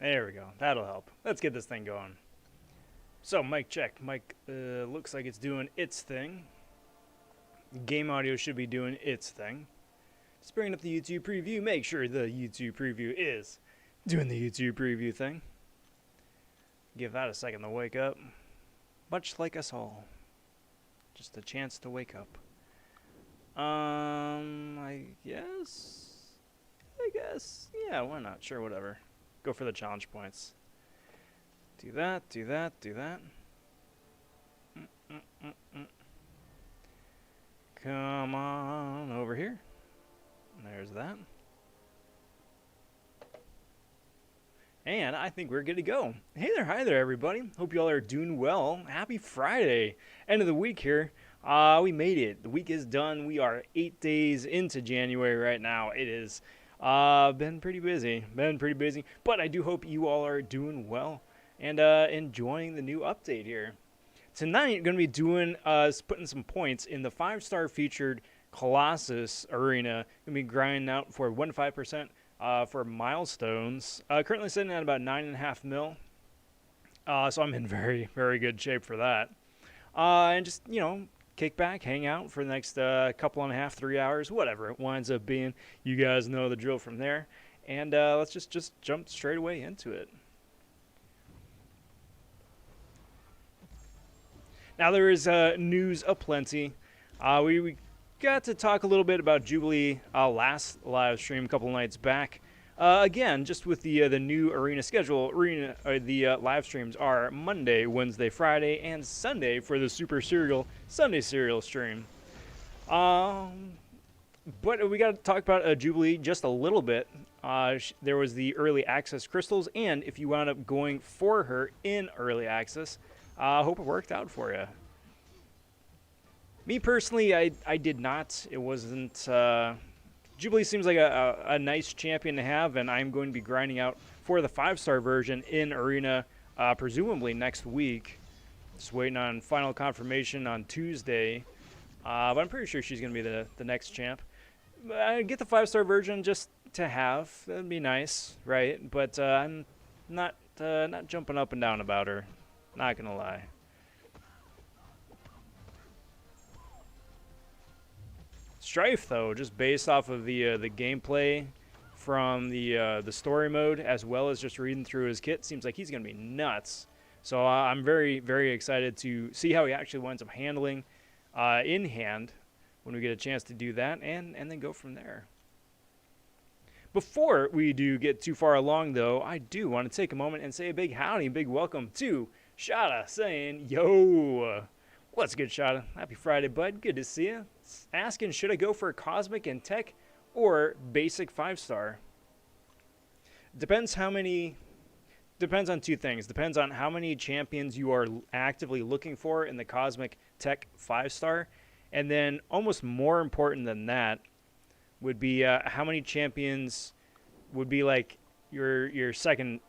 There we go. That'll help. Let's get this thing going. So, mic check. Mic looks like it's doing its thing. Game audio should be doing its thing. Just bringing up the YouTube preview. Make sure the YouTube preview is doing the YouTube preview thing. Give that a second to wake up. Much like us all. Just a chance to wake up. I guess. Yeah, why not? Sure, whatever. Go for the challenge points. Do that. Come on over here. There's that. And I think we're good to go. Hey there, hi there, everybody. Hope you all are doing well. Happy Friday. End of the week here. We made it. The week is done. We are 8 days into January right now. It is been pretty busy. But I do hope you all are doing well and enjoying the new update here. Tonight, I'm going to be doing putting some points in the 5-star featured Colossus arena. Going to be grinding out for 1 to 5% for milestones. Currently sitting at about 9.5 mil. So I'm in very, very good shape for that. And just, kick back, hang out for the next couple and a half, 3 hours, whatever it winds up being. You guys know the drill from there. And let's just jump straight away into it. Now there is news aplenty. We got to talk a little bit about Jubilee last live stream a couple nights back. Again, just with the new arena schedule, the live streams are Monday, Wednesday, Friday, and Sunday for the Super Serial Sunday Serial stream. But we got to talk about Jubilee just a little bit. There was the early access crystals, and if you wound up going for her in early access, I hope it worked out for you. Me personally, I did not. It wasn't. Jubilee seems like a nice champion to have, and I'm going to be grinding out for the 5-star version in Arena, presumably next week. Just waiting on final confirmation on Tuesday, but I'm pretty sure she's going to be the next champ. Get the 5-star version just to have. That'd be nice, right? But I'm not jumping up and down about her. Not gonna lie. Strife, though, just based off of the gameplay from the story mode, as well as just reading through his kit, seems like he's gonna be nuts. So I'm very, very excited to see how he actually winds up handling in hand when we get a chance to do that, and then go from there. Before we do get too far along, though, I do want to take a moment and say a big howdy, big welcome to Shada, saying, yo, what's good, Shada? Happy Friday, bud. Good to see you. Asking, should I go for Cosmic and Tech or basic 5-star? Depends on two things. Depends on how many champions you are actively looking for in the Cosmic Tech 5-star. And then almost more important than that would be how many champions would be like your second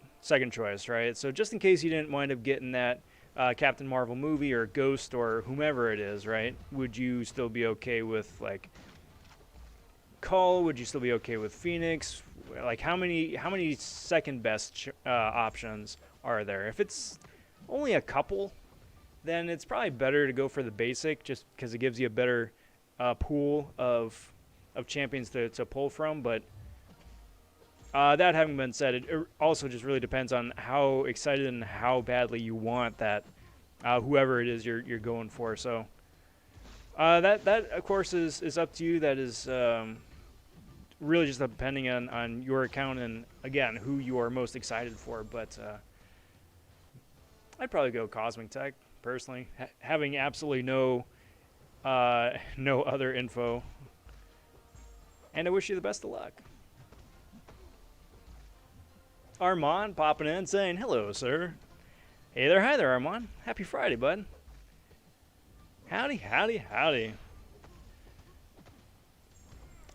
choice, right? So just in case you didn't wind up getting that Captain Marvel movie or Ghost or whomever it is, right? Would you still be okay with like Cull? Would you still be okay with Phoenix? Like how many second best options are there? If it's only a couple, then it's probably better to go for the basic, just because it gives you a better pool of champions to pull from. But that having been said, it also just really depends on how excited and how badly you want that whoever it is you're going for. So that of course is up to you. That is really just depending on your account and again who you are most excited for. But I'd probably go Cosmic Tech personally, having absolutely no other info. And I wish you the best of luck. Armand popping in saying, hello, sir. Hey there, hi there, Armand. Happy Friday, bud. Howdy, howdy, howdy.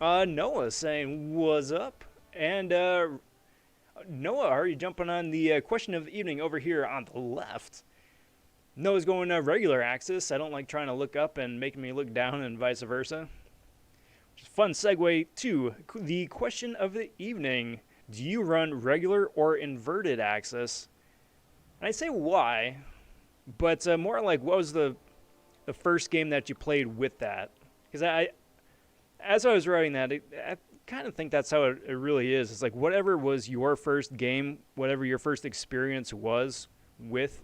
Noah saying, what's up? And Noah, are you jumping on the question of the evening over here on the left? Noah's going regular axis. I don't like trying to look up and making me look down and vice versa. Fun segue to the question of the evening. Do you run regular or inverted axis? And I say why, but more like what was the first game that you played with that? Because as I was writing that, I kind of think that's how it really is. It's like whatever was your first game, whatever your first experience was with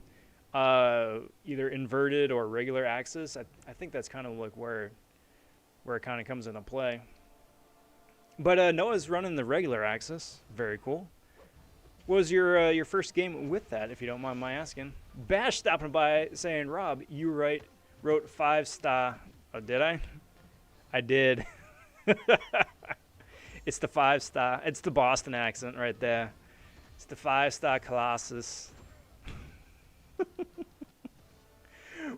either inverted or regular axis, I think that's kind of like where it kind of comes into play. But Noah's running the regular axis. Very cool. What was your first game with that, if you don't mind my asking? Bash stopping by saying, Rob, you wrote 5-star. Oh, did I? I did. It's the 5-star. It's the Boston accent right there. It's the 5-star Colossus.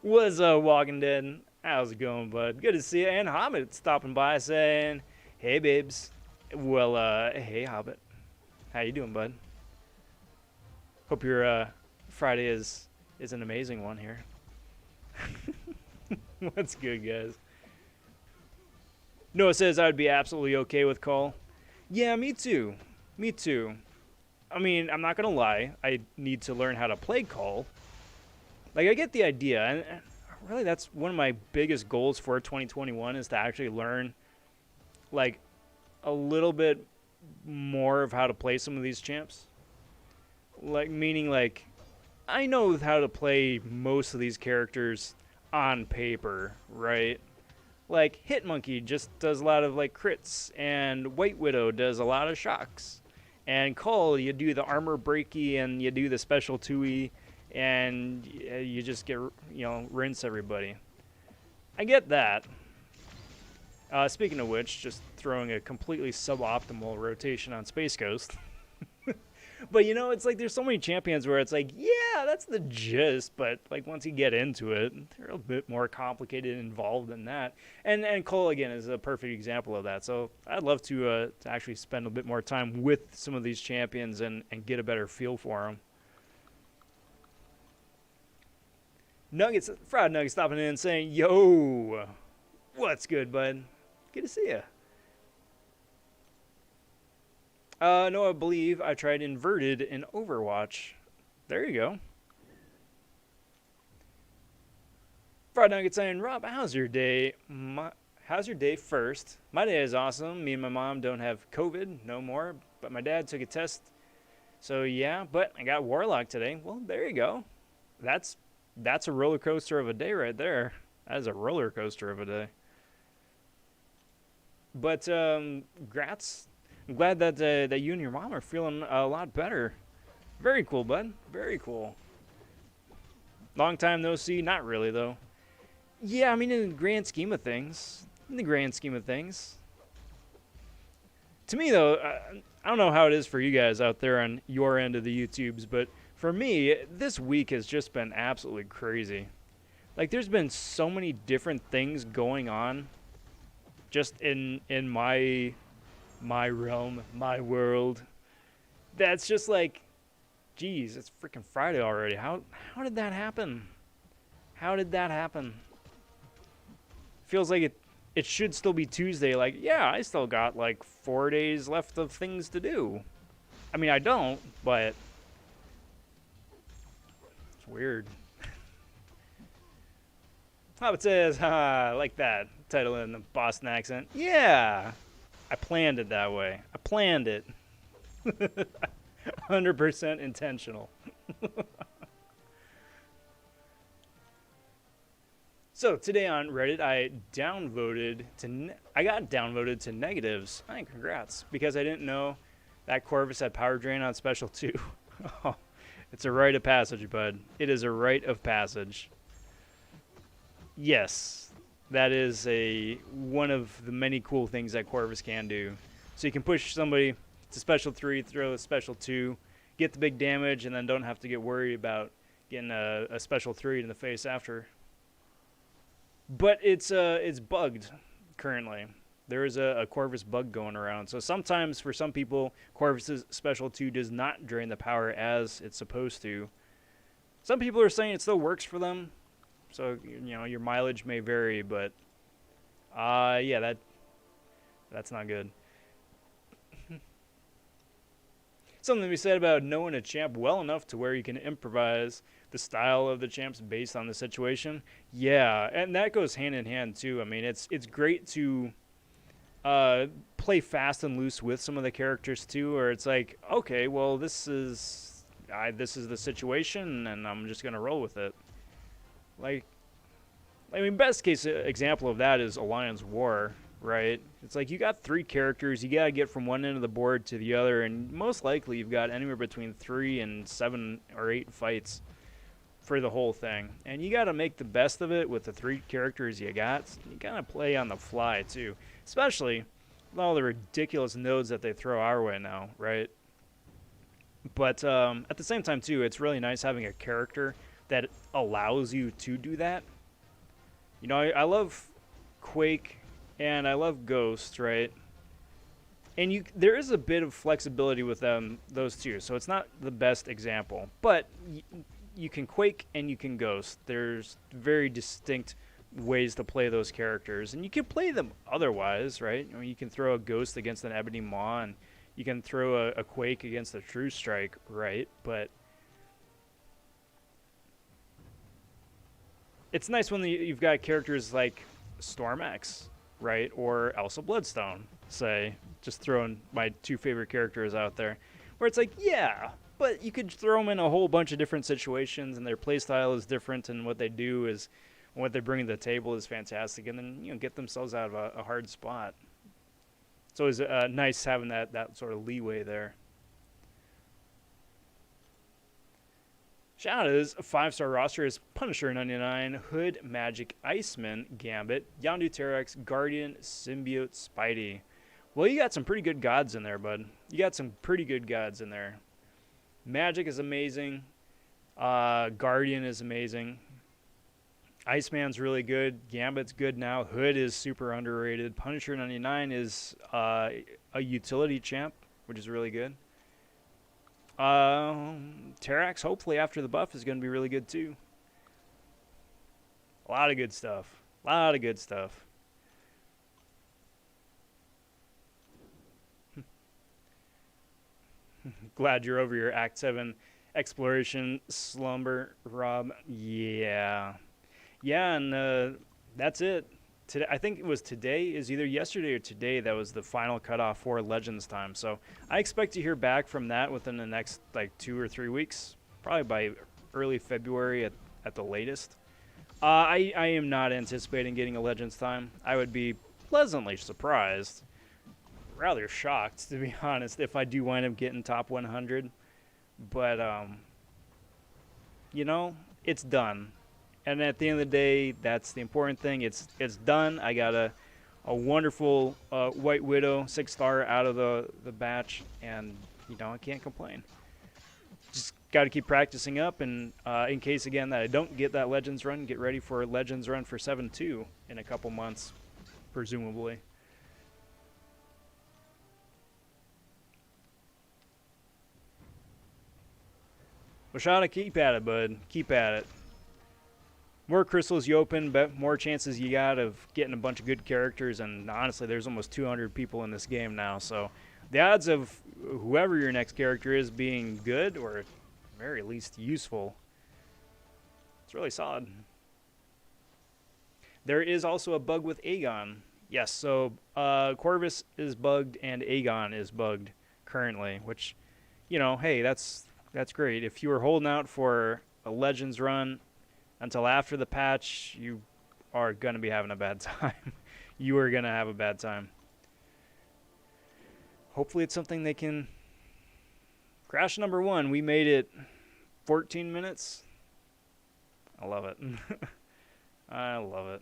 Was Walking Dead. How's it going, bud? Good to see you. And Hobbit stopping by saying, hey, babes. Well, hey, Hobbit. How you doing, bud? Hope your Friday is an amazing one here. What's good, guys? Noah says I would be absolutely okay with Call. Yeah, me too. Me too. I mean, I'm not going to lie. I need to learn how to play Call. Like, I get the idea. And really, that's one of my biggest goals for 2021 is to actually learn, like, a little bit more of how to play some of these champs. Like, meaning, like, I know how to play most of these characters on paper, right? Like, Hitmonkey just does a lot of, like, crits, and White Widow does a lot of shocks. And Cull, you do the armor breaky, and you do the special 2E, and you just get, rinse everybody. I get that. Speaking of which, just throwing a completely suboptimal rotation on Space Coast. But, it's like there's so many champions where it's like, yeah, that's the gist. But, like, once you get into it, they're a bit more complicated and involved than that. And Cole, again, is a perfect example of that. So I'd love to actually spend a bit more time with some of these champions and get a better feel for them. Nuggets, Fried Nuggets stopping in and saying, yo, what's good, bud? Good to see you. No, I believe I tried inverted in Overwatch. There you go. Fried Nugget saying, Rob, how's your day? How's your day first? My day is awesome. Me and my mom don't have COVID no more, but my dad took a test. So yeah, but I got Warlock today. Well, there you go. That's a roller coaster of a day right there. That is a roller coaster of a day. But grats. I'm glad that you and your mom are feeling a lot better. Very cool, bud. Very cool. Long time no see. Not really, though. Yeah, I mean, in the grand scheme of things. To me, though, I don't know how it is for you guys out there on your end of the YouTubes, but for me, this week has just been absolutely crazy. Like, there's been so many different things going on just in my realm, my world. That's just like, geez, it's freaking Friday already. How did that happen? How did that happen? Feels like it should still be Tuesday. Like, yeah, I still got like 4 days left of things to do. I mean, I don't, but it's weird. Hobbit says, I like that title in the Boston accent. Yeah. I planned it that way. I planned it. 100% intentional. So today on Reddit, I got downvoted to negatives. Hey, congrats, because I didn't know that Corvus had power drain on special 2. Oh, it's a rite of passage, bud. It is a rite of passage. Yes. That is one of the many cool things that Corvus can do. So you can push somebody to special 3, throw a special 2, get the big damage, and then don't have to get worried about getting a special 3 in the face after. But it's bugged currently. There is a Corvus bug going around. So sometimes for some people, Corvus's special 2 does not drain the power as it's supposed to. Some people are saying it still works for them. So, your mileage may vary, but, yeah, that's not good. something to be said about knowing a champ well enough to where you can improvise the style of the champs based on the situation. Yeah, and that goes hand in hand too. I mean, it's great to play fast and loose with some of the characters too, or it's like, okay, well, this is the situation, and I'm just gonna roll with it. Like, I mean, best case example of that is Alliance War, right? It's like you got 3 characters, you gotta get from one end of the board to the other, and most likely you've got anywhere between 3 and 7 or 8 fights for the whole thing, and you gotta make the best of it with the 3 characters you got. You gotta play on the fly too, especially with all the ridiculous nodes that they throw our way now, right? But at the same time too, it's really nice having a character that allows you to do that. You know, I love Quake and I love Ghost, right? And there is a bit of flexibility with those two, so it's not the best example. But you can Quake and you can Ghost. There's very distinct ways to play those characters, and you can play them otherwise, right? I mean, you can throw a Ghost against an Ebony Maw, and you can throw a Quake against a True Strike, right? But it's nice when you've got characters like Storm X, right? Or Elsa Bloodstone, say. Just throwing my 2 favorite characters out there. Where it's like, yeah, but you could throw them in a whole bunch of different situations, and their playstyle is different, and what they do is, what they bring to the table is fantastic, and then, you know, get themselves out of a hard spot. It's always nice having that sort of leeway there. Shout out is a 5-star roster is Punisher 99, Hood, Magic, Iceman, Gambit, Yondu Terex, Guardian, Symbiote, Spidey. Well, you got some pretty good gods in there, bud. You got some pretty good gods in there. Magic is amazing. Guardian is amazing. Iceman's really good. Gambit's good now. Hood is super underrated. Punisher 99 is a utility champ, which is really good. Terax, hopefully after the buff, is going to be really good too. A lot of good stuff. A lot of good stuff. Glad you're over your Act 7 exploration slumber, Rob. Yeah. Yeah, and that's it. Today, I think it was today, is either yesterday or today, that was the final cutoff for Legends time. So I expect to hear back from that within the next, like, 2 or 3 weeks. Probably by early February at the latest. I am not anticipating getting a Legends time. I would be pleasantly surprised. Rather shocked, to be honest, if I do wind up getting top 100. But, you know, it's done. And at the end of the day, that's the important thing. It's done. I got a wonderful White Widow 6-star out of the batch, and, you know, I can't complain. Just got to keep practicing up, and in case, again, that I don't get that Legends run, get ready for a Legends run for 7-2 in a couple months, presumably. Well, Shada, keep at it, bud. Keep at it. More crystals you open, but more chances you got of getting a bunch of good characters. And honestly, there's almost 200 people in this game now. So the odds of whoever your next character is being good, or at the very least useful, it's really solid. There is also a bug with Aegon. Yes, so Corvus is bugged and Aegon is bugged currently, which, you know, hey, that's great. If you were holding out for a Legends run until after the patch, you are going to be having a bad time. You are going to have a bad time. Hopefully it's something they can... Crash number 1, we made it 14 minutes. I love it. I love it.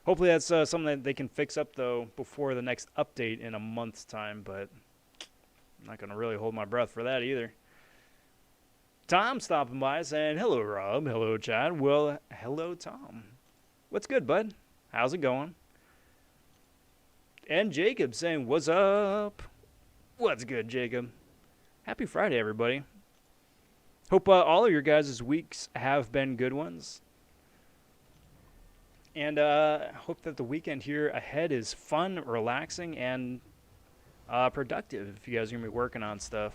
Hopefully that's something that they can fix up, though, before the next update in a month's time, but I'm not going to really hold my breath for that either. Tom stopping by saying, hello, Rob. Hello, Chad. Well, hello, Tom. What's good, bud? How's it going? And Jacob saying, what's up? What's good, Jacob? Happy Friday, everybody. Hope all of your guys' weeks have been good ones. And hope that the weekend here ahead is fun, relaxing, and productive if you guys are going to be working on stuff.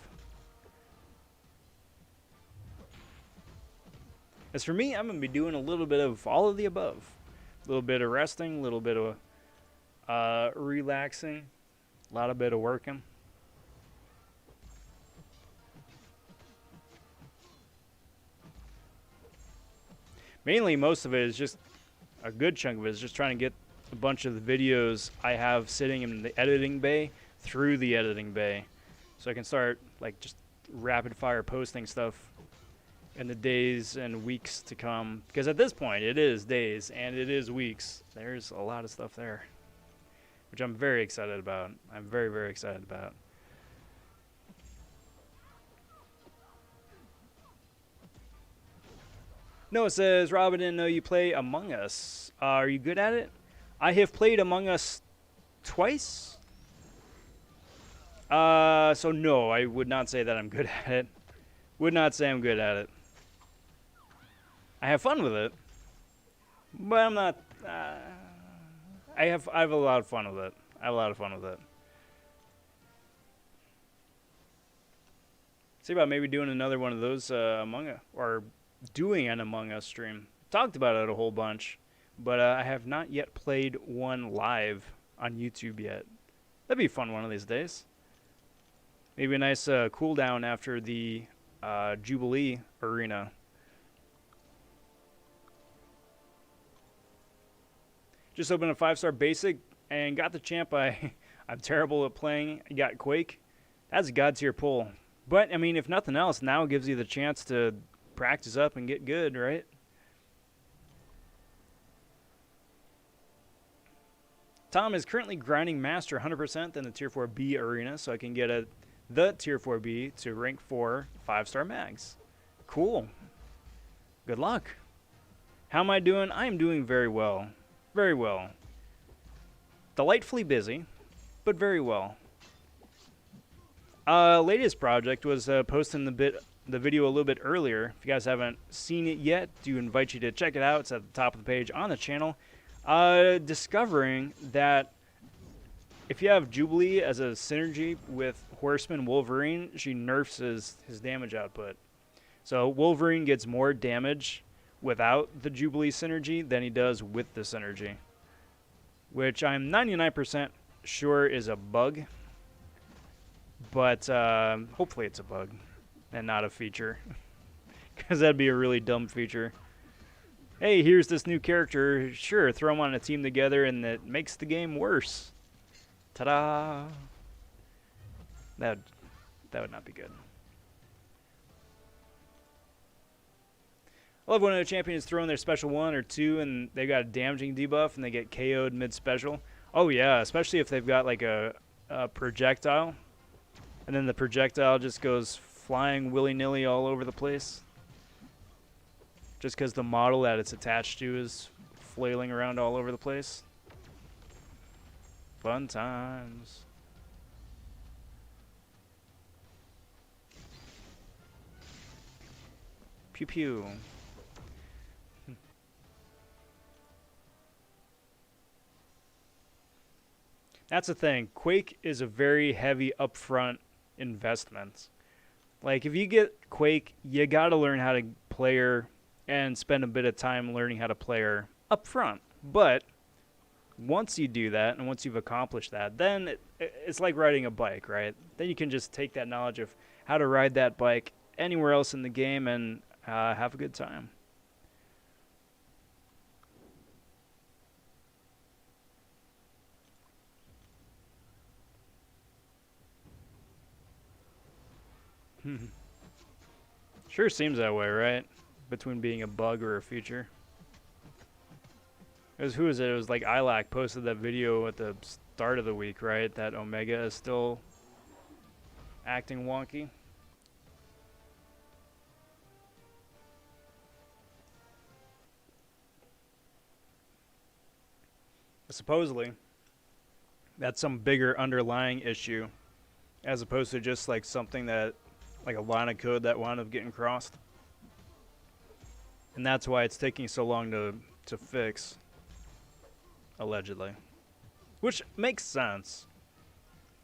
As for me, I'm going to be doing a little bit of all of the above. A little bit of resting, a little bit of relaxing, a lot of bit of working. Mainly, most of it is just, a good chunk of it is just trying to get a bunch of the videos I have sitting in the editing bay through the editing bay. So I can start, like, just rapid fire posting stuff in the days and weeks to come. Because at this point, it is days and it is weeks. There's a lot of stuff there, which I'm very excited about. I'm very, very excited about. Noah says, Rob, I didn't know you play Among Us. Are you good at it? I have played Among Us twice. So no, I would not say that I'm good at it. Would not say I'm good at it. I have fun with it, but I'm not. I have a lot of fun with it. I have a lot of fun with it. See about maybe doing another one of those Among Us, or doing an Among Us stream. Talked about it a whole bunch, but I have not yet played one live on YouTube yet. That'd be fun one of these days. Maybe a nice cool down after the Jubilee Arena. Just opened a 5-star basic and got the champ. I'm terrible at playing. I got Quake. That's a god tier pull. But, I mean, if nothing else, now it gives you the chance to practice up and get good, right? Tom is currently grinding Master 100% in the Tier 4B arena, so I can get the Tier 4B to rank 4 5-star mags. Cool. Good luck. How am I doing? I am doing very well. Very well. Delightfully busy, but very well. Latest project was posting the video a little bit earlier. If you guys haven't seen it yet, do invite you to check it out. It's at the top of the page on the channel. Discovering that if you have Jubilee as a synergy with Horseman Wolverine, she nerfs his damage output. So Wolverine gets more damage without the Jubilee synergy than he does with the synergy, which I'm 99% sure is a bug, but hopefully it's a bug and not a feature, because that'd be a really dumb feature. Hey, here's this new character, sure, throw them on a team together and it makes the game worse. Ta-da! That would not be good. I love when a champion is throwing their special 1 or 2 and they got a damaging debuff and they get KO'd mid-special. Oh yeah, especially if they've got like a projectile and then the projectile just goes flying willy-nilly all over the place. Just because the model that it's attached to is flailing around all over the place. Fun times. Pew pew. That's the thing. Quake is a very heavy upfront investment. Like, if you get Quake, you gotta learn how to play her and spend a bit of time learning how to play her up front. But once you do that, and once you've accomplished that, then it's like riding a bike, right? Then you can just take that knowledge of how to ride that bike anywhere else in the game and have a good time. Sure seems that way, right? Between being a bug or a feature. Who was it? It was like Ilac posted that video at the start of the week, right? That Omega is still acting wonky. Supposedly, that's some bigger underlying issue, as opposed to just like something that, like a line of code that wound up getting crossed. And that's why it's taking so long to fix, allegedly. Which makes sense.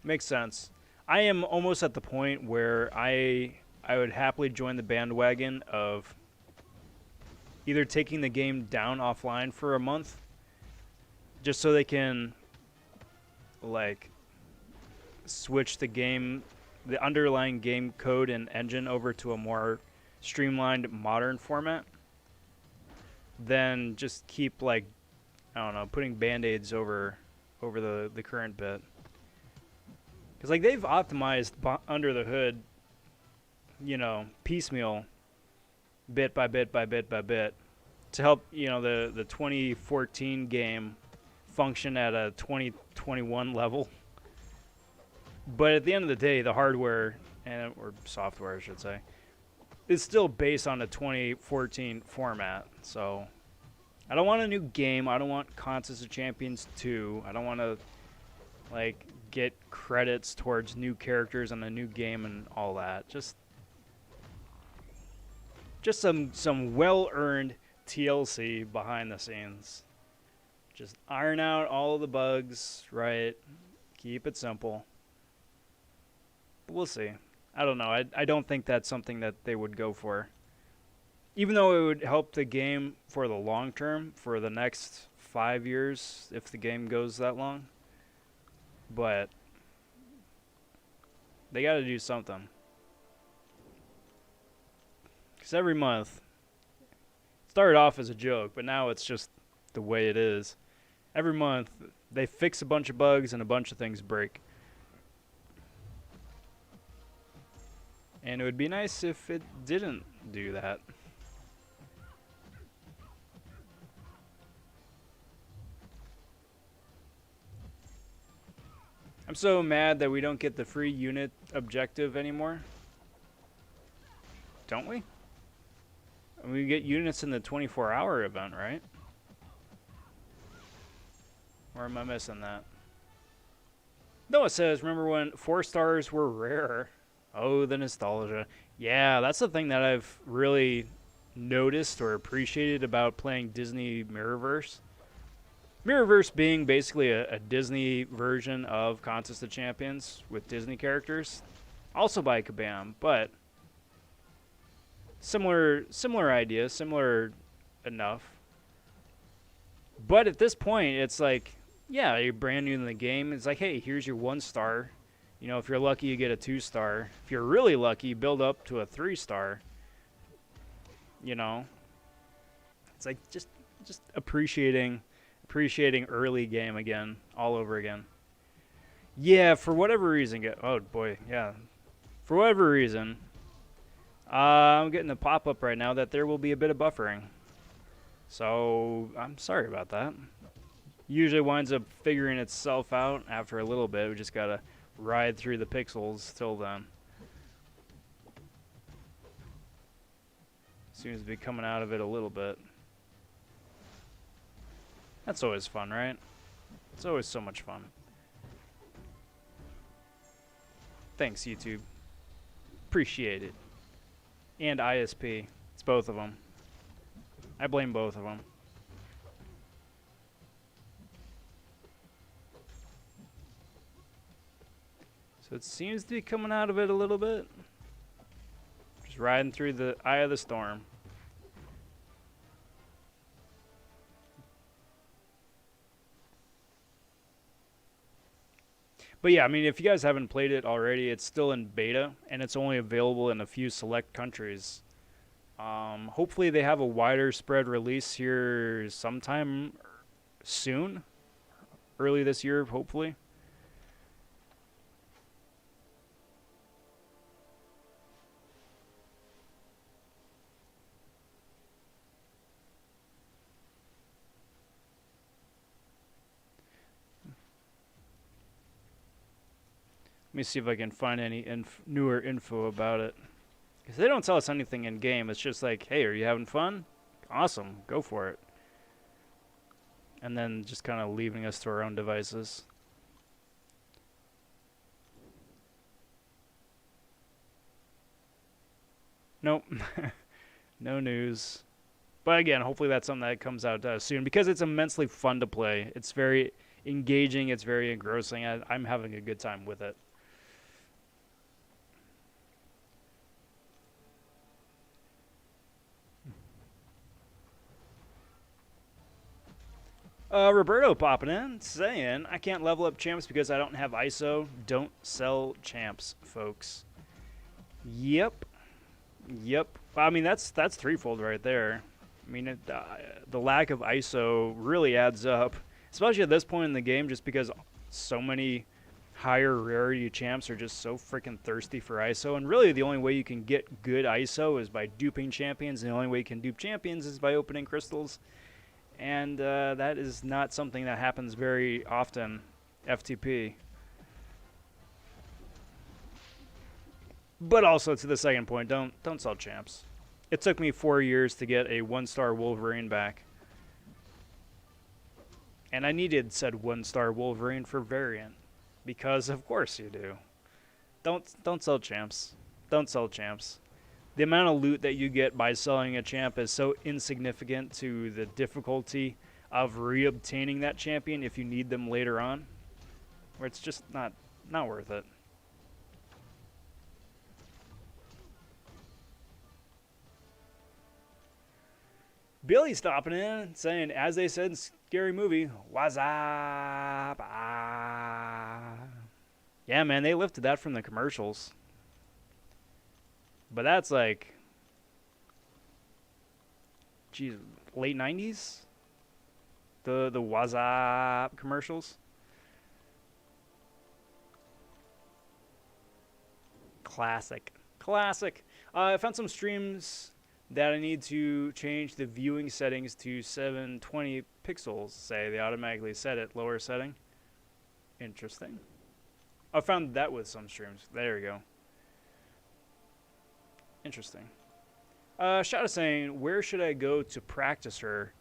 Makes sense. I am almost at the point where I would happily join the bandwagon of either taking the game down offline for a month just so they can like switch the underlying game code and engine over to a more streamlined modern format, then just keep like, I don't know, putting band-aids over the current bit. Because like they've optimized under the hood, you know, piecemeal, bit by bit by bit by bit, to help, you know, the 2014 game function at a 2021 level. But at the end of the day, the hardware or software, I should say, is still based on a 2014 format. So I don't want a new game. I don't want Contest of Champions 2. I don't want to like get credits towards new characters on a new game and all that. Just some well-earned TLC behind the scenes. Just iron out all of the bugs, right? Keep it simple. But we'll see. I don't know. I don't think that's something that they would go for. Even though it would help the game for the long term, for the next 5 years, if the game goes that long. But they got to do something. Because every month, it started off as a joke, but now it's just the way it is. Every month, they fix a bunch of bugs and a bunch of things break. And it would be nice if it didn't do that. I'm so mad that we don't get the free unit objective anymore. Don't we? We get units in the 24-hour event, right? Or am I missing that? Noah says, remember when 4 stars were rare? Oh, the nostalgia. Yeah, that's the thing that I've really noticed or appreciated about playing Disney Mirrorverse. Mirrorverse being basically a Disney version of Contest of Champions with Disney characters. Also by Kabam, but similar idea, similar enough. But at this point, it's like, yeah, you're brand new in the game. It's like, hey, here's your 1 star. You know, if you're lucky, you get a 2 star. If you're really lucky, you build up to a 3 star. You know, it's like just appreciating early game again, all over again. Yeah, for whatever reason. Oh boy, yeah. For whatever reason, I'm getting a pop-up right now that there will be a bit of buffering. So I'm sorry about that. Usually winds up figuring itself out after a little bit. We just gotta ride through the pixels till then. Seems to be coming out of it a little bit. That's always fun, right? It's always so much fun. Thanks, YouTube. Appreciate it. And ISP. It's both of them. I blame both of them. So it seems to be coming out of it a little bit. Just riding through the eye of the storm. But yeah, I mean, if you guys haven't played it already, it's still in beta, and it's only available in a few select countries. Hopefully they have a wider spread release here sometime soon. Early this year, hopefully. Let me see if I can find any newer info about it. Because they don't tell us anything in game. It's just like, hey, are you having fun? Awesome, go for it. And then just kind of leaving us to our own devices. Nope. No news. But again, hopefully that's something that comes out soon. Because it's immensely fun to play. It's very engaging. It's very engrossing. I'm having a good time with it. Roberto popping in saying, I can't level up champs because I don't have ISO. Don't sell champs, folks. Yep. Yep. I mean, that's threefold right there. I mean, the lack of ISO really adds up, especially at this point in the game, just because so many higher rarity champs are just so freaking thirsty for ISO. And really, the only way you can get good ISO is by duping champions, and the only way you can dupe champions is by opening crystals. And that is not something that happens very often, FTP. But also, to the second point, don't sell champs. It took me 4 years to get a 1-star Wolverine back. And I needed said 1-star Wolverine for variant. Because of course you do. Don't sell champs. Don't sell champs. The amount of loot that you get by selling a champ is so insignificant to the difficulty of reobtaining that champion if you need them later on, where it's just not worth it. Billy stopping in saying, as they said in Scary Movie, what's up? Yeah, man, they lifted that from the commercials. But that's like, geez, late 90s? The WhatsApp commercials? Classic. Classic. I found some streams that I need to change the viewing settings to 720 pixels. Say they automatically set it lower setting. Interesting. I found that with some streams. There we go. Interesting. Shada saying, where should I go to practice her?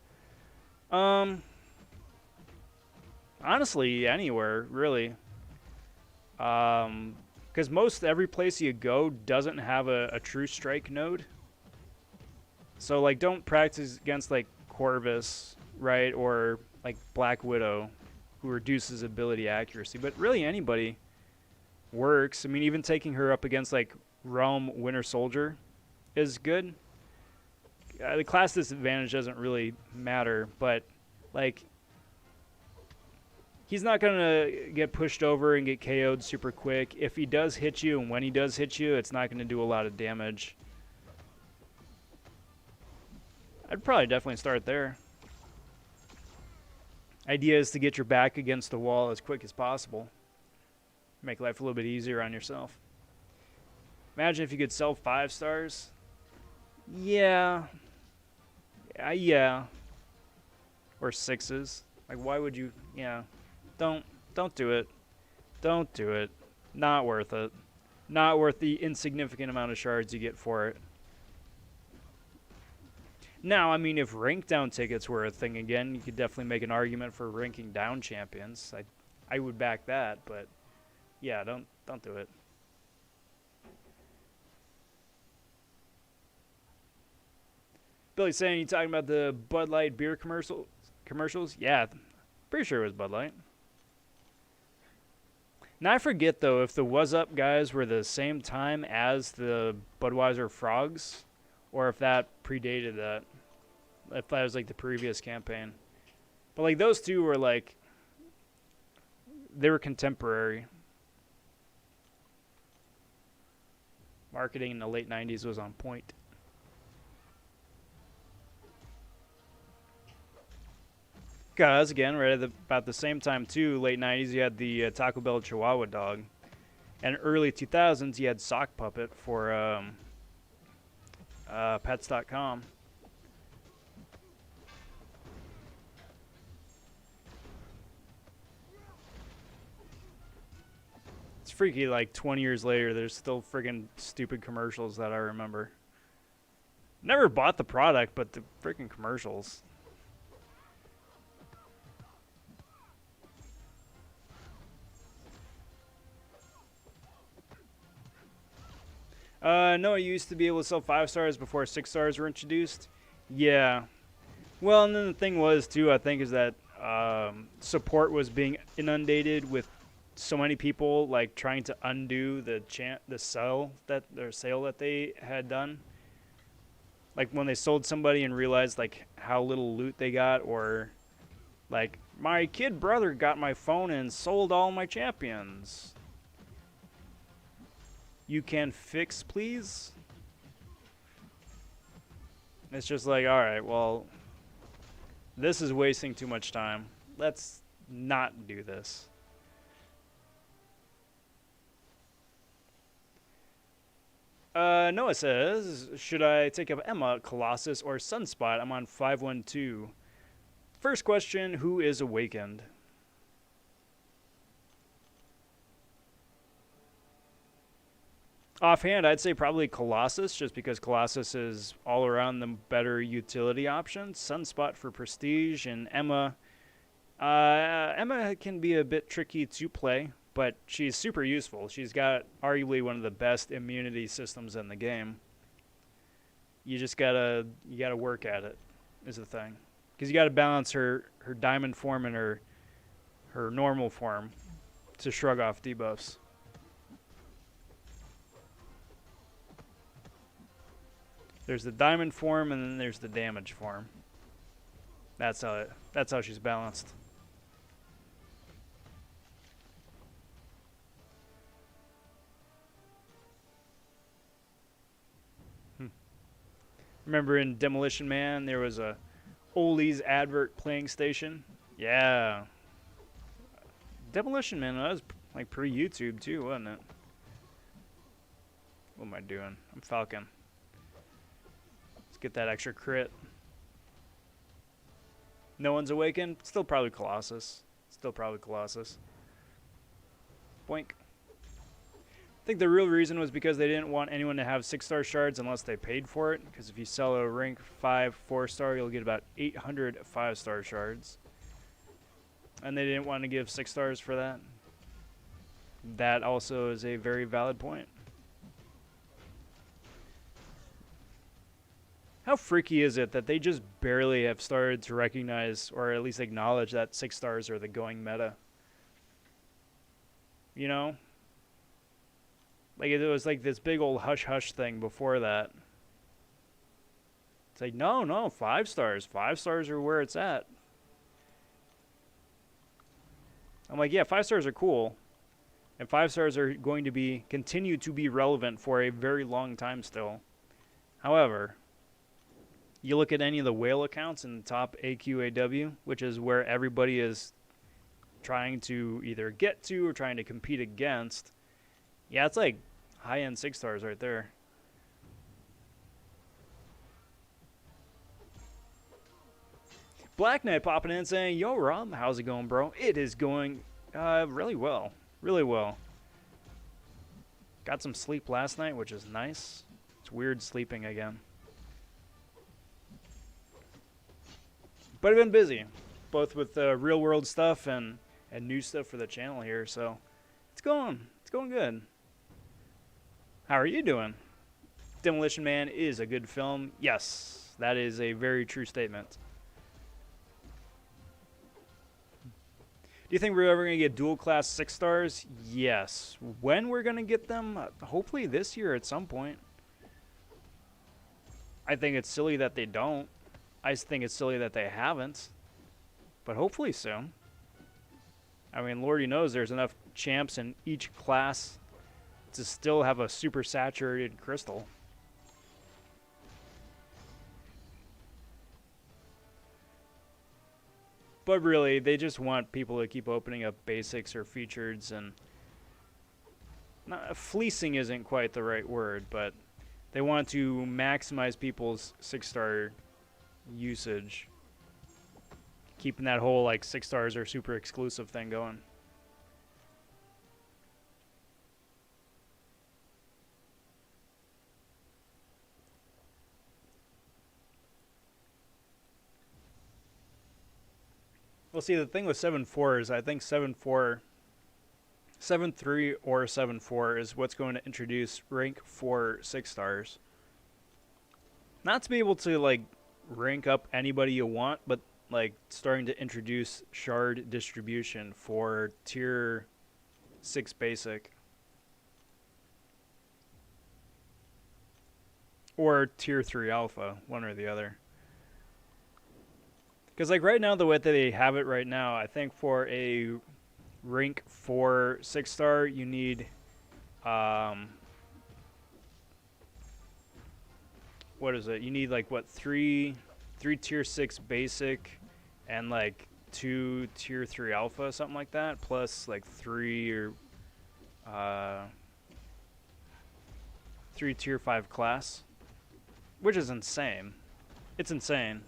Honestly, anywhere, really. Because most every place you go doesn't have a true strike node. So, like, don't practice against, like, Corvus, right? Or, like, Black Widow, who reduces ability accuracy. But really, anybody works. I mean, even taking her up against, like, Realm Winter Soldier is good. The class disadvantage doesn't really matter, but, like, he's not going to get pushed over and get KO'd super quick. If he does hit you, and when he does hit you, it's not going to do a lot of damage. I'd probably definitely start there. Idea is to get your back against the wall as quick as possible. Make life a little bit easier on yourself. Imagine if you could sell 5 stars. Yeah. Yeah. Or 6s. Like, why would you? Yeah. Don't do it. Don't do it. Not worth it. Not worth the insignificant amount of shards you get for it. Now, I mean, if rank down tickets were a thing again, you could definitely make an argument for ranking down champions. I would back that, but yeah, don't do it. Billy's saying, you talking about the Bud Light beer commercials? Yeah, pretty sure it was Bud Light. Now I forget though if the Was Up guys were the same time as the Budweiser Frogs, or if that predated that. If that was like the previous campaign. But like those two were like, they were contemporary. Marketing in the late 90s was on point. Because again, right at about the same time too, late 90s, you had the Taco Bell Chihuahua dog. And early 2000s, you had Sock Puppet for pets.com. It's freaky, like 20 years later, there's still friggin' stupid commercials that I remember. Never bought the product, but the freaking commercials. No, I used to be able to sell 5 stars before 6 stars were introduced. Yeah. Well, and then the thing was, too, I think, is that support was being inundated with so many people, like, trying to undo the sale that they had done. Like, when they sold somebody and realized, like, how little loot they got, or, Like, my kid brother got my phone and sold all my champions. You can fix, please? It's just like, alright, well, this is wasting too much time. Let's not do this. Noah says, should I take up Emma, Colossus, or Sunspot? I'm on 512. First question, who is awakened? Offhand, I'd say probably Colossus, just because Colossus is all around the better utility option. Sunspot for prestige, and Emma. Emma can be a bit tricky to play, but she's super useful. She's got arguably one of the best immunity systems in the game. You just gotta work at it, is the thing, because you gotta balance her diamond form and her normal form to shrug off debuffs. There's the diamond form, and then there's the damage form. That's how she's balanced. Remember in Demolition Man, there was a Ollie's advert playing station? Yeah. Demolition Man, that was like pre-YouTube too, wasn't it? What am I doing? I'm Falcon. Let's get that extra crit. No one's awakened? Still probably Colossus. Still probably Colossus. Boink. I think the real reason was because they didn't want anyone to have 6-star shards unless they paid for it. Because if you sell a rank 5 4-star, you'll get about 800 5-star shards. And they didn't want to give 6 stars for that. That also is a very valid point. How freaky is it that they just barely have started to recognize or at least acknowledge that 6 stars are the going meta? You know? Like, it was like this big old hush-hush thing before that. It's like, no, 5 stars. 5 stars are where it's at. I'm like, yeah, 5 stars are cool. And 5 stars are going to continue to be relevant for a very long time still. However, you look at any of the whale accounts in the top AQAW, which is where everybody is trying to either get to or trying to compete against. Yeah, it's like high-end 6 stars right there. Black Knight popping in saying, yo, Rob, how's it going, bro? It is going really well. Really well. Got some sleep last night, which is nice. It's weird sleeping again. But I've been busy, both with real-world stuff and new stuff for the channel here, so it's going good. How are you doing? Demolition Man is a good film. Yes, that is a very true statement. Do you think we're ever going to get dual class 6 stars? Yes. When we're going to get them? Hopefully this year at some point. I think it's silly that they don't. I think it's silly that they haven't. But hopefully soon. I mean, Lordy knows there's enough champs in each class to still have a super saturated crystal. But really, they just want people to keep opening up basics or features, and fleecing isn't quite the right word, but they want to maximize people's 6-star usage, keeping that whole like 6 stars are super exclusive thing going. Well, see, the thing with 7-4 is I think 7-4, 7-3 or 7-4 is what's going to introduce rank 4 6 stars. Not to be able to like rank up anybody you want, but like starting to introduce shard distribution for tier 6 basic. Or tier 3 alpha, one or the other. Because like right now, the way that they have it right now, I think for a rank 4 6-star, you need what is it? You need like what three tier 6 basic, and like 2 tier 3 alpha, something like that, plus like 3 or 3 tier 5 class, which is insane. It's insane.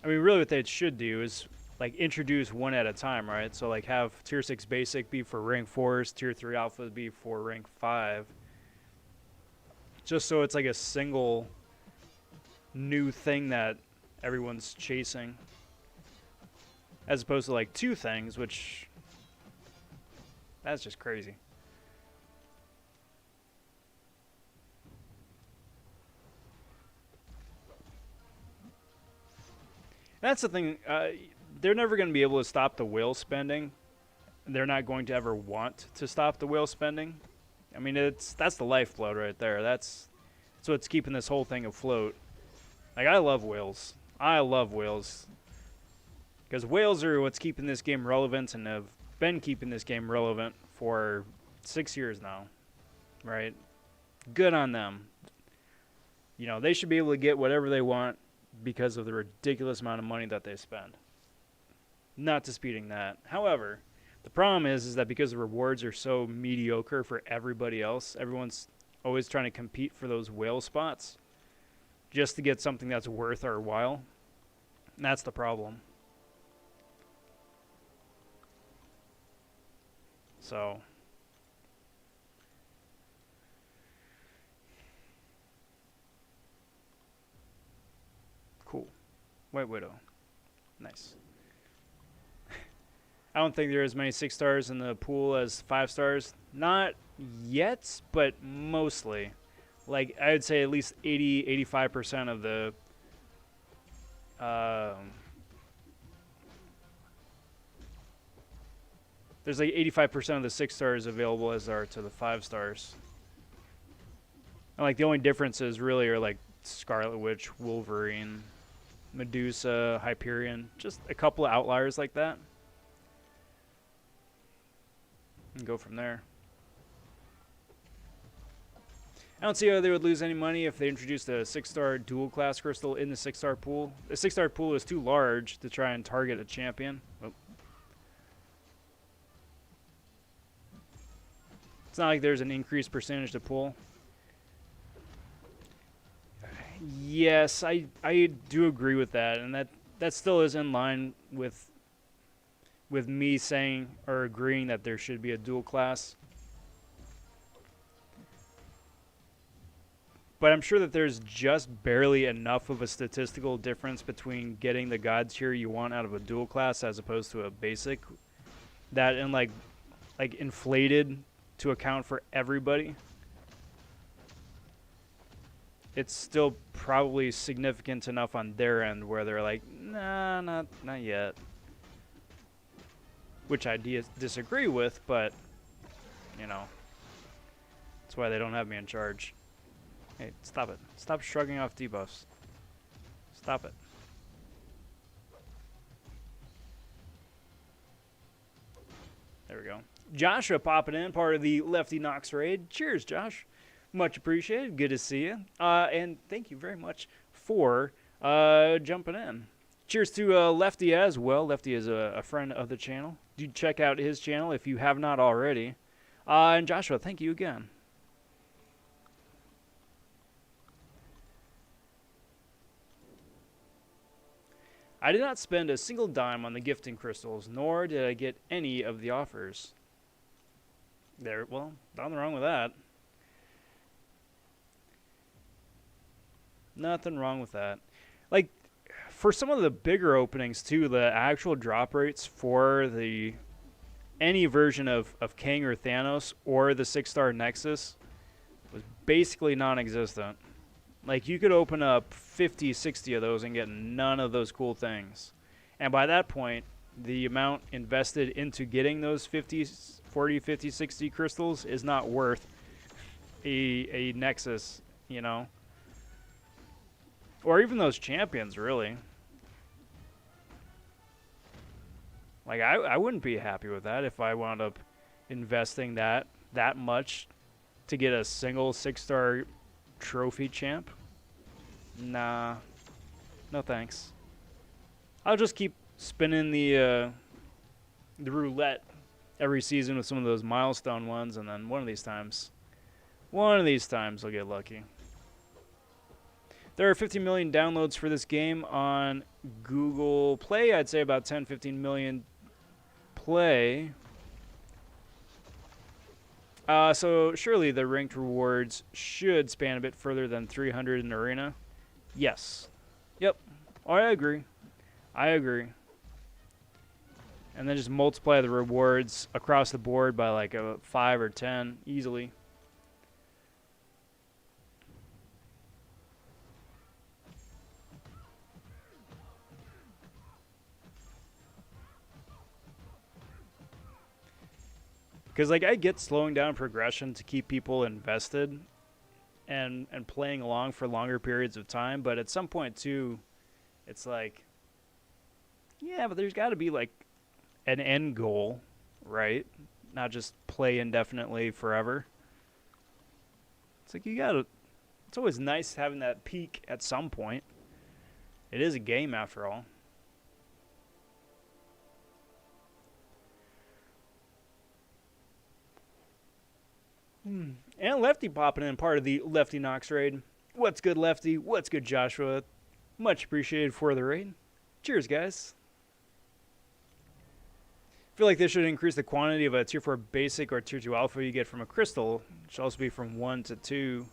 I mean, really what they should do is like introduce one at a time, right? So like have tier 6 basic be for rank 4s, tier 3 alpha be for rank 5. Just so it's like a single new thing that everyone's chasing, as opposed to like 2 things, which that's just crazy. That's the thing. They're never going to be able to stop the whale spending. They're not going to ever want to stop the whale spending. I mean, that's the lifeblood right there. That's what's keeping this whole thing afloat. Like, I love whales. I love whales. Because whales are what's keeping this game relevant, and have been keeping this game relevant for 6 years now. Right? Good on them. You know, they should be able to get whatever they want because of the ridiculous amount of money that they spend. Not disputing that. However, the problem is that because the rewards are so mediocre for everybody else, everyone's always trying to compete for those whale spots just to get something that's worth our while. And that's the problem. So cool. White Widow. Nice. I don't think there are as many 6 stars in the pool as 5 stars. Not yet, but mostly. Like, I would say at least 85% of the there's like 85% of the 6 stars available as there are to the 5 stars. And like the only differences really are like Scarlet Witch, Wolverine, Medusa, Hyperion, just a couple of outliers like that. And go from there. I don't see how they would lose any money if they introduced a 6-star dual class crystal in the 6-star pool. The 6-star pool is too large to try and target a champion. Oh. It's not like there's an increased percentage to pull. Yes, I do agree with that, and that still is in line with me saying or agreeing that there should be a dual class. But I'm sure that there's just barely enough of a statistical difference between getting the god tier you want out of a dual class as opposed to a basic, that and like inflated to account for everybody. It's still probably significant enough on their end where they're like, nah, not yet. Which I disagree with, but, you know, that's why they don't have me in charge. Hey, stop it. Stop shrugging off debuffs. Stop it. There we go. Joshua popping in, part of the Lefty Knox raid. Cheers, Josh. Much appreciated. Good to see you. And thank you very much for jumping in. Cheers to Lefty as well. Lefty is a friend of the channel. Do check out his channel if you have not already. And Joshua, thank you again. I did not spend a single dime on the gifting crystals, nor did I get any of the offers. Well, nothing wrong with that. Nothing wrong with that. Like, for some of the bigger openings, too, the actual drop rates for any version of Kang or Thanos or the 6-star Nexus was basically non-existent. Like, you could open up 50, 60 of those and get none of those cool things. And by that point, the amount invested into getting those 50, 40, 50, 60 crystals is not worth a Nexus, you know? Or even those champions, really. Like, I wouldn't be happy with that if I wound up investing that much to get a single 6-star trophy champ. Nah, no thanks. I'll just keep spinning the roulette every season with some of those milestone ones, and then one of these times I'll get lucky. There are 50 million downloads for this game on Google Play. I'd say about 10, 15 million play. So surely the ranked rewards should span a bit further than 300 in Arena. Yes. Yep. Oh, I agree. And then just multiply the rewards across the board by like a 5 or 10 easily. Because, like, I get slowing down progression to keep people invested and playing along for longer periods of time. But at some point, too, it's like, yeah, but there's got to be, like, an end goal, right? Not just play indefinitely forever. It's like it's always nice having that peak at some point. It is a game, after all. And Lefty popping in, part of the Lefty Knox raid. What's good, Lefty? What's good, Joshua? Much appreciated for the raid. Cheers, guys. I feel like this should increase the quantity of a Tier 4 Basic or Tier 2 Alpha you get from a Crystal. It should also be from 1 to 2.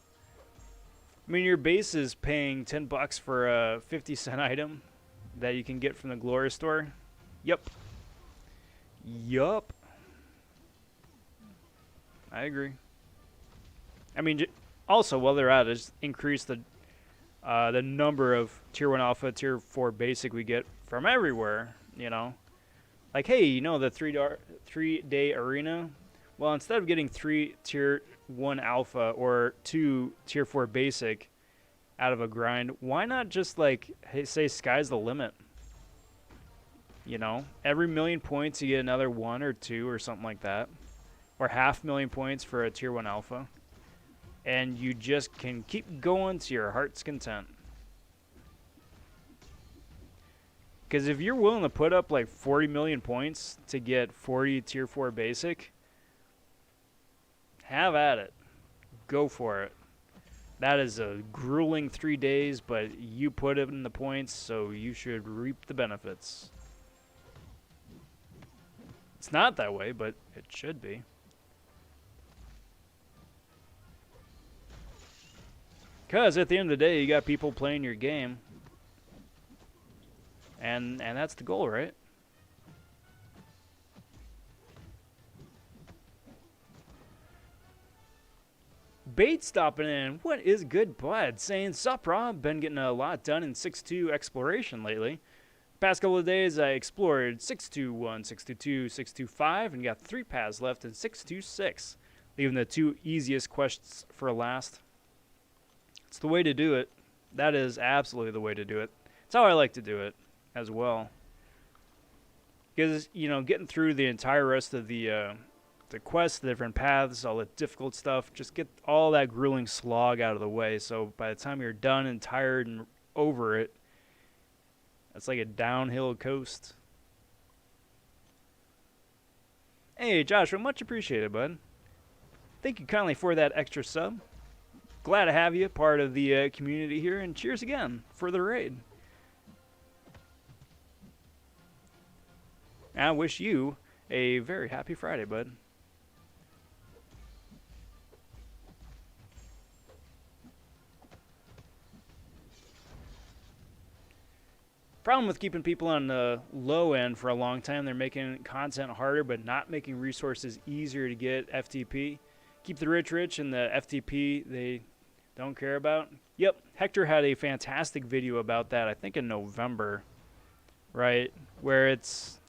I mean, your base is paying $10 for a 50-cent item that you can get from the Glory Store. Yup. I agree. I mean, also, while they're at it, just increase the number of Tier 1 Alpha, Tier 4 Basic we get from everywhere, you know? Like, hey, you know the 3-day arena? Well, instead of getting 3 Tier 1 Alpha or 2 Tier 4 Basic out of a grind, why not just, like, hey, say sky's the limit? You know? Every 1,000,000 points, you get another 1 or 2 or something like that. Or 500,000 points for a Tier 1 Alpha. And you just can keep going to your heart's content. Because if you're willing to put up like 40 million points to get 40 Tier 4 Basic, have at it. Go for it. That is a grueling 3 days, but you put it in the points, so you should reap the benefits. It's not that way, but it should be. Because at the end of the day, you got people playing your game. And that's the goal, right? Bait stopping in. What is good, bud? Saying, sup, Rob? Been getting a lot done in 6.2 exploration lately. Past couple of days, I explored 6.2.1, 6.2.2, 6.2.5, and got 3 paths left in 6.2.6, leaving the 2 easiest quests for last. It's the way to do it. That is absolutely the way to do it. It's how I like to do it as well. Because, you know, getting through the entire rest of the quests, the different paths, all the difficult stuff, just get all that grueling slog out of the way. So by the time you're done and tired and over it, it's like a downhill coast. Hey, Joshua, much appreciated, bud. Thank you kindly for that extra sub. Glad to have you part of the community here, and cheers again for the raid. I wish you a very happy Friday, bud. Problem with keeping people on the low end for a long time, they're making content harder but not making resources easier to get FTP. Keep the rich and the FTP they don't care about. Yep, Hector had a fantastic video about that, I think in November, right? Where it's,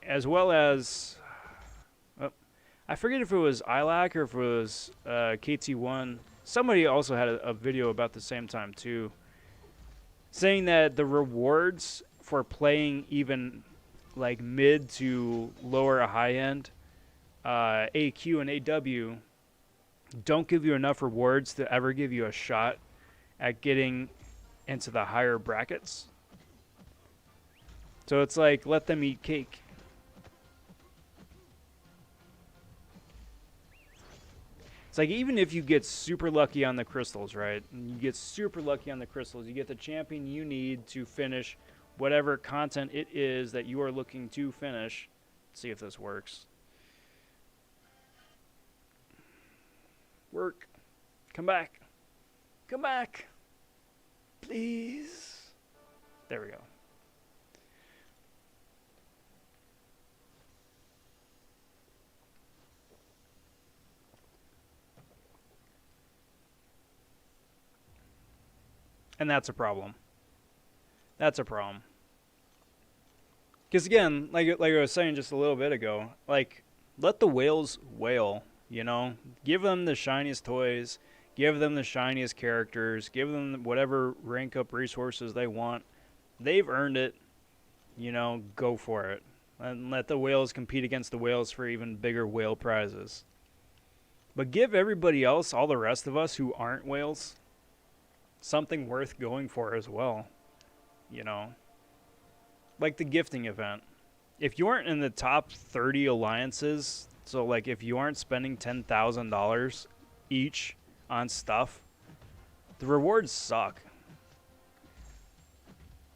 as well as, I forget if it was ILAC or if it was KT1. Somebody also had a video about the same time too, saying that the rewards for playing even like mid to lower high end AQ and AW don't give you enough rewards to ever give you a shot at getting into the higher brackets. So it's like, let them eat cake. It's like, even if you get super lucky on the crystals, right? And you get super lucky on the crystals, you get the champion you need to finish whatever content it is that you are looking to finish. Let's see if this works. Work. Come back. Come back. Please. There we go. And that's a problem. That's a problem. Because again, like I was saying just a little bit ago, like, let the whales wail, you know? Give them the shiniest toys, give them the shiniest characters, give them whatever rank up resources they want. They've earned it, you know, go for it. And let the whales compete against the whales for even bigger whale prizes. But give everybody else, all the rest of us who aren't whales, something worth going for as well, you know? Like the gifting event. If you aren't in the top 30 alliances, so like if you aren't spending $10,000 each on stuff, the rewards suck.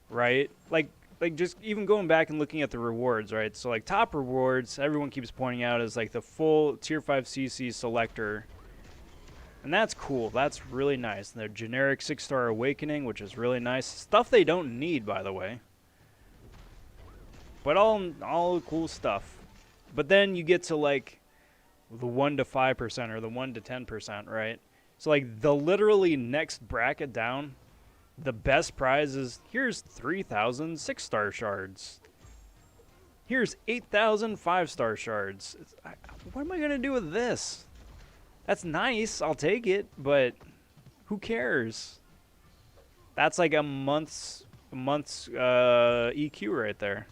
Right? Like just even going back and looking at the rewards, right? So like top rewards, everyone keeps pointing out is like the full tier 5 CC selector. And that's cool. That's really nice. And their generic 6-star awakening, which is really nice. Stuff they don't need, by the way. But all cool stuff. But then you get to like the 1 to 5% or the 1 to 10%, right? So like the literally next bracket down, the best prize is, here's 3,000 6-star shards. Here's 8,000 5-star shards. What am I going to do with this? That's nice, I'll take it, but who cares? That's like a month's EQ right there.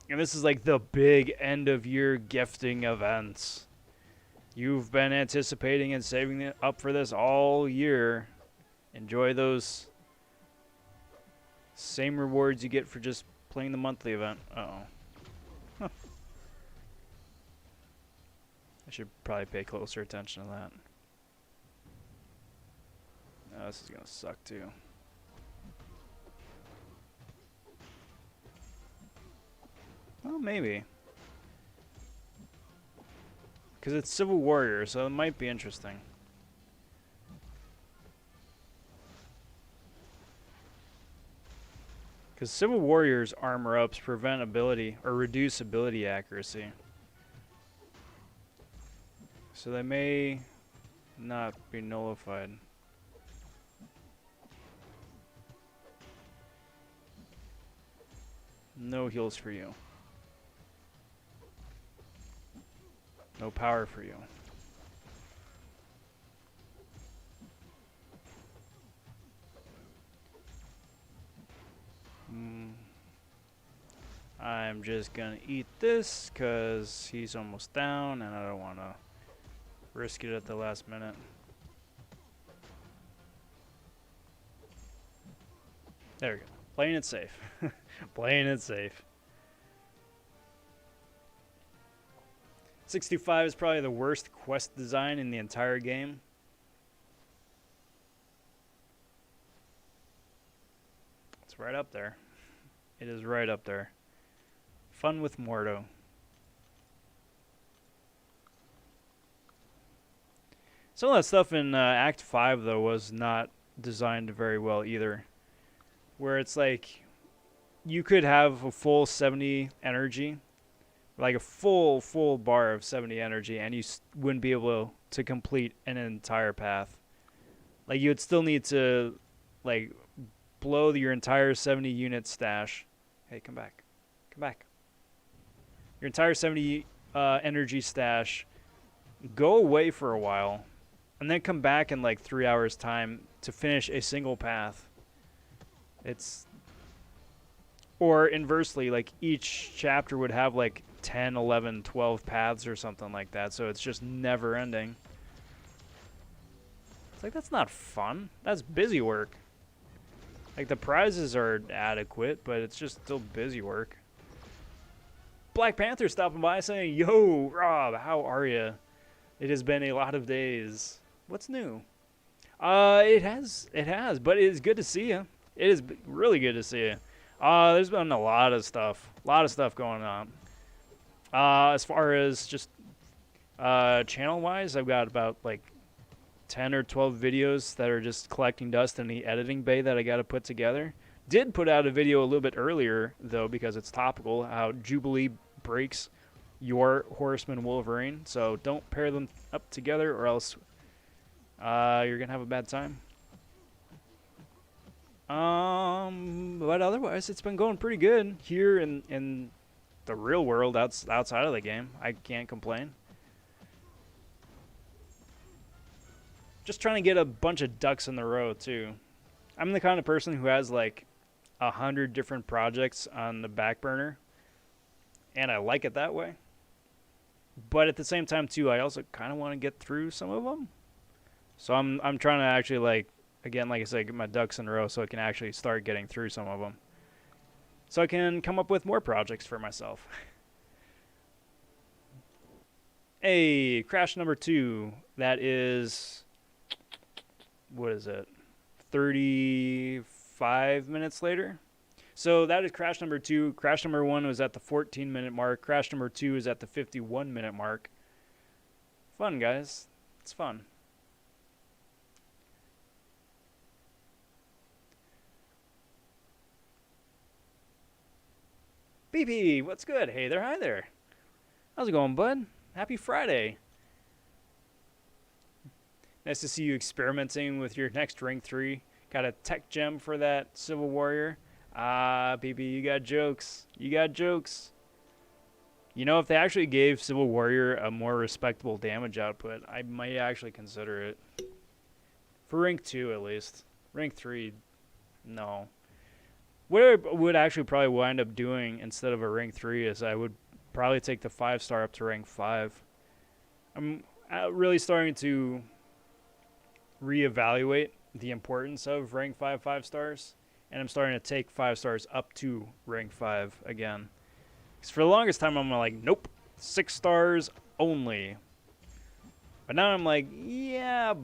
And this is like the big end of year gifting events. You've been anticipating and saving it up for this all year. Enjoy those same rewards you get for just playing the monthly event. Uh-oh. Huh. I should probably pay closer attention to that. Oh, this is going to suck too. Well, maybe. Because it's Civil Warrior, so it might be interesting. Because Civil Warrior's armor ups prevent ability or reduce ability accuracy. So they may not be nullified. No heals for you. No power for you. I'm just gonna eat this because he's almost down and I don't want to risk it at the last minute. There we go. Playing it safe. Playing it safe. 65 is probably the worst quest design in the entire game. It's right up there. It is right up there. Fun with Mordo. Some of that stuff in Act 5, though, was not designed very well either. Where it's like, you could have a full 70 energy, like a full bar of 70 energy, and you wouldn't be able to complete an entire path. Like, you would still need to, like, blow your entire 70 unit stash. Hey, come back. Come back. Your entire 70 energy stash, go away for a while, and then come back in like 3 hours time to finish a single path. It's Or inversely, like each chapter would have like 10, 11, 12 paths or something like that, so it's just never ending. It's like, that's not fun. That's busy work. Like, the prizes are adequate, but it's just still busy work. Black Panther stopping by saying, "Yo, Rob, how are you? It has been a lot of days. What's new?" It has, but it is good to see you. It is really good to see you. There's been a lot of stuff going on. As far as just channel-wise, I've got about like 10 or 12 videos that are just collecting dust in the editing bay that I got to put together. Did put out a video a little bit earlier, though, because it's topical, how Jubilee breaks your Horseman Wolverine. So don't pair them up together or else you're going to have a bad time. But otherwise, it's been going pretty good here in the real world outside of the game. I can't complain. Just trying to get a bunch of ducks in the row, too. I'm the kind of person who has, like, 100 different projects on the back burner, and I like it that way. But at the same time, too, I also kind of want to get through some of them. So I'm trying to actually, like, again, like I said, get my ducks in a row so I can actually start getting through some of them. So I can come up with more projects for myself. Hey, crash number 2. That is, what is it? 35 minutes later. So that is crash number 2. Crash number 1 was at the 14-minute mark. Crash number 2 is at the 51-minute mark. Fun, guys. It's fun. BP, what's good? Hey there, hi there. How's it going, bud? Happy Friday. Nice to see you experimenting with your next rank 3. Got a tech gem for that Civil Warrior. BP, you got jokes. You got jokes. You know, if they actually gave Civil Warrior a more respectable damage output, I might actually consider it. For rank 2, at least. Rank 3, no. What I would actually probably wind up doing instead of a rank 3 is I would probably take the 5-star up to rank 5. I'm really starting to reevaluate the importance of rank 5 5-stars, and I'm starting to take 5 stars up to rank 5 again. Because for the longest time, I'm like, nope, 6 stars only. But now I'm like, yeah,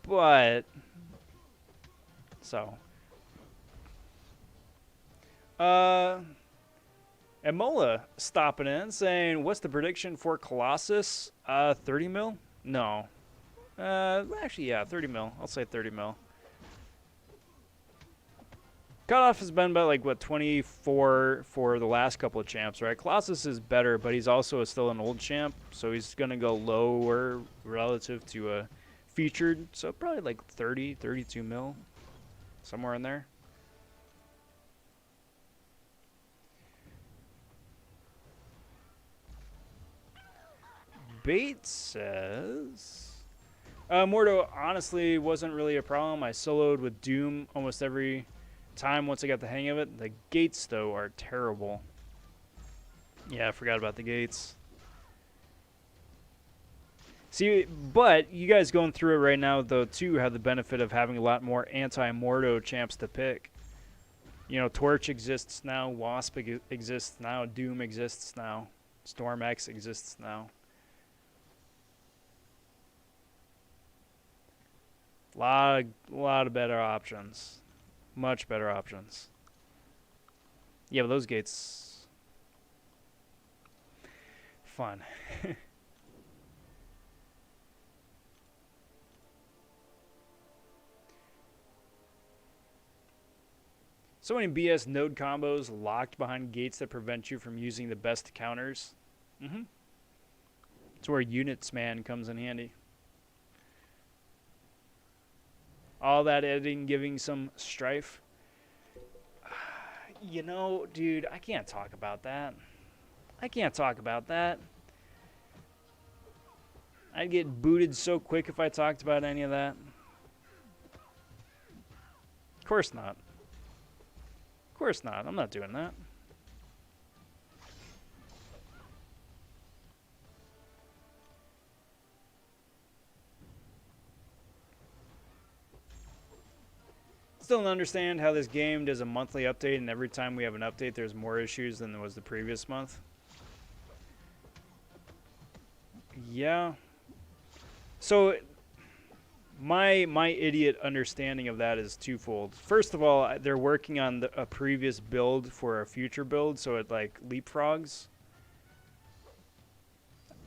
but... So... Emola stopping in saying, what's the prediction for Colossus? 30 mil? No. Actually, yeah, 30 mil. I'll say 30 mil. Cutoff has been about, like, what, 24 for the last couple of champs, right? Colossus is better, but he's also still an old champ, so he's going to go lower relative to a featured. So probably, like, 30, 32 mil. Somewhere in there. Bates says, Mordo honestly wasn't really a problem. I soloed with Doom almost every time once I got the hang of it. The gates, though, are terrible. Yeah, I forgot about the gates. See, but you guys going through it right now, though, too, have the benefit of having a lot more anti-Mordo champs to pick. You know, Torch exists now, Wasp exists now, Doom exists now, Storm X exists now. Lot of better options. Much better options. Yeah, but those gates... Fun. So many BS node combos locked behind gates that prevent you from using the best counters. It's where Units Man comes in handy. All that editing giving some strife. You know, dude, I can't talk about that. I can't talk about that. I'd get booted so quick if I talked about any of that. Of course not. Of course not. I'm not doing that. still don't understand how this game does a monthly update, and every time we have an update, there's more issues than there was the previous month. Yeah. So my idiot understanding of that is twofold. First of all, they're working on a previous build for a future build, so it like leapfrogs.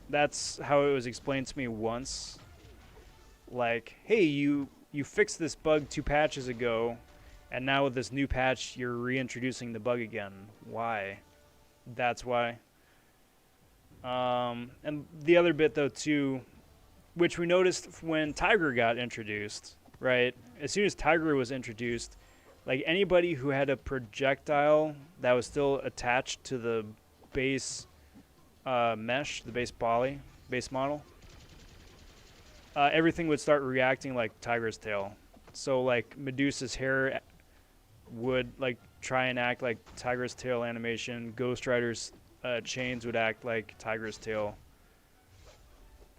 That's how it was explained to me once. Like, hey, you fixed this bug 2 patches ago, and now with this new patch, you're reintroducing the bug again. Why? That's why. And the other bit, though, too, which we noticed when Tiger got introduced, right? As soon as Tiger was introduced, like anybody who had a projectile that was still attached to the base mesh, the base model, everything would start reacting like Tiger's tail. So like Medusa's hair would like try and act like Tiger's tail animation. Ghost Rider's chains would act like Tiger's tail.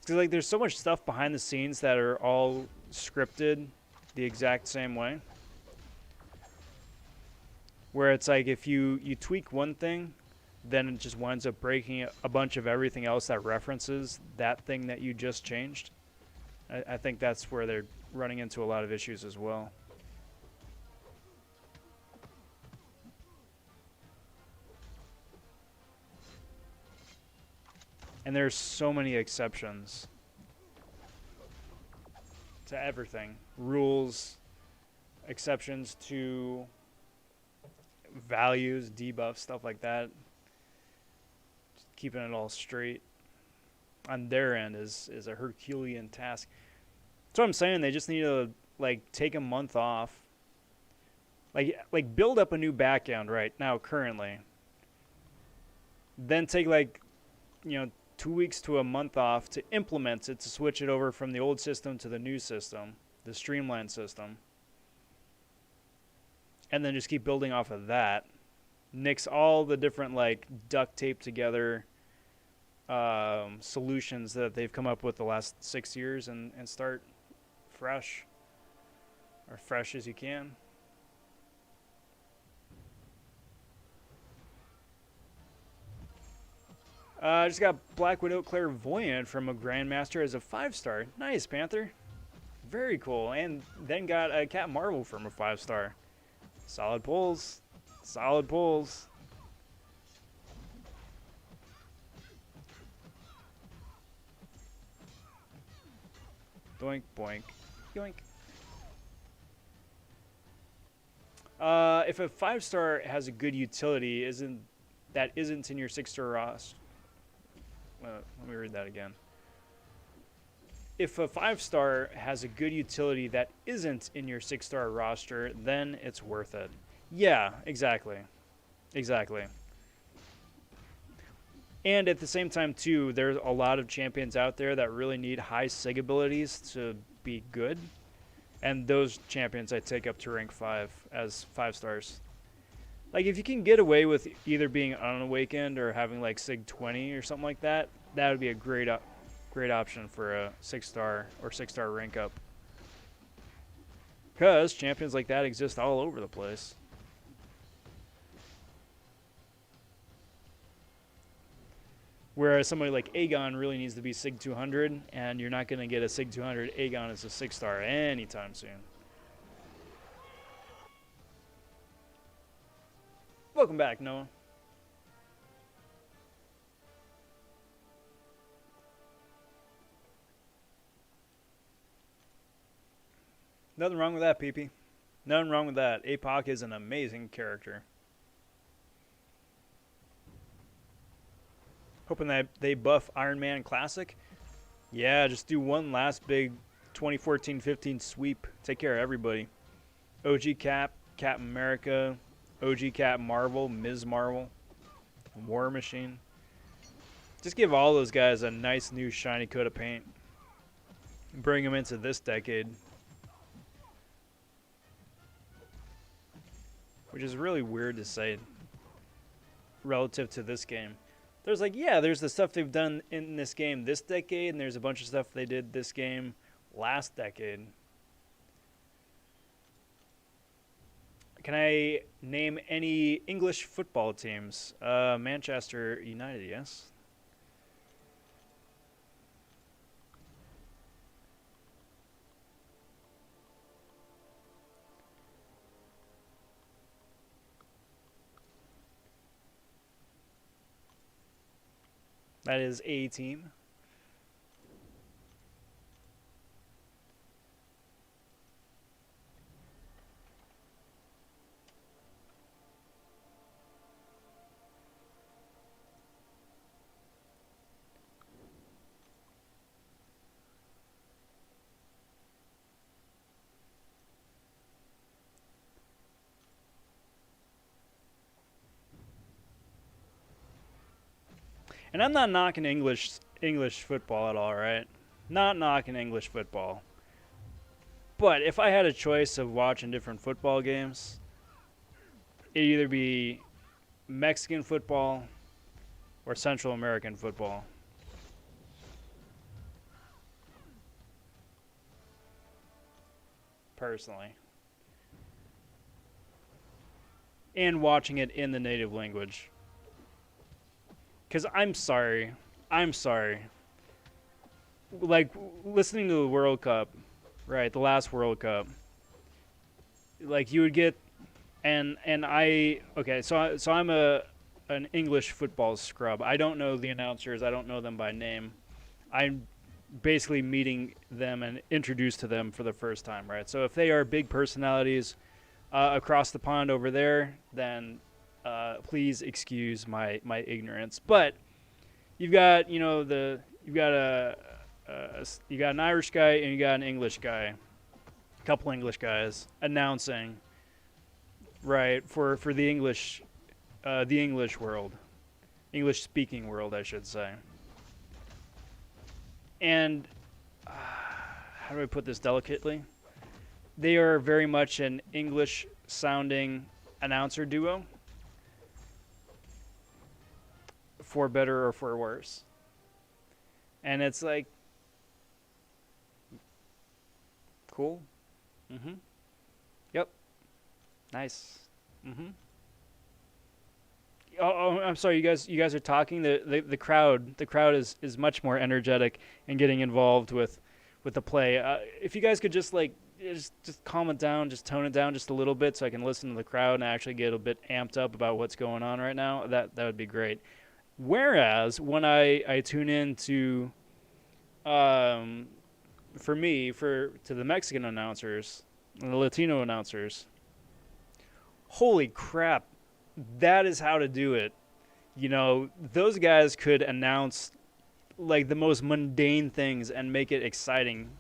Because like there's so much stuff behind the scenes that are all scripted the exact same way. Where it's like if you tweak one thing, then it just winds up breaking a bunch of everything else that references that thing that you just changed. I think that's where they're running into a lot of issues as well. And there's so many exceptions to everything. Rules, exceptions to values, debuffs, stuff like that. Just keeping it all straight on their end is a Herculean task. That's what I'm saying. They just need to like take a month off. Like build up a new backend right now currently. Then take like 2 weeks to a month off to implement it, to switch it over from the old system to the new system, the streamlined system. And then just keep building off of that. Nix all the different like duct tape together solutions that they've come up with the last 6 years and start fresh. Or fresh as you can. I just got Black Widow Clairvoyant from a Grandmaster as a 5-star. Nice, Panther. Very cool. And then got a Cat Marvel from a 5-star. Solid pulls. Solid pulls. Doink, boink, yoink. If a 5-star has a good utility, isn't in your 6-star roster? Let me read that again. If a 5-star has a good utility that isn't in your 6-star roster, then it's worth it. Yeah, exactly. Exactly. And at the same time, too, there's a lot of champions out there that really need high sig abilities to be good. And those champions I take up to rank 5 as 5-stars. Like, if you can get away with either being unawakened or having, like, Sig 20 or something like that, that would be a great option for a 6-star or 6-star rank up. Because champions like that exist all over the place. Whereas somebody like Aegon really needs to be Sig 200, and you're not going to get a Sig 200 Aegon as a 6-star anytime soon. Welcome back, Noah. Nothing wrong with that, PP. Nothing wrong with that. APOC is an amazing character. Hoping that they buff Iron Man Classic. Yeah, just do one last big 2014-15 sweep. Take care of everybody. OG Cap, Captain America, OG Cap Marvel, Ms. Marvel, War Machine. Just give all those guys a nice new shiny coat of paint. Bring them into this decade. Which is really weird to say relative to this game. There's like, yeah, there's the stuff they've done in this game this decade, and there's a bunch of stuff they did this game last decade. Can I name any English football teams? Manchester United, yes. That is a team. And I'm not knocking English football at all, right? Not knocking English football. But if I had a choice of watching different football games, it'd either be Mexican football or Central American football. Personally. And watching it in the native language. Because I'm sorry. Like, listening to the World Cup, right, the last World Cup, like, you would get, and I, okay, so I'm an English football scrub. I don't know the announcers. I don't know them by name. I'm basically meeting them and introduced to them for the first time, right? So if they are big personalities across the pond over there, then please excuse my ignorance. But you've got, you know, you got an Irish guy and you got an English guy, a couple English guys announcing, right, for the English world, English speaking world, I should say. And how do I put this delicately? They are very much an English sounding announcer duo, for better or for worse. And it's like, cool. Mm-hmm. Yep. Nice. Mm-hmm. Oh, I'm sorry. You guys are talking. The crowd is much more energetic and getting involved with the play. If you guys could just like just calm it down, just tone it down just a little bit, so I can listen to the crowd and actually get a bit amped up about what's going on right now. That would be great. Whereas when I tune in to, to the Mexican announcers and the Latino announcers, holy crap, that is how to do it. You know, those guys could announce like the most mundane things and make it exciting.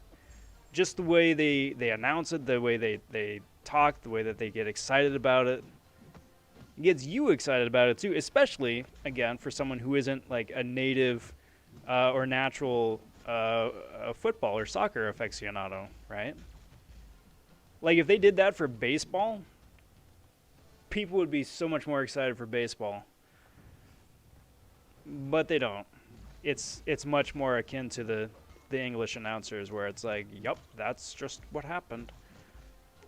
Just the way they announce it, the way they talk, the way that they get excited about it. It gets you excited about it too, especially, again, for someone who isn't like a native or natural football or soccer aficionado, right? Like if they did that for baseball, people would be so much more excited for baseball. But they don't. It's much more akin to the English announcers where it's like, yep, that's just what happened.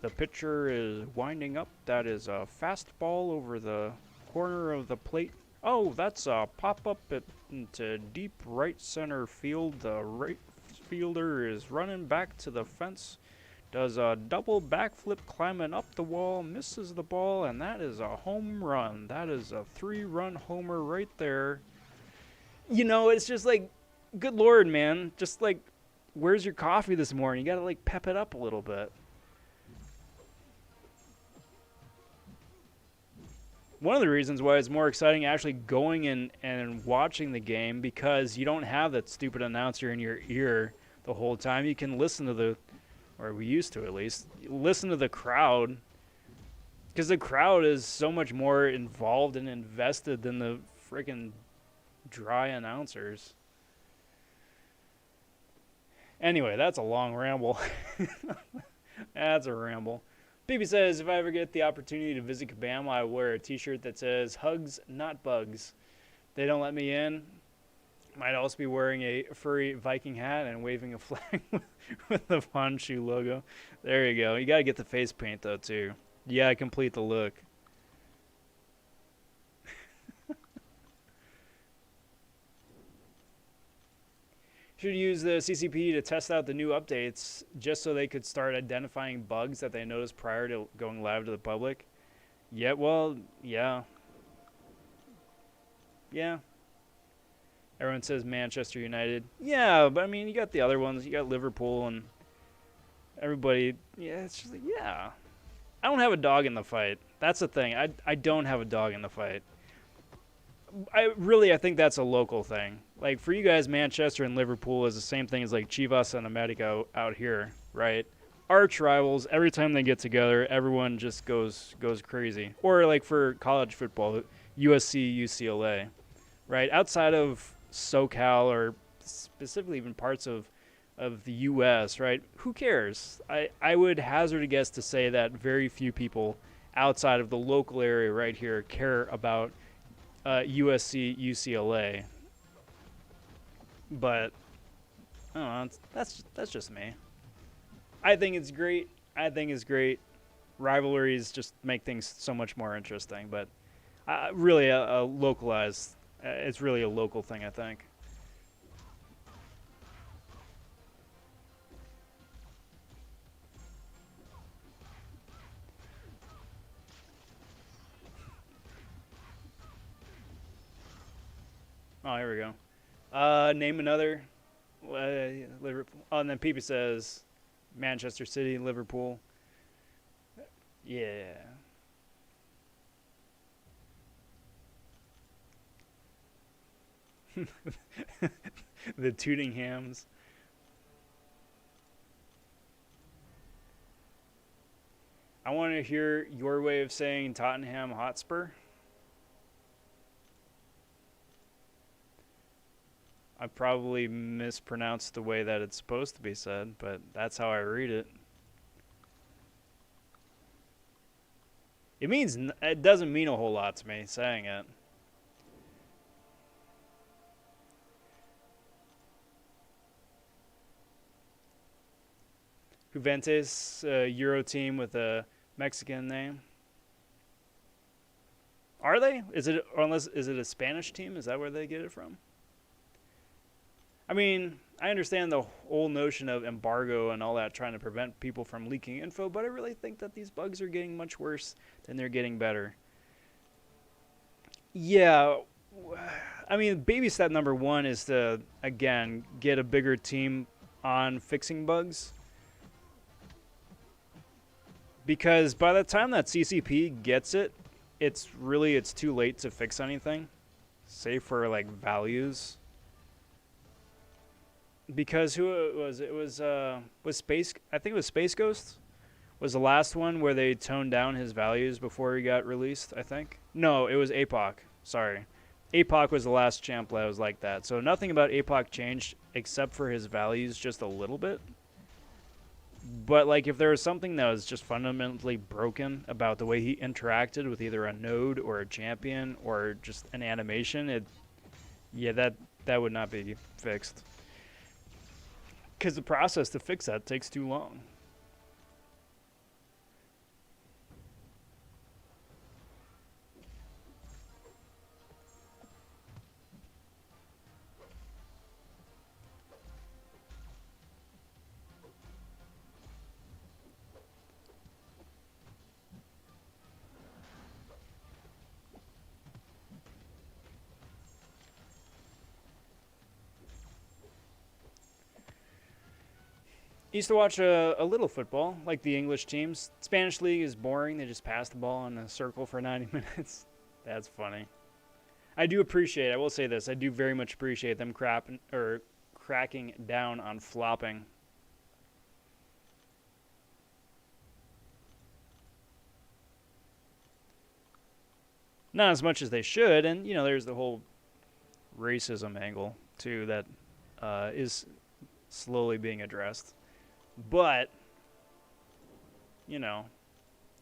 The pitcher is winding up. That is a fastball over the corner of the plate. Oh, that's a pop-up into deep right center field. The right fielder is running back to the fence. Does a double backflip climbing up the wall. Misses the ball, and that is a home run. That is a 3-run homer right there. You know, it's just like, good Lord, man. Just like, where's your coffee this morning? You got to like pep it up a little bit. One of the reasons why it's more exciting actually going in and watching the game, because you don't have that stupid announcer in your ear the whole time. You can listen to or we used to at least, listen to the crowd, because the crowd is so much more involved and invested than the freaking dry announcers. Anyway, that's a long ramble. That's a ramble. BB says, if I ever get the opportunity to visit Kabam, I wear a t-shirt that says, hugs, not bugs. They don't let me in. Might also be wearing a furry Viking hat and waving a flag with the vonShoe logo. There you go. You got to get the face paint, though, too. Yeah, complete the look. Should use the CCP to test out the new updates just so they could start identifying bugs that they noticed prior to going live to the public. Yeah, well, yeah. Yeah. Everyone says Manchester United. Yeah, but I mean, you got the other ones. You got Liverpool and everybody. Yeah, it's just like, yeah. I don't have a dog in the fight. That's the thing. I don't have a dog in the fight. I think that's a local thing. Like for you guys, Manchester and Liverpool is the same thing as like Chivas and America out here, right? Arch rivals. Every time they get together, everyone just goes crazy. Or like for college football, USC, UCLA, right? Outside of SoCal or specifically even parts of the U.S., right? Who cares? I would hazard a guess to say that very few people outside of the local area right here care about USC, UCLA. But I don't know. That's just me. I think it's great. I think it's great. Rivalries just make things so much more interesting. But really, a localized. It's really a local thing, I think. Oh, here we go. Name another. Liverpool. Oh, and then Peepy says Manchester City, Liverpool. Yeah. The Tootinghams. I want to hear your way of saying Tottenham Hotspur. I probably mispronounced the way that it's supposed to be said, but that's how I read it. It doesn't mean a whole lot to me saying it. Juventus, Euro team with a Mexican name. Are they? Is it a Spanish team? Is that where they get it from? I mean, I understand the whole notion of embargo and all that trying to prevent people from leaking info, but I really think that these bugs are getting much worse than they're getting better. Yeah, I mean, baby step number one is to, again, get a bigger team on fixing bugs. Because by the time that CCP gets it, it's too late to fix anything, save for like values. Because who it was? It was Space. I think it was Space Ghost. Was the last one where they toned down his values before he got released. I think. No, it was APOC. Sorry, APOC was the last champ that was like that. So nothing about APOC changed except for his values just a little bit. But like, if there was something that was just fundamentally broken about the way he interacted with either a node or a champion or just an animation, that would not be fixed. Because the process to fix that takes too long. Used to watch a little football, like the English teams. Spanish league is boring. They just pass the ball in a circle for 90 minutes. That's funny. I will say this, I do very much appreciate them cracking down on flopping. Not as much as they should, and, there's the whole racism angle, too, that is slowly being addressed. But, I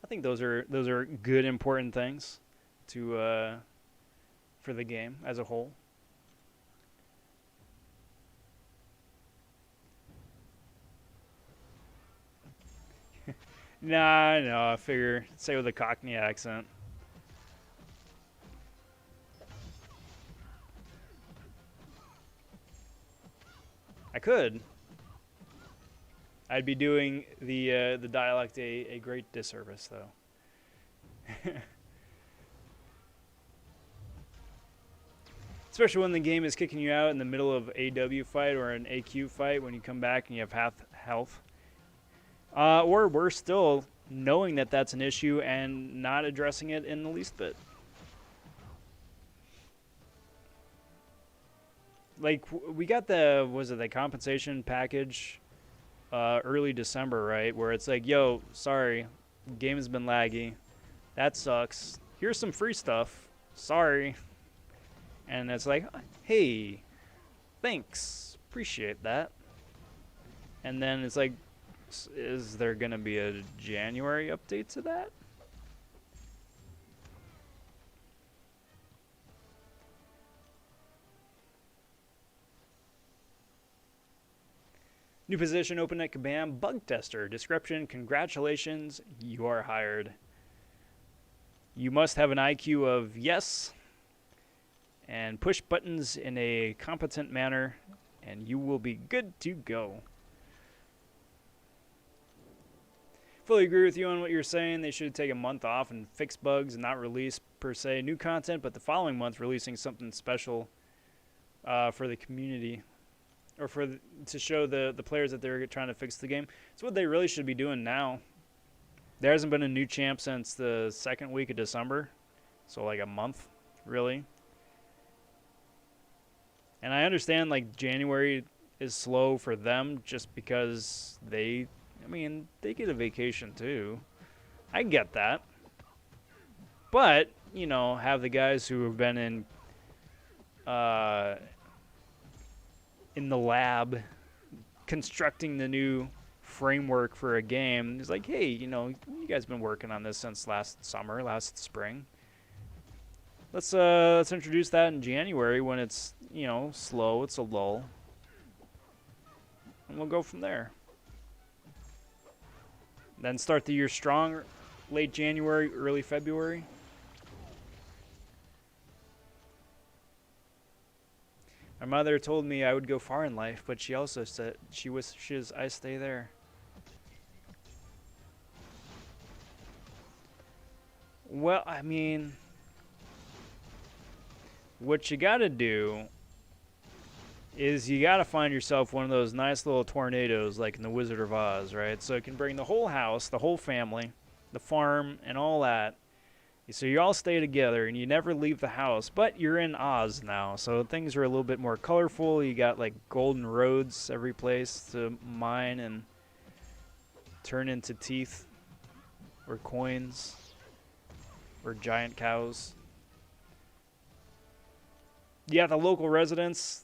think those are good, important things to for the game as a whole. Nah, no, I figure say with a Cockney accent. I could. I'd be doing the dialect a great disservice, though. Especially when the game is kicking you out in the middle of AW fight or an AQ fight when you come back and you have half health. Or worse still, knowing that that's an issue and not addressing it in the least bit. Like, we got the compensation package early December, right? Where it's like, yo, sorry, game has been laggy. That sucks. Here's some free stuff. Sorry. And it's like, hey, thanks. Appreciate that. And then it's like, is there going to be a January update to that? New position open at Kabam. Bug tester. Description, congratulations, you are hired. You must have an IQ of yes and push buttons in a competent manner, and you will be good to go. Fully agree with you on what you're saying. They should take a month off and fix bugs and not release, per se, new content, but the following month releasing something special for the community, or to show the players that they're trying to fix the game. It's what they really should be doing now. There hasn't been a new champ since the second week of December, so like a month, really. And I understand, like, January is slow for them just because they get a vacation too. I get that. But, have the guys who have been in the lab constructing the new framework for a game. It's like, hey, you guys been working on this since last summer, last spring. Let's introduce that in January when it's, slow, it's a lull. And we'll go from there. Then start the year strong, late January, early February. My mother told me I would go far in life, but she also said she wishes I stay there. Well, what you gotta do is you gotta find yourself one of those nice little tornadoes like in The Wizard of Oz, right? So it can bring the whole house, the whole family, the farm, and all that. So you all stay together and you never leave the house, but you're in Oz now, so things are a little bit more colorful. You got like golden roads every place to mine and turn into teeth or coins or giant cows. You got the local residents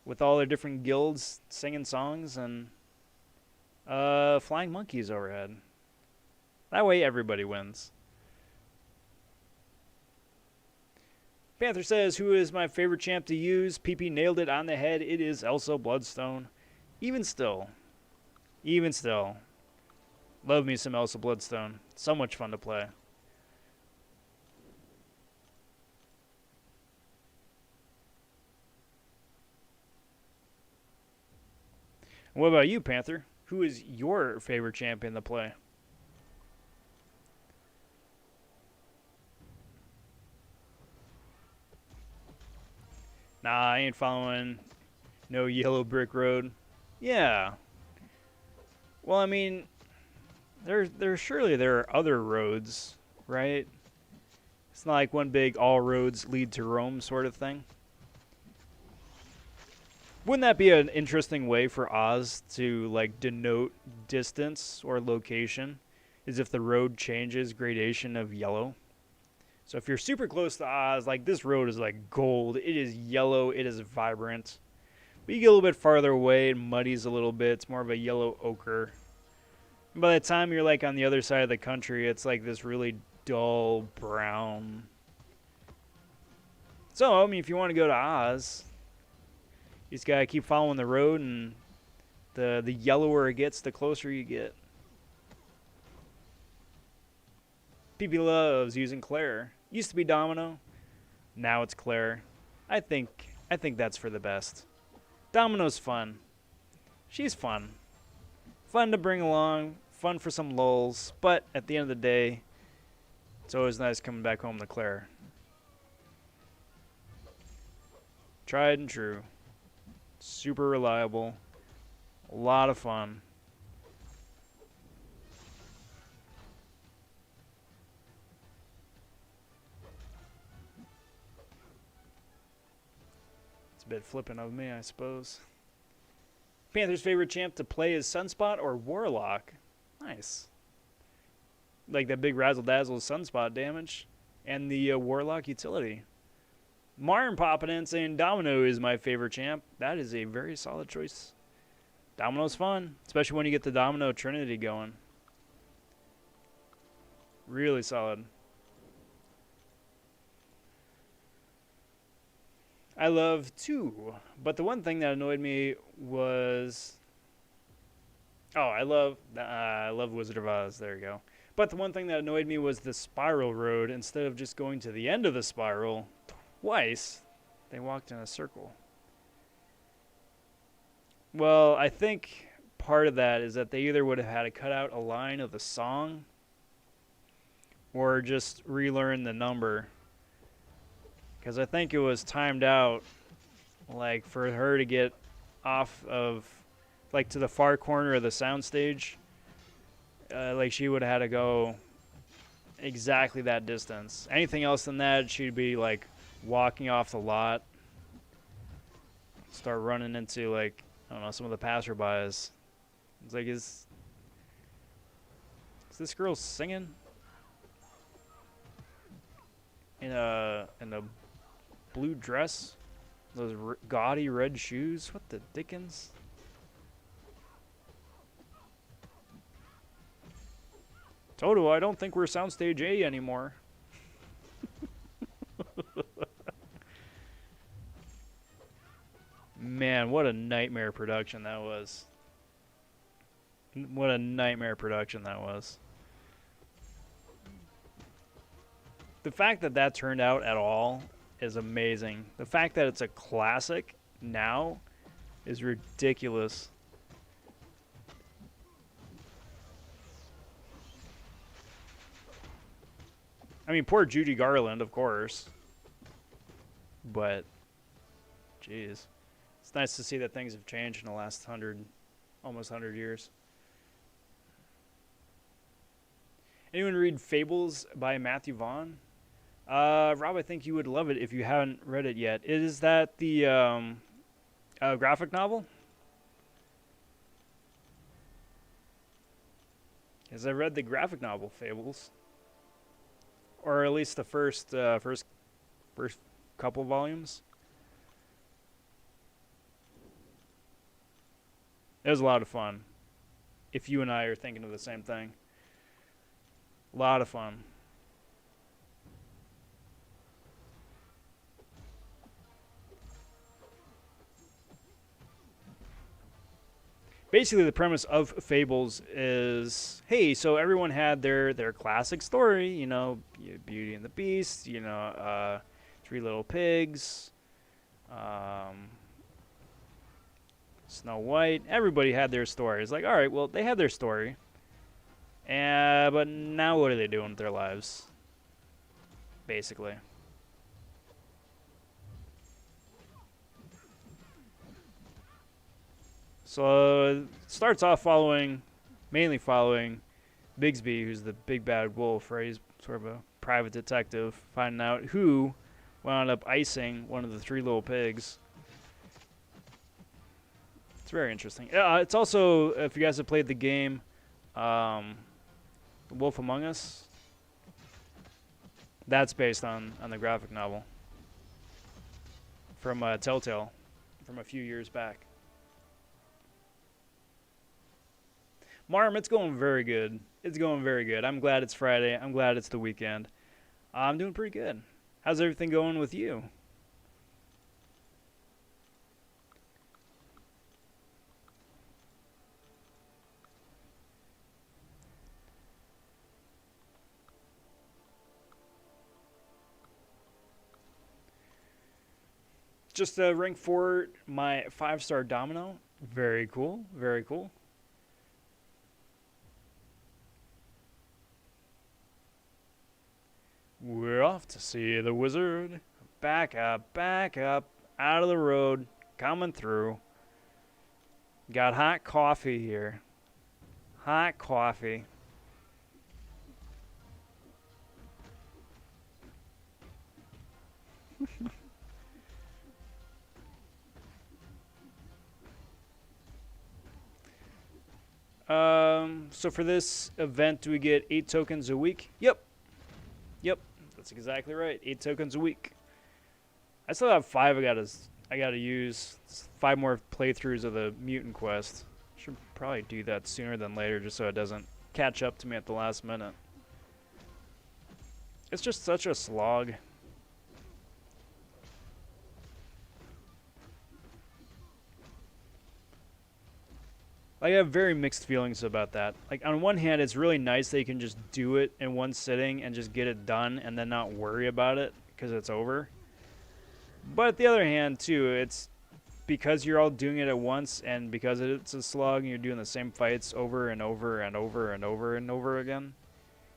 with all their different guilds singing songs and flying monkeys overhead. That way everybody wins. Panther says, who is my favorite champ to use? PP nailed it on the head. It is Elsa Bloodstone. Even still. Love me some Elsa Bloodstone. So much fun to play. And what about you, Panther? Who is your favorite champion to play? Nah, I ain't following no yellow brick road. Yeah. Well, surely there are other roads, right? It's not like one big all roads lead to Rome sort of thing. Wouldn't that be an interesting way for Oz to like denote distance or location? Is if the road changes gradation of yellow. So if you're super close to Oz, like this road is like gold. It is yellow. It is vibrant. But you get a little bit farther away, it muddies a little bit. It's more of a yellow ochre. And by the time you're like on the other side of the country, it's like this really dull brown. So, if you want to go to Oz, you just gotta keep following the road, and the yellower it gets, the closer you get. PP loves using Claire. Used to be Domino, now it's Claire. I think that's for the best. Domino's fun. She's fun. Fun to bring along, fun for some lulls, but at the end of the day, it's always nice coming back home to Claire. Tried and true. Super reliable. A lot of fun. It's a bit flippant of me, I suppose. Panther's favorite champ to play is Sunspot or Warlock. Nice. Like that big razzle dazzle Sunspot damage and the Warlock utility. Martin popping in saying Domino is my favorite champ. That is a very solid choice. Domino's fun, especially when you get the Domino Trinity going. Really solid. I love two, but the one thing that annoyed me was, I love Wizard of Oz. There you go. But the one thing that annoyed me was the spiral road. Instead of just going to the end of the spiral twice, they walked in a circle. Well, I think part of that is that they either would have had to cut out a line of the song or just relearn the number. Because I think it was timed out, like, for her to get off of, like, to the far corner of the soundstage. Like, she would have had to go exactly that distance. Anything else than that, she'd be, like, walking off the lot. Start running into, like, I don't know, some of the passerbys. It's like, is this girl singing? In a blue dress, those gaudy red shoes. What the dickens? Toto, I don't think we're Soundstage A anymore. Man, what a nightmare production that was. What a nightmare production that was. The fact that that turned out at all is amazing. The fact that it's a classic now is ridiculous. I mean, poor Judy Garland, of course. But, jeez. It's nice to see that things have changed in the last almost 100 years. Anyone read Fables by Matthew Vaughn? Rob, I think you would love it if you haven't read it yet. Is that the graphic novel? Because I read the graphic novel Fables, or at least the first couple volumes. It was a lot of fun. If you and I are thinking of the same thing, a lot of fun. Basically, the premise of Fables is, hey, so everyone had their classic story, you know, Beauty and the Beast, you know, Three Little Pigs, Snow White. Everybody had their story. It's like, all right, well, they had their story, but now what are they doing with their lives, basically? So it starts off mainly following Bigsby, who's the big bad wolf, right? He's sort of a private detective, finding out who wound up icing one of the Three Little Pigs. It's very interesting. It's also, if you guys have played the game, The Wolf Among Us, that's based on the graphic novel from Telltale from a few years back. Marm, it's going very good. It's going very good. I'm glad it's Friday. I'm glad it's the weekend. I'm doing pretty good. How's everything going with you? just a rank 4, my 5-star domino. Very cool, very cool. We're off to see the wizard. Back up, out of the road, coming through. Got hot coffee here. Hot coffee. So for this event, do we get 8 tokens a week? Yep. Yep. That's exactly right. 8 tokens a week. I still have 5 I gotta use. It's 5 more playthroughs of the mutant quest. Should probably do that sooner than later just so it doesn't catch up to me at the last minute. It's just such a slog. I have very mixed feelings about that. Like, on one hand, it's really nice that you can just do it in one sitting and just get it done and then not worry about it because it's over. But the other hand, too, it's because you're all doing it at once and because it's a slog and you're doing the same fights over and over and over and over and over again.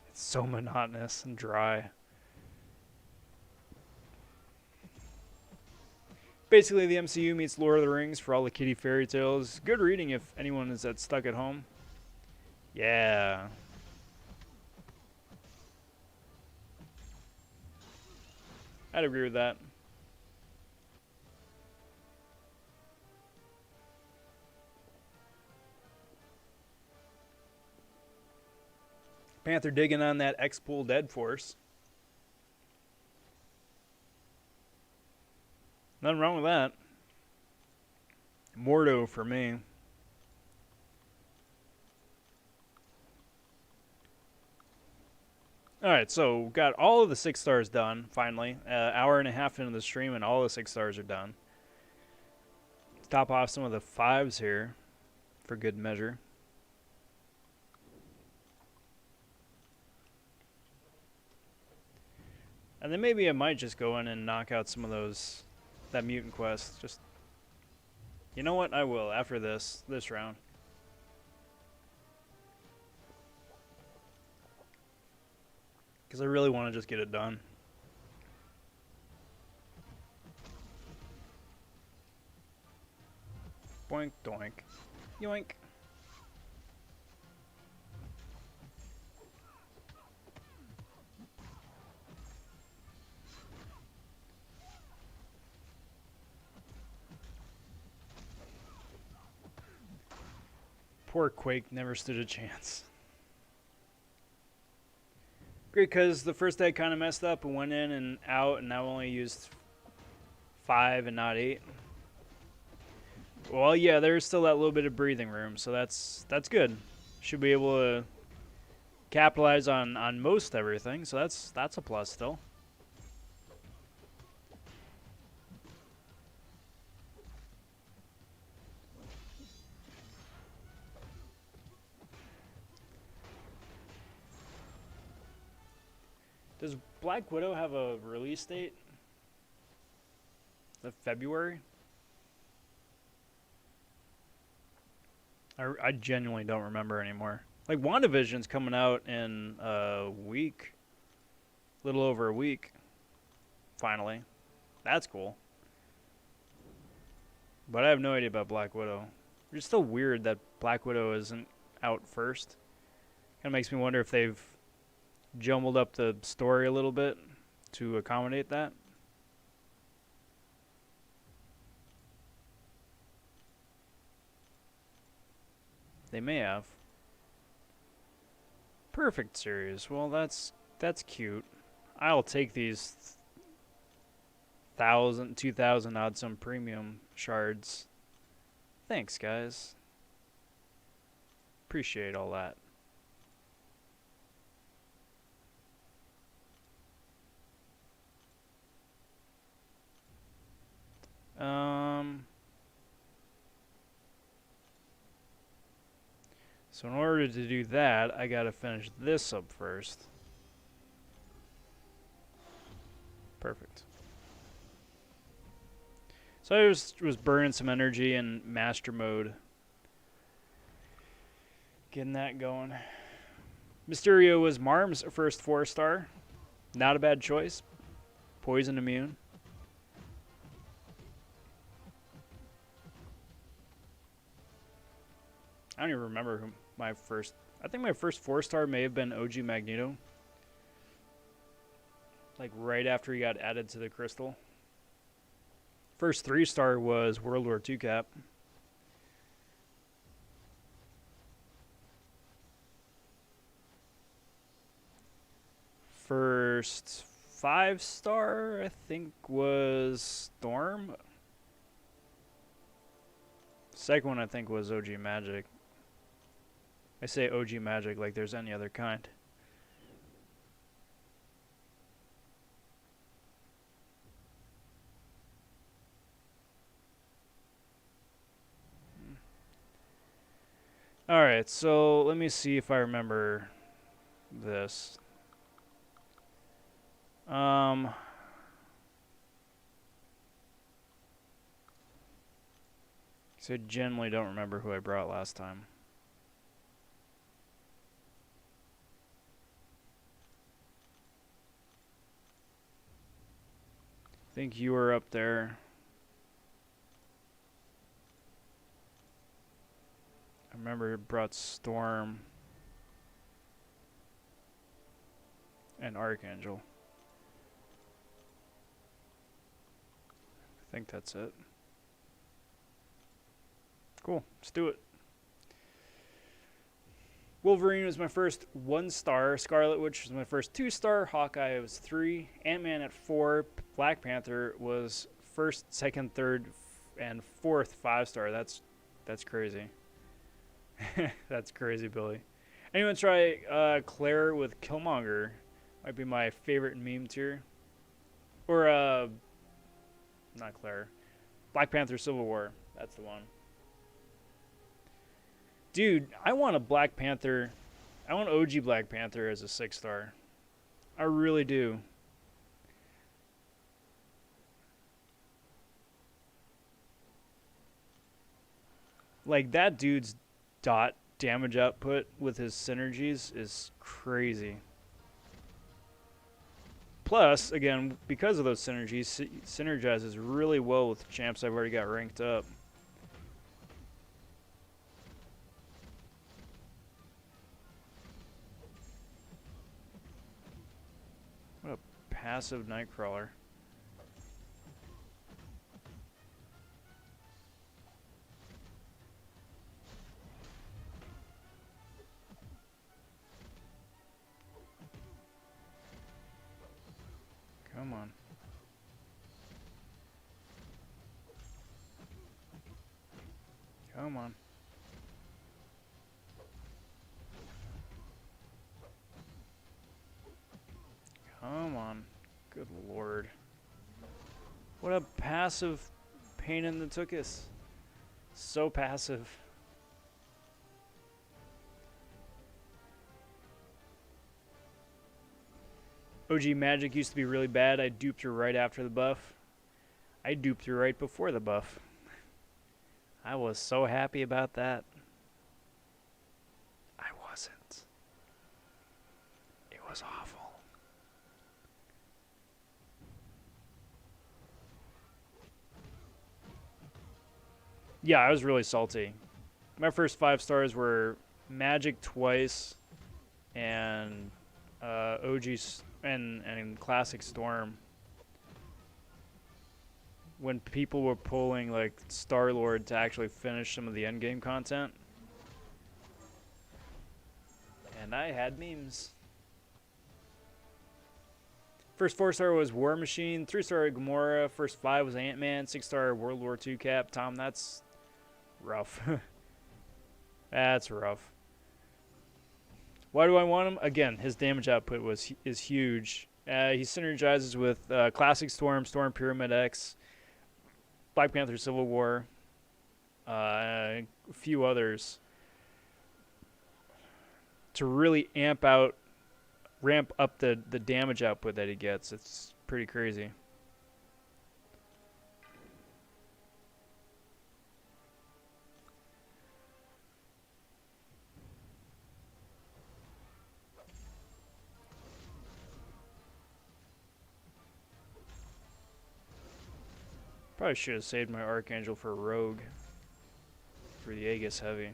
It's so monotonous and dry. Basically, the MCU meets Lord of the Rings for all the kiddie fairy tales. Good reading if anyone is that stuck at home. Yeah. I'd agree with that. Panther digging on that X-Pool Dead Force. Nothing wrong with that. Mordo for me. Alright, so got all of the 6 stars done, finally. Hour and a half into the stream and all the 6 stars are done. Top off some of the 5s here for good measure. And then maybe I might just go in and knock out some of those... that mutant quest. Just, you know what? I will after this round. Because I really want to just get it done. Boink, doink. Yoink. Poor Quake never stood a chance. Great, because the first day I kind of messed up and went in and out, and now only used 5 and not 8. Well, yeah, there's still that little bit of breathing room, so that's good. Should be able to capitalize on most everything, so that's a plus still. Does Black Widow have a release date? Is that February? I genuinely don't remember anymore. Like, WandaVision's coming out in a week. A little over a week. Finally. That's cool. But I have no idea about Black Widow. It's still weird that Black Widow isn't out first. Kind of makes me wonder if they've jumbled up the story a little bit to accommodate that. They may have. Perfect series. Well, that's cute. I'll take these 1,000, 2,000 odd some premium shards. Thanks, guys. Appreciate all that. So in order to do that, I gotta finish this up first. Perfect. So I just was burning some energy in master mode. Getting that going. Mysterio was Marm's first 4-star. Not a bad choice. Poison immune. I don't even remember who my first... I think my first 4-star may have been OG Magneto. Like right after he got added to the crystal. First 3-star was World War II Cap. First 5-star, I think, was Storm. Second one, I think, was OG Magic. I say OG Magic like there's any other kind. Alright, so let me see if I remember this. So I generally don't remember who I brought last time. I think you were up there. I remember it brought Storm and Archangel. I think that's it. Cool, let's do it. Wolverine was my first 1-star. Scarlet Witch was my first 2-star. Hawkeye was 3. Ant-Man at 4. Black Panther was first, second, third, and fourth 5-star. That's crazy. That's crazy, Billy. Anyone try Claire with Killmonger? Might be my favorite meme tier. Or not Claire. Black Panther Civil War. That's the one. Dude, I want a Black Panther. I want OG Black Panther as a 6-star. I really do. Like, that dude's dot damage output with his synergies is crazy. Plus, again, because of those synergies, synergizes really well with champs I've already got ranked up. What a passive Nightcrawler. Come on. Come on. Come on. Good lord. What a passive pain in the tuchus. So passive. OG Magic used to be really bad. I duped her right after the buff. I duped her right before the buff. I was so happy about that. I wasn't. It was awful. Yeah, I was really salty. My first 5 stars were Magic twice and OG and Classic Storm. When people were pulling like Star-Lord to actually finish some of the endgame content. And I had memes. First 4-star was War Machine, 3-star Gamora, first 5 was Ant-Man, 6-star World War II Cap. Tom, that's rough. That's rough. Why do I want him? Again, his damage output is huge. He synergizes with Classic Storm, Storm Pyramid X, Black Panther Civil War, a few others. To really ramp up the damage output that he gets. It's pretty crazy. Probably should have saved my Archangel for Rogue. For the Aegis Heavy.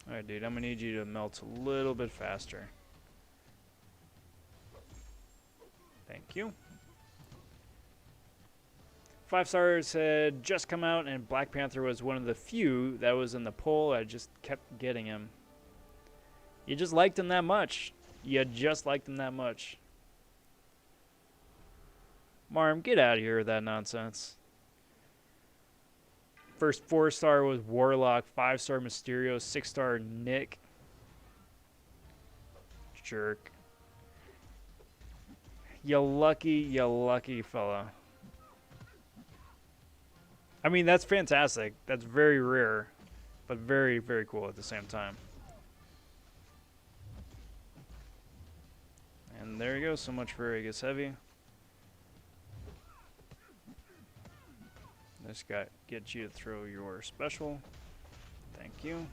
Alright, dude, I'm gonna need you to melt a little bit faster. Thank you. 5 stars had just come out, and Black Panther was one of the few that was in the poll. I just kept getting him. You just liked him that much. You just liked him that much. Marm, get out of here with that nonsense. First 4-star was Warlock, 5-star Mysterio, 6-star Nick. Jerk. You lucky fella. I mean, that's fantastic. That's very rare, but very, very cool at the same time. And there you go. So much for Aegis Heavy. This guy gets you to throw your special. Thank you.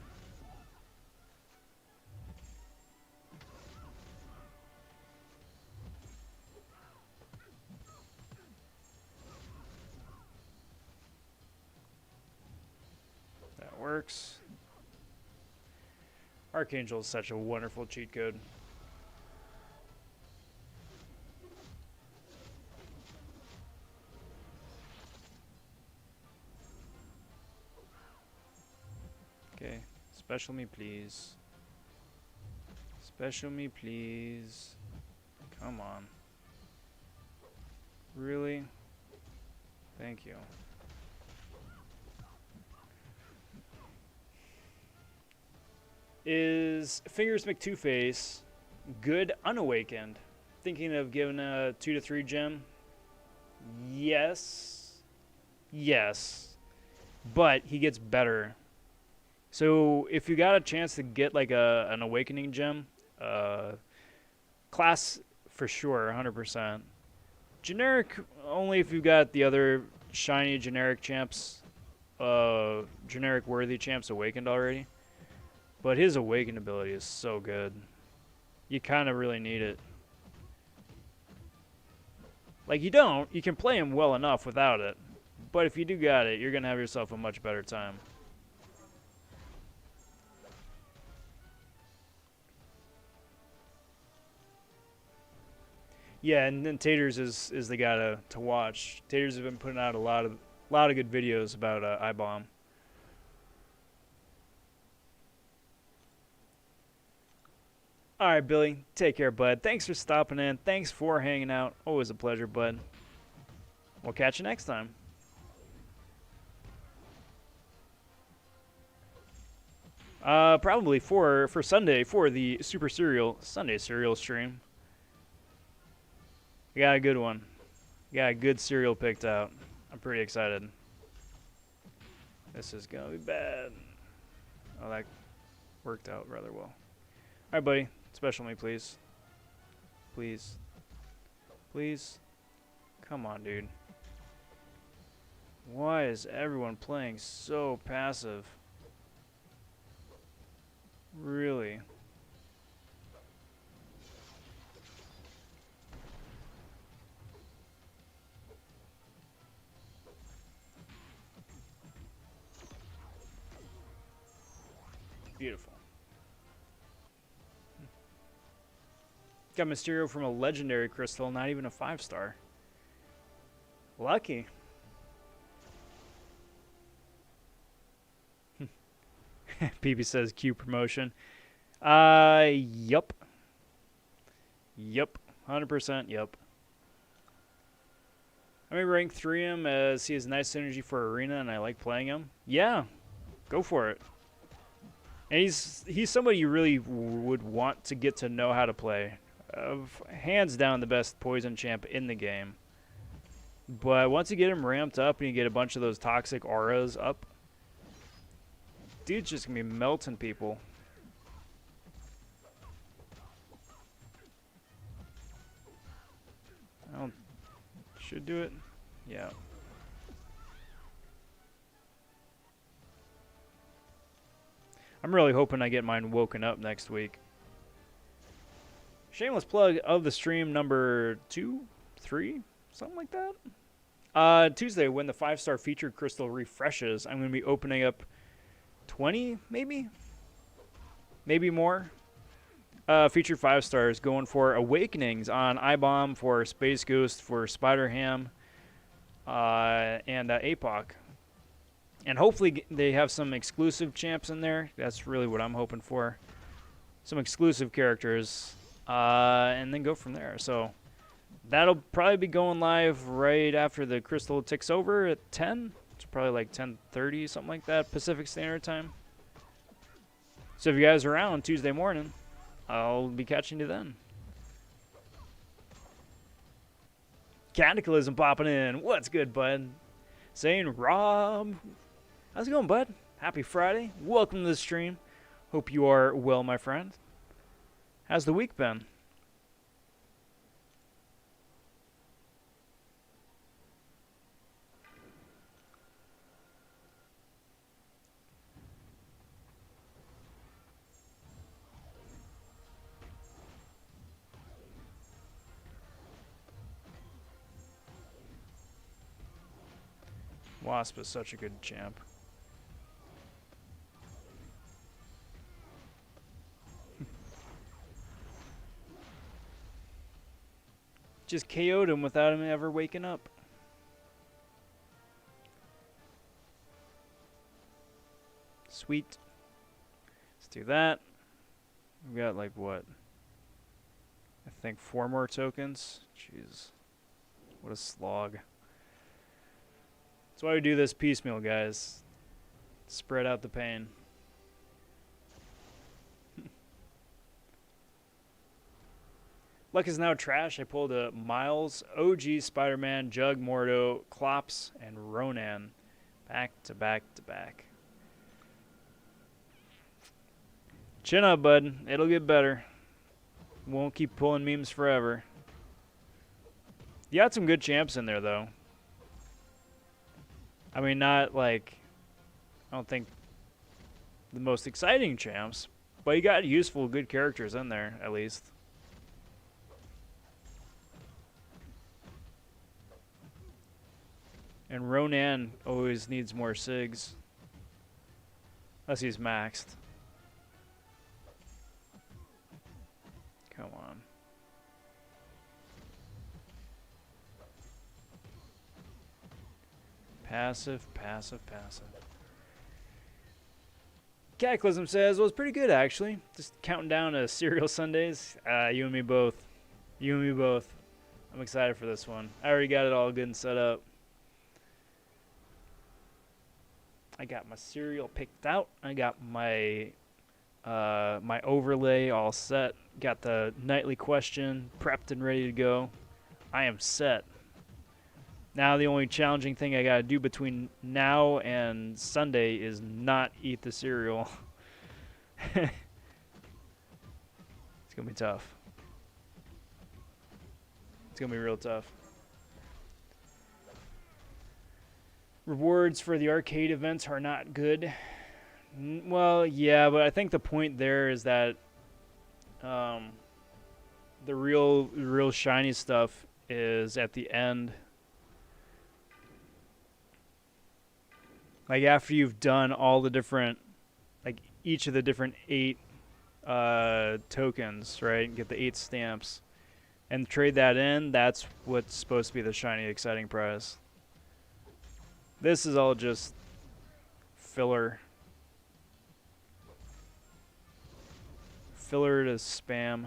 That works. Archangel is such a wonderful cheat code. Okay, special me please. Special me please. Come on. Really? Thank you. Is Fingers McTwo-Face good unawakened? Thinking of giving a 2 to 3 gem? Yes. Yes. But he gets better. So if you got a chance to get like an awakening gem, class for sure, 100%. Generic only if you got the other shiny generic champs, generic worthy champs awakened already. But his awakened ability is so good. You kind of really need it. Like you can play him well enough without it. But if you do got it, you're going to have yourself a much better time. Yeah, and then Taters is the guy to watch. Taters have been putting out a lot of good videos about iBomb. All right, Billy. Take care, bud. Thanks for stopping in. Thanks for hanging out. Always a pleasure, bud. We'll catch you next time. Probably for Sunday for the Super Serial Sunday Serial stream. We got a good one. We got a good cereal picked out. I'm pretty excited. This is gonna be bad. Oh, that worked out rather well. All right, buddy. Special me, please. Please. Please. Come on, dude. Why is everyone playing so passive? Really? Beautiful. Got Mysterio from a legendary crystal, not even a 5-star. Lucky. PB says Q promotion. Yup. Yup. 100% yup. I may rank 3 him as he has nice synergy for arena and I like playing him. Yeah. Go for it. And he's somebody you really would want to get to know how to play. Hands down the best poison champ in the game. But once you get him ramped up and you get a bunch of those toxic auras up, dude's just going to be melting people. Should do it. Yeah. I'm really hoping I get mine woken up next week. Shameless plug of the stream number 2, 3, something like that. Tuesday, when the 5-star featured crystal refreshes, I'm going to be opening up 20, maybe more. Featured 5 stars, going for Awakenings on iBomb, for Space Ghost, for Spider Ham, and APOC. And hopefully they have some exclusive champs in there. That's really what I'm hoping for. Some exclusive characters, and then go from there. So that'll probably be going live right after the crystal ticks over at 10. It's probably like 10:30, something like that, Pacific Standard Time. So if you guys are around Tuesday morning, I'll be catching you then. Cataclysm popping in. What's good, bud? Saying Rob. How's it going, bud? Happy Friday. Welcome to the stream. Hope you are well, my friend. How's the week been? Wasp is such a good champ. Just KO'd him without him ever waking up. Sweet. Let's do that. We've got like what? I think 4 more tokens. Jeez. What a slog. That's why we do this piecemeal, guys. Spread out the pain. Luck is now trash. I pulled a Miles, OG, Spider-Man, Jug, Mordo, Klops, and Ronan. Back to back to back. Chin up, bud. It'll get better. Won't keep pulling memes forever. You got some good champs in there, though. I mean, not like, I don't think the most exciting champs, but you got useful, good characters in there, at least. And Ronan always needs more SIGs. Unless he's maxed. Come on. Passive, passive, passive. Cataclysm says, well, it's pretty good, actually. Just counting down to Cereal Sundays. You and me both. You and me both. I'm excited for this one. I already got it all good and set up. I got my cereal picked out. I got my my overlay all set. Got the nightly question prepped and ready to go. I am set. Now the only challenging thing I gotta do between now and Sunday is not eat the cereal. It's gonna be tough. It's gonna be real tough. Rewards for the arcade events are not good. Well, yeah, but I think the point there is that the real shiny stuff is at the end. Like after you've done all the different, like each of the different 8 tokens, right? And get the 8 stamps and trade that in, that's what's supposed to be the shiny exciting prize. This is all just filler. Filler to spam.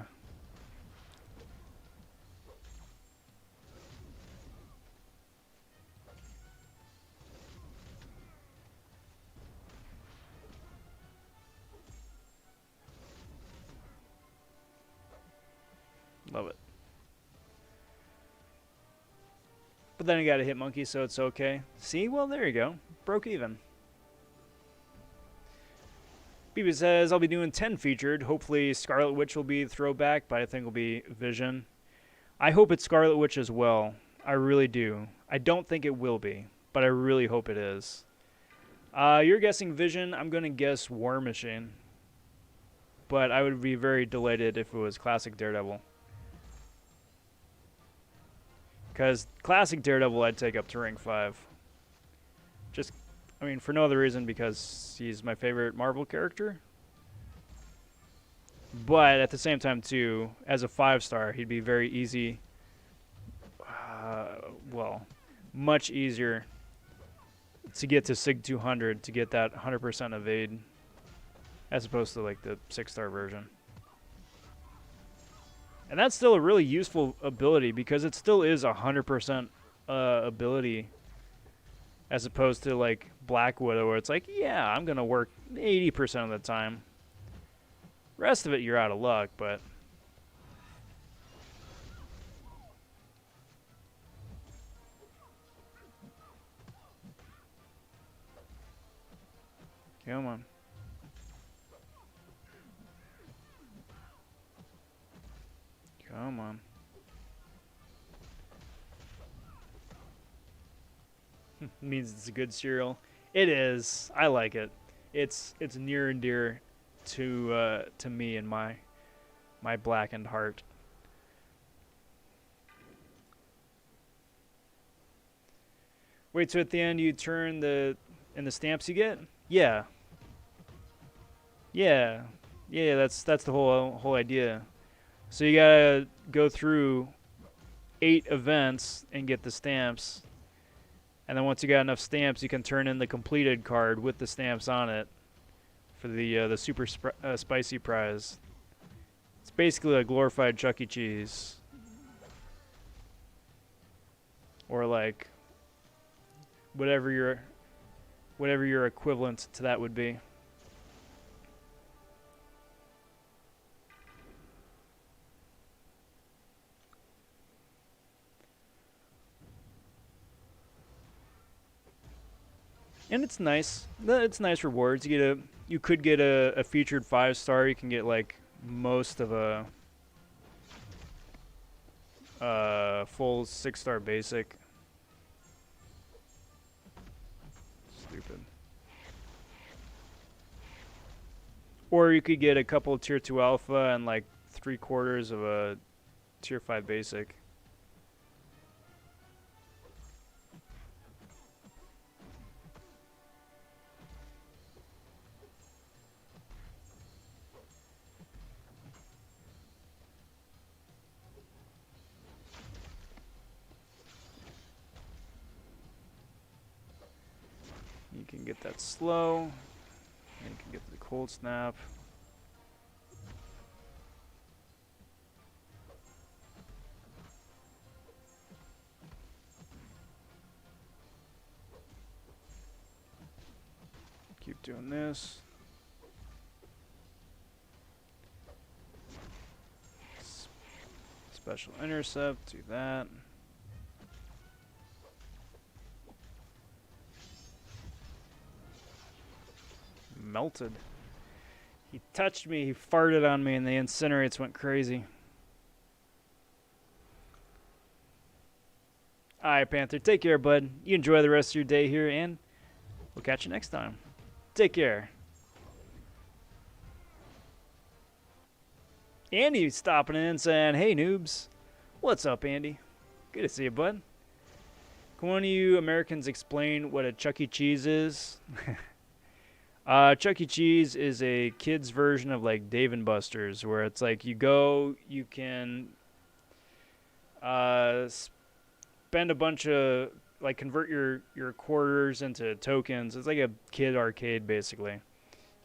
Love it. But then I got a hit monkey, so it's okay. See? Well, there you go. Broke even. Biba says, I'll be doing 10 featured. Hopefully Scarlet Witch will be throwback, but I think it'll be Vision. I hope it's Scarlet Witch as well. I really do. I don't think it will be, but I really hope it is. You're guessing Vision. I'm going to guess War Machine. But I would be very delighted if it was Classic Daredevil. Because classic Daredevil I'd take up to rank 5. Just, I mean, for no other reason because he's my favorite Marvel character. But at the same time, too, as a 5-star, he'd be very easy. Well, much easier to get to Sig 200 to get that 100% evade, as opposed to like the 6-star version. And that's still a really useful ability because it still is 100% ability, as opposed to like Black Widow, where it's like, yeah, I'm gonna work 80% of the time. Rest of it, you're out of luck, but. Come on. Come on. Means it's a good cereal. It is. I like it. It's near and dear to me and my blackened heart. Wait, so at the end you turn the stamps you get? Yeah. Yeah. Yeah, that's the whole idea. So you gotta go through 8 events and get the stamps. And then once you got enough stamps, you can turn in the completed card with the stamps on it for the super spicy prize. It's basically a glorified Chuck E. Cheese. Or like whatever your equivalent to that would be. And it's nice. It's nice rewards. You could get a featured 5-star. You can get like most of a full 6-star basic. Stupid. Or you could get a couple of tier 2 alpha and like 3/4 of a tier 5 basic. You can get that slow. And you can get the cold snap. Keep doing this. Special intercept, do that. Melted. He touched me, he farted on me, and the incinerates went crazy. Alright, Panther, take care, bud. You enjoy the rest of your day here, and we'll catch you next time. Take care. Andy stopping in saying, hey, noobs. What's up, Andy? Good to see you, bud. Can one of you Americans explain what a Chuck E. Cheese is? Chuck E. Cheese is a kid's version of like Dave & Buster's, where it's like you go, you can spend a bunch of, like, convert your quarters into tokens. It's like a kid arcade, basically. You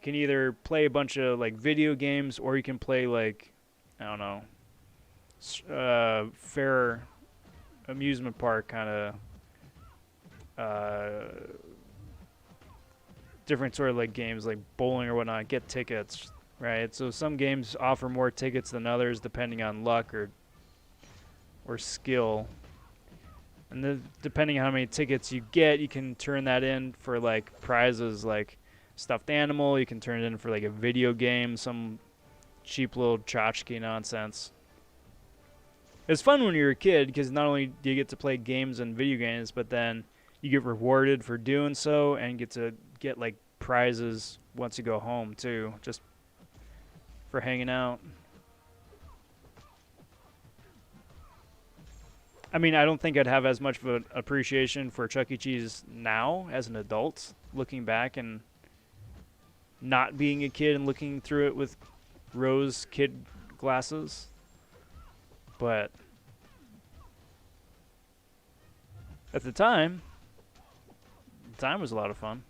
can either play a bunch of like video games, or you can play like, I don't know, fair amusement park kind of different sort of like games like bowling or whatnot. Get tickets, right? So some games offer more tickets than others depending on luck or skill. And depending on how many tickets you get, you can turn that in for like prizes like stuffed animal. You can turn it in for like a video game, some cheap little tchotchke nonsense. It's fun when you're a kid because not only do you get to play games and video games, but then you get rewarded for doing so and get to get like prizes once you go home too, just for hanging out. I mean, I don't think I'd have as much of an appreciation for Chuck E. Cheese now as an adult, looking back and not being a kid and looking through it with rose kid glasses. But at the time was a lot of fun.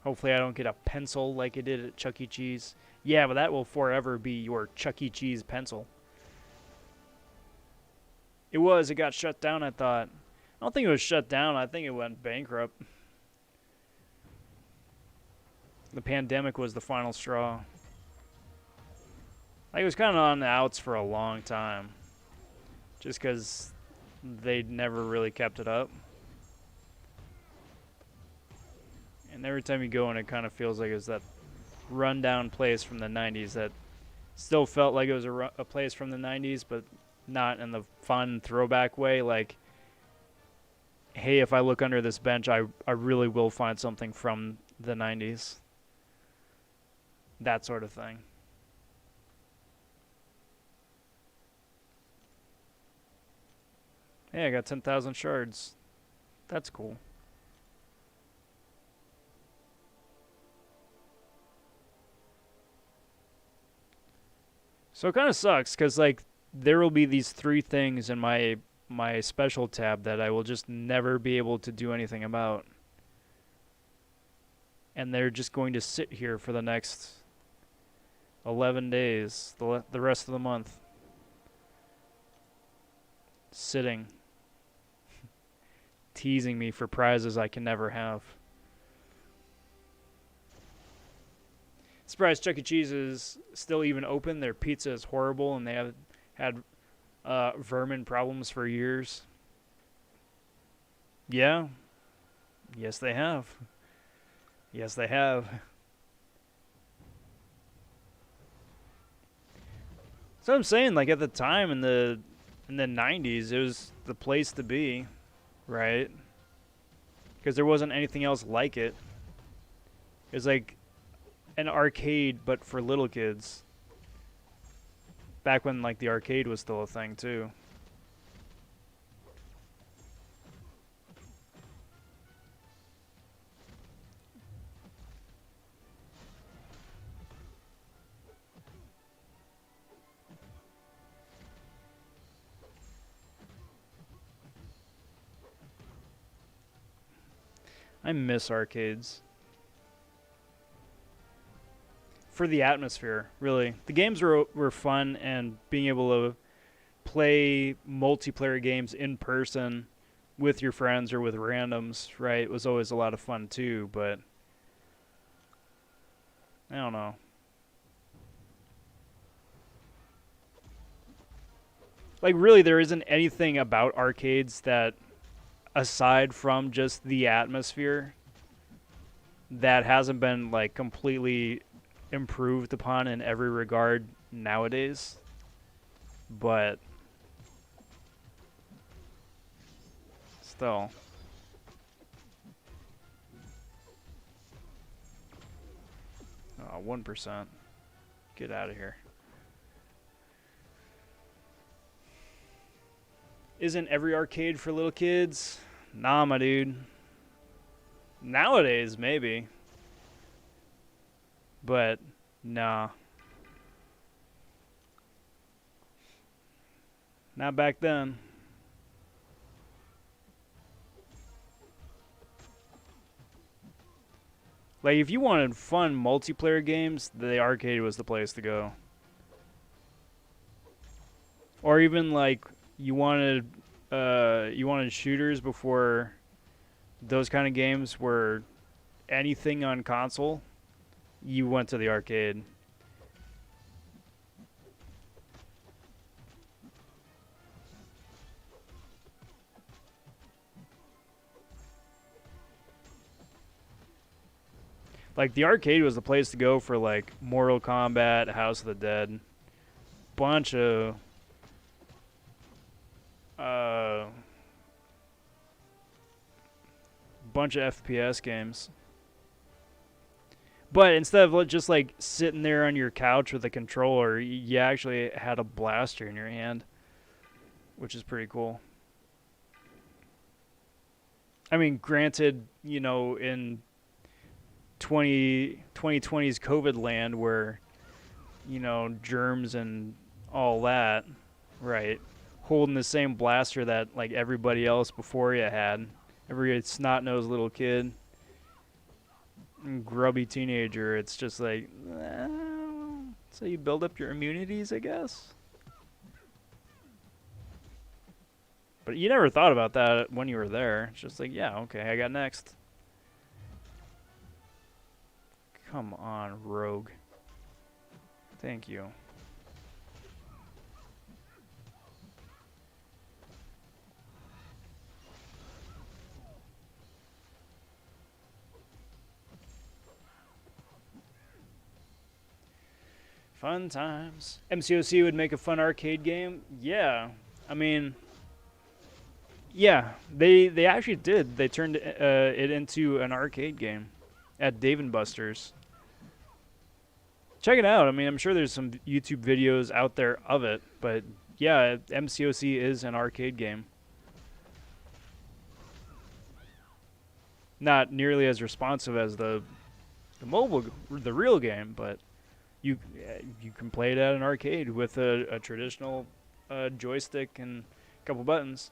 Hopefully I don't get a pencil like I did at Chuck E. Cheese. Yeah, but that will forever be your Chuck E. Cheese pencil. It got shut down, I thought. I don't think it was shut down. I think it went bankrupt. The pandemic was the final straw. Like, it was kind of on the outs for a long time. Just because they never really kept it up. And every time you go in, it kind of feels like it was that rundown place from the 90s that still felt like it was a place from the 90s, but not in the fun throwback way. Like, hey, if I look under this bench, I really will find something from the 90s. That sort of thing. Hey, I got 10,000 shards. That's cool. So it kind of sucks because, like, there will be these 3 things in my special tab that I will just never be able to do anything about. And they're just going to sit here for the next 11 days, the rest of the month. Sitting. Teasing me for prizes I can never have. Surprised Chuck E. Cheese is still even open. Their pizza is horrible, and they have had vermin problems for years. Yeah. Yes, they have. Yes, they have. So I'm saying, like, at the time in the 90s, it was the place to be, right? Because there wasn't anything else like it. It was like an arcade, but for little kids. Back when, like, the arcade was still a thing, too. I miss arcades. For the atmosphere, really. The games were fun, and being able to play multiplayer games in person with your friends or with randoms, right, was always a lot of fun too, but I don't know. Like, really, there isn't anything about arcades that, aside from just the atmosphere, that hasn't been, like, completely improved upon in every regard nowadays. But still. Oh, 1%. Get out of here. Isn't every arcade for little kids? Nah, my dude. Nowadays, maybe. But, nah. Not back then. Like, if you wanted fun multiplayer games, the arcade was the place to go. Or even, like, you wanted shooters before those kind of games were anything on console, you went to the arcade. Like, the arcade was the place to go for, like, Mortal Kombat, House of the Dead. Bunch of FPS games. But instead of just like sitting there on your couch with a controller, you actually had a blaster in your hand, which is pretty cool. I mean, granted, you know, in 2020's COVID land where, you know, germs and all that, right? Holding the same blaster that like everybody else before you had, every snot-nosed little kid, grubby teenager, it's just like, so you build up your immunities, I guess. But you never thought about that when you were there. It's just like, yeah, okay, I got next. Come on, rogue. Thank you. Fun times. MCOC would make a fun arcade game? Yeah. I mean, yeah, they actually did. They turned it into an arcade game at Dave & Buster's. Check it out. I mean, I'm sure there's some YouTube videos out there of it, but yeah, MCOC is an arcade game. Not nearly as responsive as the real game, but you can play it at an arcade with a traditional joystick and a couple buttons.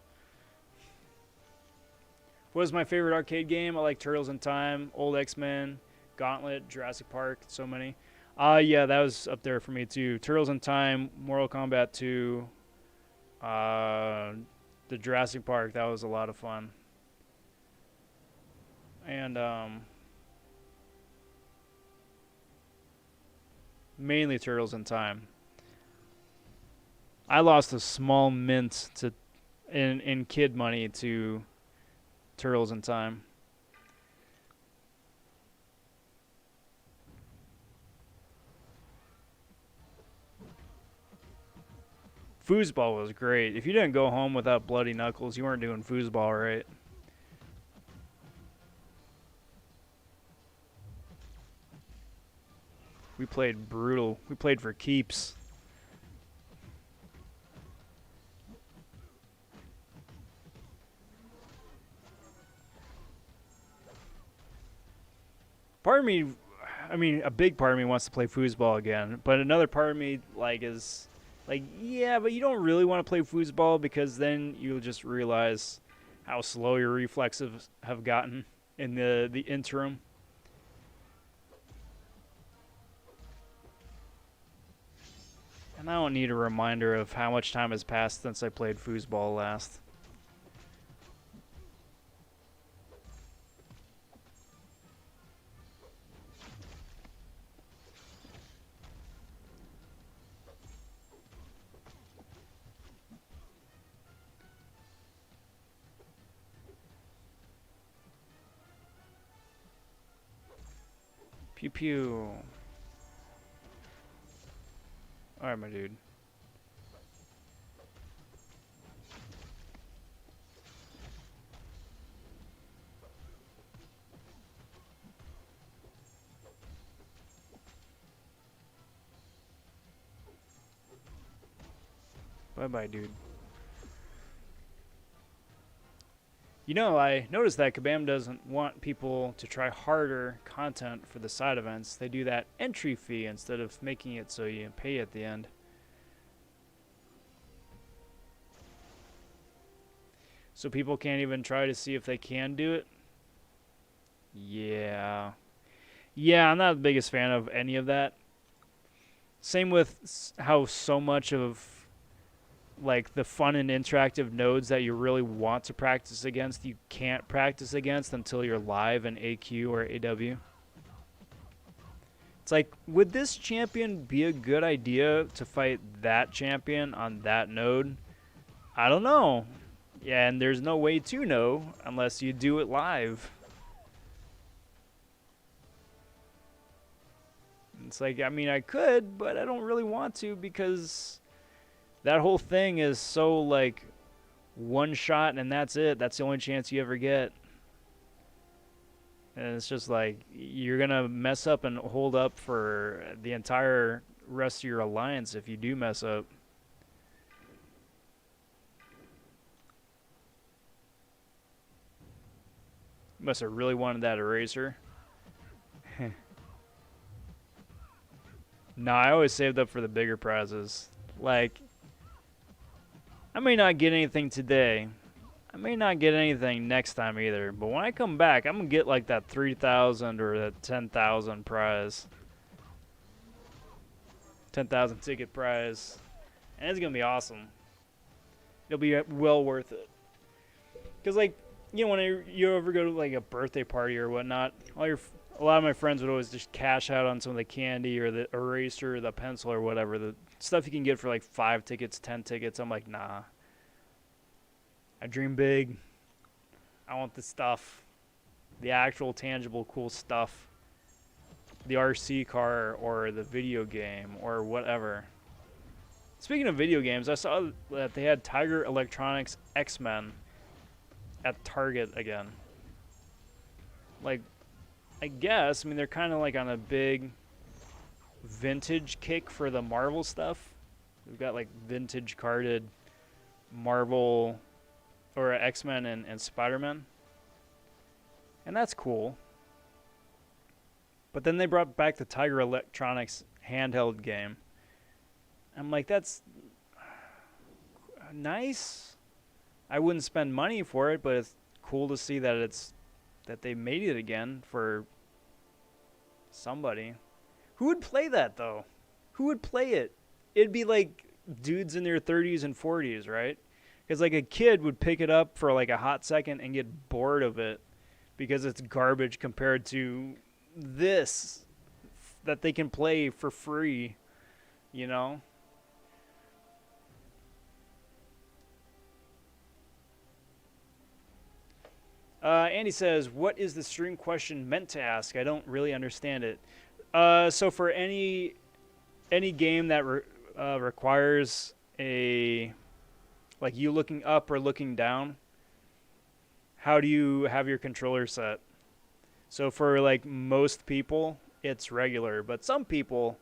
What is my favorite arcade game? I like Turtles in Time, Old X-Men, Gauntlet, Jurassic Park, so many. Yeah, that was up there for me too. Turtles in Time, Mortal Kombat 2, the Jurassic Park, that was a lot of fun. And mainly Turtles in Time. I lost a small mint to in kid money to Turtles in Time. Foosball was great. If you didn't go home without bloody knuckles, you weren't doing foosball right. We played brutal. We played for keeps. Part of me, I mean, a big part of me wants to play foosball again, but another part of me like is like, yeah, but you don't really want to play foosball because then you'll just realize how slow your reflexes have gotten in the interim. And I don't need a reminder of how much time has passed since I played foosball last. Pew pew. Alright, my dude. Bye-bye, dude. You know, I noticed that Kabam doesn't want people to try harder content for the side events. They do that entry fee instead of making it so you pay at the end. So people can't even try to see if they can do it? Yeah. Yeah, I'm not the biggest fan of any of that. Same with how so much of like the fun and interactive nodes that you really want to practice against, you can't practice against until you're live in AQ or AW. It's like, would this champion be a good idea to fight that champion on that node? I don't know. Yeah, and there's no way to know unless you do it live. It's like, I mean, I could, but I don't really want to because that whole thing is so, like, one shot and that's it. That's the only chance you ever get. And it's just like you're gonna mess up and hold up for the entire rest of your alliance if you do mess up. Must have really wanted that eraser. No, I always saved up for the bigger prizes. Like, I may not get anything today. I may not get anything next time either. But when I come back, I'm going to get like that 3,000 or that 10,000 prize. 10,000 ticket prize. And it's going to be awesome. It'll be well worth it. Because, like, you know, when you ever go to like a birthday party or whatnot, a lot of my friends would always just cash out on some of the candy or the eraser or the pencil or whatever. The stuff you can get for like 5 tickets, 10 tickets. I'm like, nah. I dream big. I want the stuff. The actual tangible cool stuff. The RC car or the video game or whatever. Speaking of video games, I saw that they had Tiger Electronics X-Men at Target again. Like, I guess, I mean, they're kind of like on a big vintage kick for the Marvel stuff. We've got like vintage carded Marvel or X-Men and Spider-Man. And that's cool. But then they brought back the Tiger Electronics handheld game. I'm like, that's nice. I wouldn't spend money for it, but it's cool to see that that they made it again for somebody. Who would play that though? Who would play it? It'd be like dudes in their 30s and 40s, right? Because like a kid would pick it up for like a hot second and get bored of it because it's garbage compared to this that they can play for free, you know? Andy says, what is the stream question meant to ask? I don't really understand it. So for any game that requires like you looking up or looking down, how do you have your controller set? So for like most people, it's regular, but some people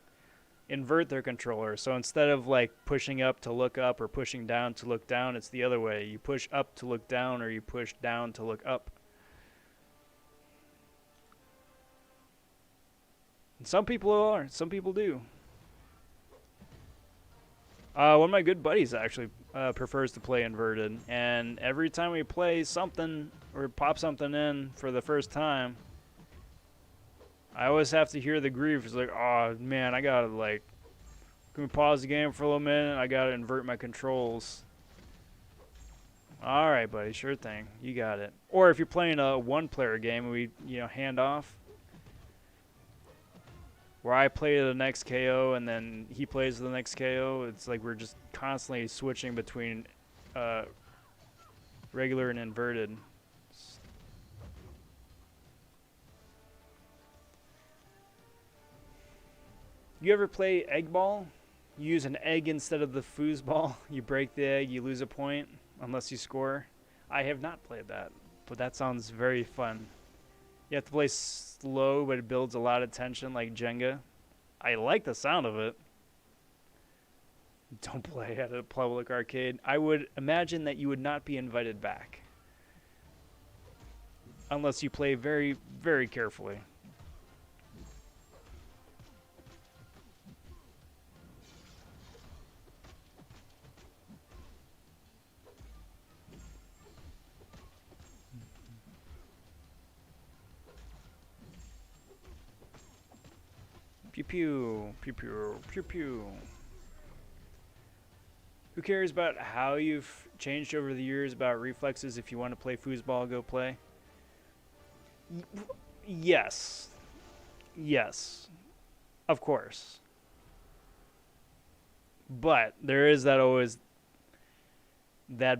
invert their controller. So instead of like pushing up to look up or pushing down to look down, it's the other way. You push up to look down or you push down to look up. And some people are, some people do. One of my good buddies actually prefers to play inverted, and every time we play something or pop something in for the first time, I always have to hear the grief. It's like, oh man, I gotta like, can we pause the game for a little minute? I gotta invert my controls. All right, buddy, sure thing, you got it. Or if you're playing a one-player game, and we hand off, where I play the next KO and then he plays the next KO. It's like we're just constantly switching between regular and inverted. You ever play egg ball? You use an egg instead of the foosball. You break the egg, you lose a point unless you score. I have not played that, but that sounds very fun. You have to play slow, but it builds a lot of tension like Jenga. I like the sound of it. Don't play at a public arcade. I would imagine that you would not be invited back. Unless you play very, very carefully. Pew pew, pew pew, pew pew. Who cares about how you've changed over the years about reflexes? If you want to play foosball, go play. Yes. Yes. Of course. But there is that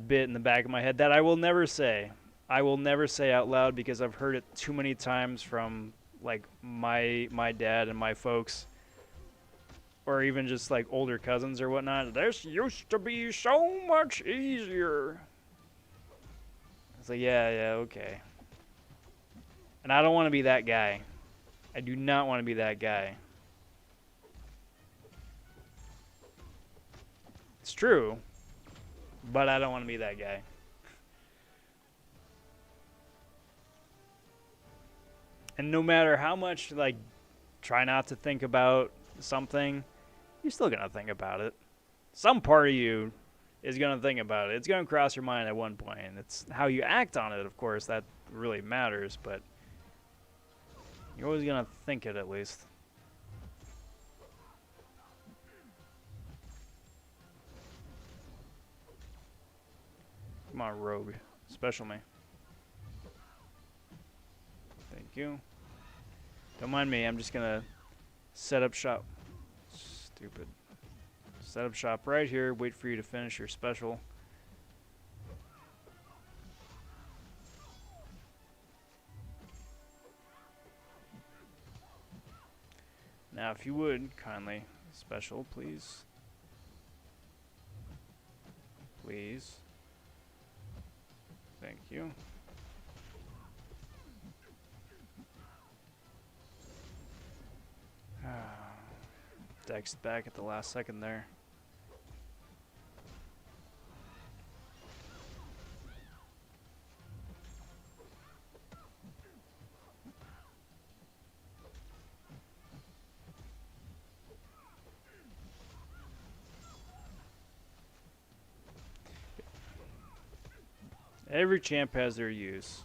bit in the back of my head that I will never say. I will never say out loud because I've heard it too many times from like my dad and my folks, or even just like older cousins or whatnot. This used to be so much easier. It's like, yeah, okay. And I don't want to be that guy. I do not want to be that guy. It's true, but I don't want to be that guy. And no matter how much, like, try not to think about something, you're still going to think about it. Some part of you is going to think about it. It's going to cross your mind at one point. It's how you act on it, of course, that really matters, but you're always going to think it at least. Come on, rogue. Special me. Thank you. Don't mind me, I'm just gonna set up shop. Stupid. Set up shop right here, wait for you to finish your special. Now, if you would, kindly, special, please. Please. Thank you. Dex back at the last second there. Every champ has their use.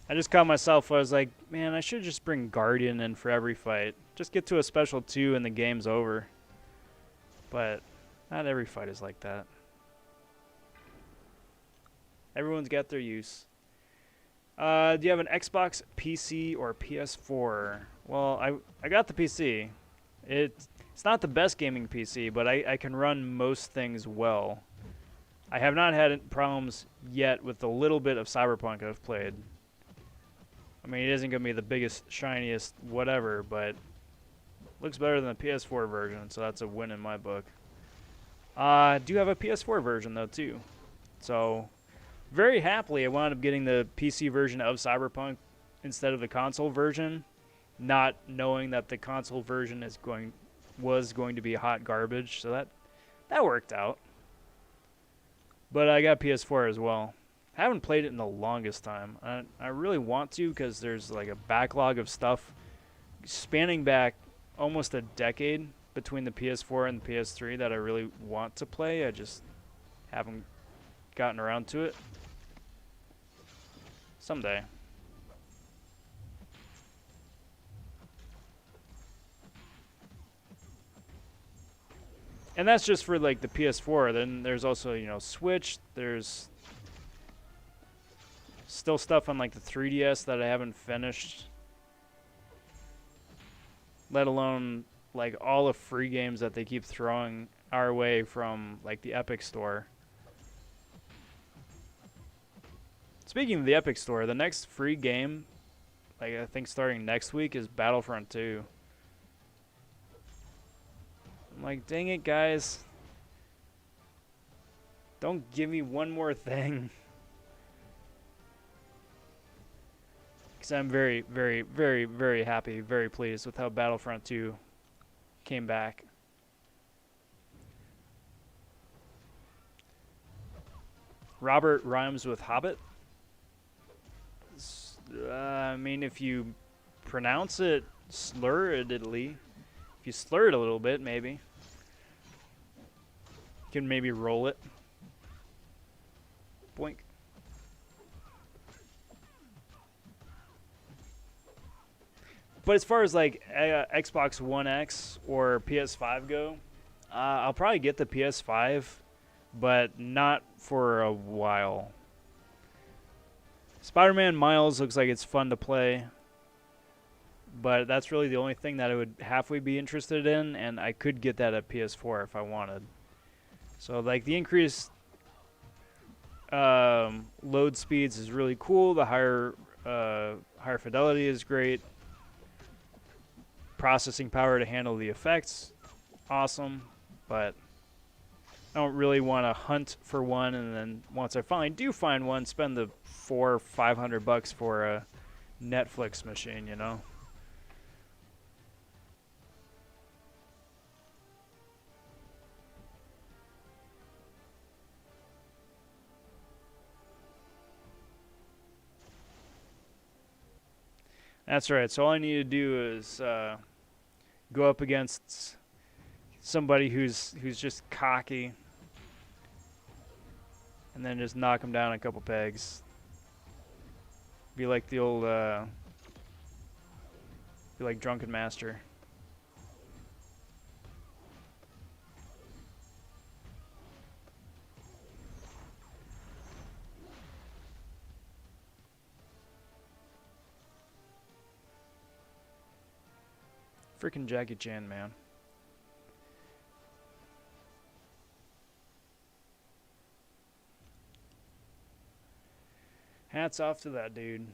I just caught myself, I was like, man, I should just bring Guardian in for every fight. Just get to a special 2 and the game's over. But not every fight is like that. Everyone's got their use. Do you have an Xbox, PC, or PS4? Well, I got the PC. It's not the best gaming PC, but I can run most things well. I have not had problems yet with the little bit of Cyberpunk I've played. I mean, it isn't going to be the biggest, shiniest, whatever, but looks better than the PS4 version, so that's a win in my book. I do have a PS4 version, though, too. So, very happily, I wound up getting the PC version of Cyberpunk instead of the console version, not knowing that the console version was going to be hot garbage, so that worked out. But I got PS4 as well. I haven't played it in the longest time. I really want to because there's like a backlog of stuff spanning back almost a decade between the PS4 and the PS3 that I really want to play. I just haven't gotten around to it. Someday. And that's just for like the PS4. Then there's also, you know, Switch. There's still stuff on like the 3DS that I haven't finished. Let alone like all the free games that they keep throwing our way from like the Epic Store. Speaking of the Epic Store, the next free game, like I think starting next week, is Battlefront 2. I'm like, dang it, guys. Don't give me one more thing. Because I'm very, very, very, very happy, very pleased with how Battlefront 2 came back. Robert rhymes with Hobbit. I mean, if you pronounce it slurredly, if you slur it a little bit, maybe. You can maybe roll it. Boink. But as far as like Xbox One X or PS5 go, I'll probably get the PS5, but not for a while. Spider-Man Miles looks like it's fun to play, but that's really the only thing that I would halfway be interested in, and I could get that at PS4 if I wanted. So like the increased load speeds is really cool. The higher fidelity is great. Processing power to handle the effects, awesome, but I don't really want to hunt for one, and then once I finally do find one, spend the $400 or $500 for a Netflix machine, you know? That's right. So all I need to do is go up against somebody who's just cocky, and then just knock him down a couple pegs. Be like the old, be like Drunken Master. Freaking Jackie Chan, man. Hats off to that dude.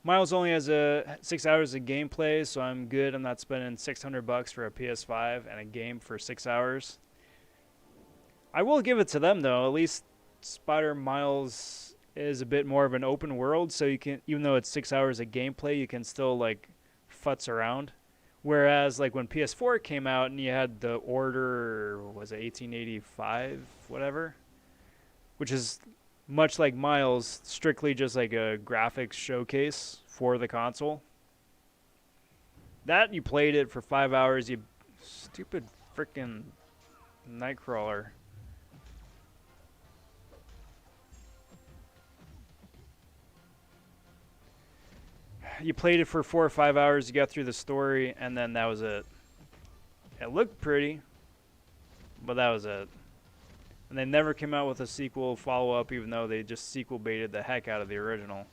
Miles only has 6 hours of gameplay, so I'm good. I'm not spending $600 for a PS5 and a game for 6 hours. I will give it to them though. At least Spider Miles is a bit more of an open world, so you can, even though it's 6 hours of gameplay, you can still like futz around. Whereas like when PS4 came out and you had the Order, was it 1885, whatever, which is much like Miles, strictly just like a graphics showcase for the console. That you played it for 5 hours, you stupid freaking Nightcrawler. You played it for 4 or 5 hours, you got through the story, and then that was it. It looked pretty, but that was it. And they never came out with a sequel follow-up, even though they just sequel baited the heck out of the original.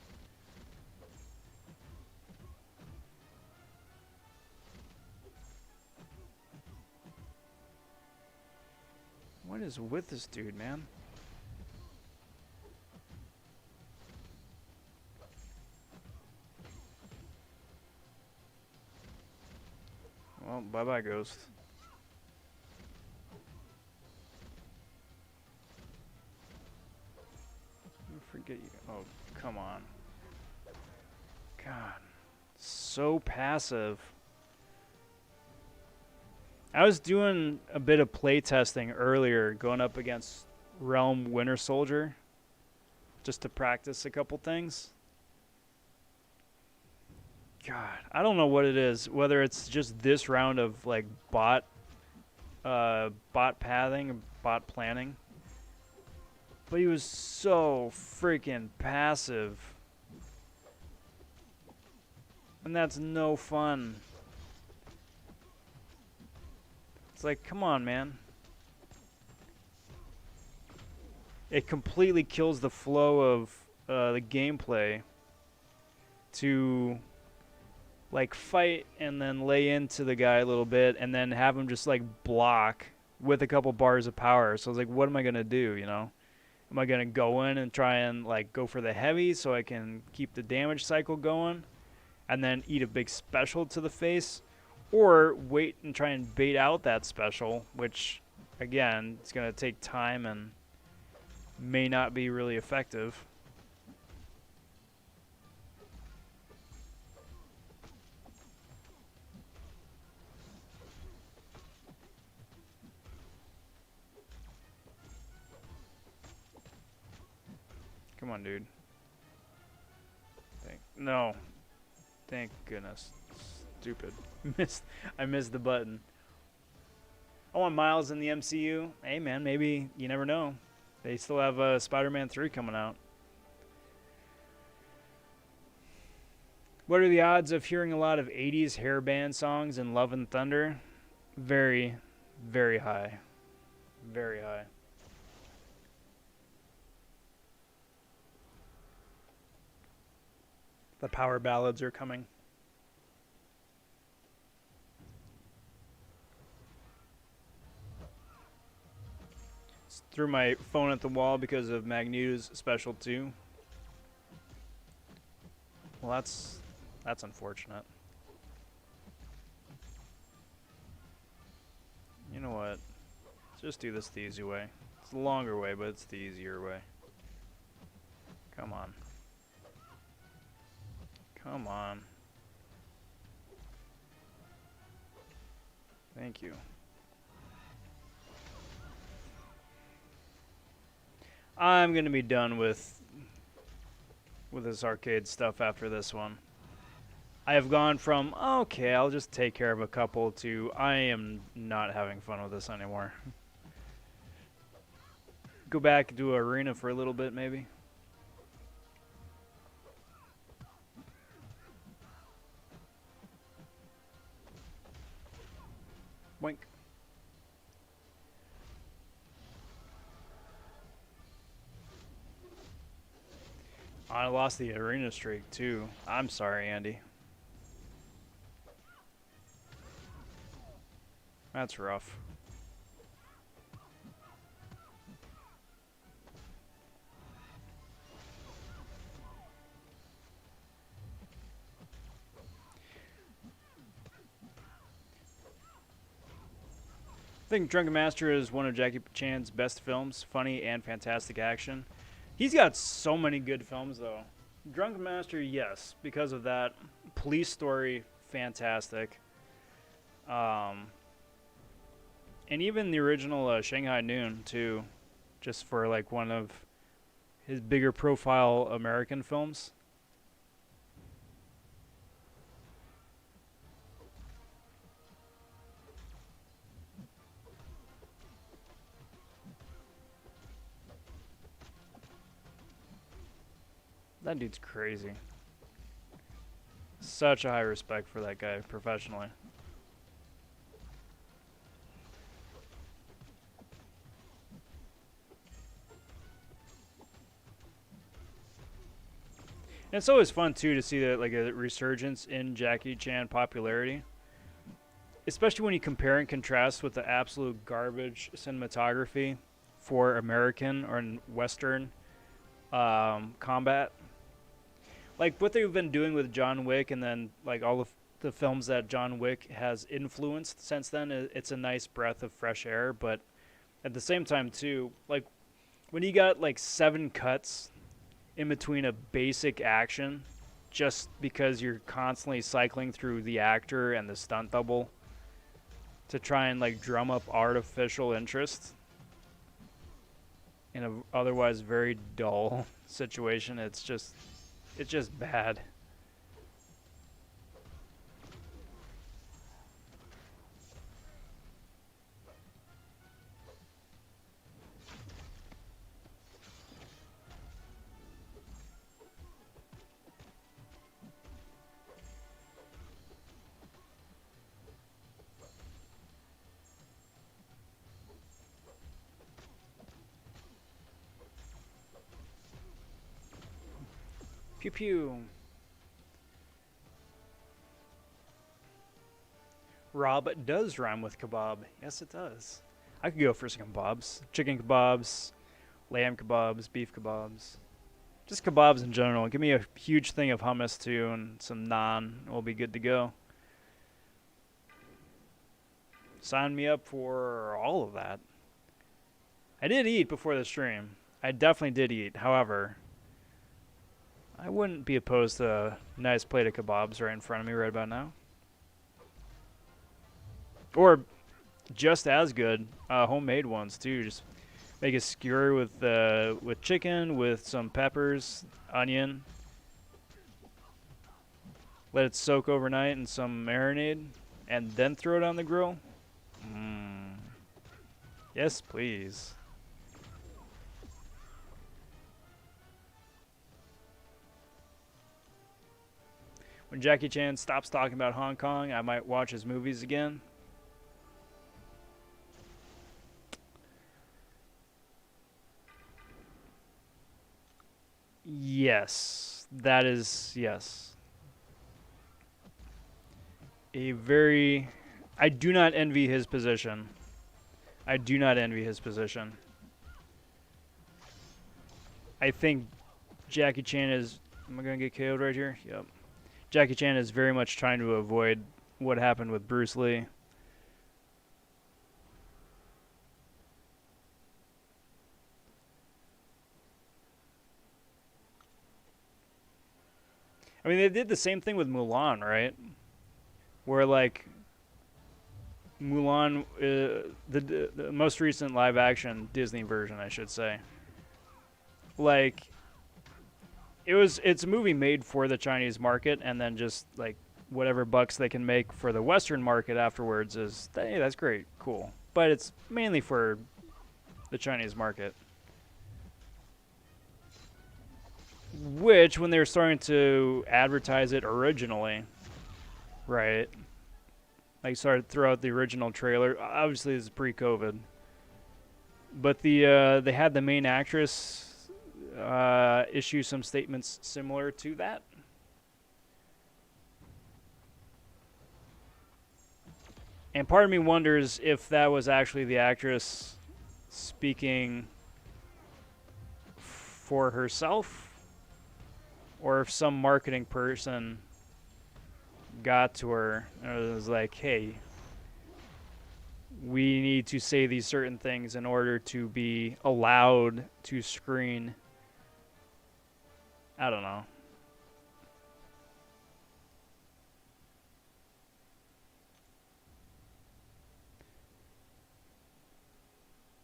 What is with this dude, man? Well, bye-bye, Ghost. Forget you. Oh, come on. God. So passive. I was doing a bit of play testing earlier, going up against Realm Winter Soldier, just to practice a couple things. God, I don't know what it is. Whether it's just this round of like bot pathing, bot planning. But he was so freaking passive. And that's no fun. It's like, come on, man. It completely kills the flow of the gameplay to like fight and then lay into the guy a little bit and then have him just like block with a couple bars of power. So I was like, what am I going to do, you know? Am I going to go in and try and like go for the heavy so I can keep the damage cycle going and then eat a big special to the face? Or wait and try and bait out that special, which again, it's going to take time and may not be really effective. Come on, dude. No. Thank goodness. Stupid. I missed the button. I want Miles in the MCU. Hey, man, maybe. You never know. They still have Spider-Man 3 coming out. What are the odds of hearing a lot of 80s hair band songs in Love and Thunder? Very, very high. Very high. The power ballads are coming. Threw my phone at the wall because of Magneto's special 2. Well, that's unfortunate. You know what? Let's just do this the easy way. It's the longer way, but it's the easier way. Come on. Come on. Thank you. I'm gonna be done with this arcade stuff after this one. I have gone from, okay, I'll just take care of a couple, to I am not having fun with this anymore. Go back to arena for a little bit, maybe. Wink. I lost the arena streak, too. I'm sorry, Andy. That's rough. I think Drunken Master is one of Jackie Chan's best films. Funny and fantastic action. He's got so many good films, though. Drunken Master, yes, because of that. Police Story, fantastic. And even the original Shanghai Noon, too. Just for, like, one of his bigger profile American films. That dude's crazy. Such a high respect for that guy professionally. And it's always fun too to see that, like, a resurgence in Jackie Chan popularity, especially when you compare and contrast with the absolute garbage cinematography for American or Western combat. Like what they've been doing with John Wick, and then like all of the films that John Wick has influenced since then, it's a nice breath of fresh air. But at the same time too, like when you got like 7 cuts in between a basic action just because you're constantly cycling through the actor and the stunt double to try and like drum up artificial interest in a otherwise very dull situation, it's just bad. Pew pew. Rob does rhyme with kebab. Yes, it does. I could go for some kebabs. Chicken kebabs, lamb kebabs, beef kebabs. Just kebabs in general. Give me a huge thing of hummus too and some naan. We'll be good to go. Sign me up for all of that. I did eat before the stream. I definitely did eat. However, I wouldn't be opposed to a nice plate of kebabs right in front of me right about now. Or just as good, homemade ones too. Just make a skewer with chicken, with some peppers, onion. Let it soak overnight in some marinade, and then throw it on the grill. Yes, please. When Jackie Chan stops talking about Hong Kong, I might watch his movies again. Yes, that is, yes. A very, I do not envy his position. I do not envy his position. I think Jackie Chan is, am I going to get KO'd right here? Yep. Jackie Chan is very much trying to avoid what happened with Bruce Lee. I mean, they did the same thing with Mulan, right? Where like Mulan, the most recent live action Disney version, I should say. Like it's a movie made for the Chinese market, and then just like whatever bucks they can make for the Western market afterwards is, hey, that's great, cool. But it's mainly for the Chinese market. Which, when they were starting to advertise it originally, right? Like started to throw out the original trailer. Obviously, this is pre-COVID, but they had the main actress issue some statements similar to that. And part of me wonders if that was actually the actress speaking for herself, or if some marketing person got to her and was like, hey, we need to say these certain things in order to be allowed to screen. I don't know.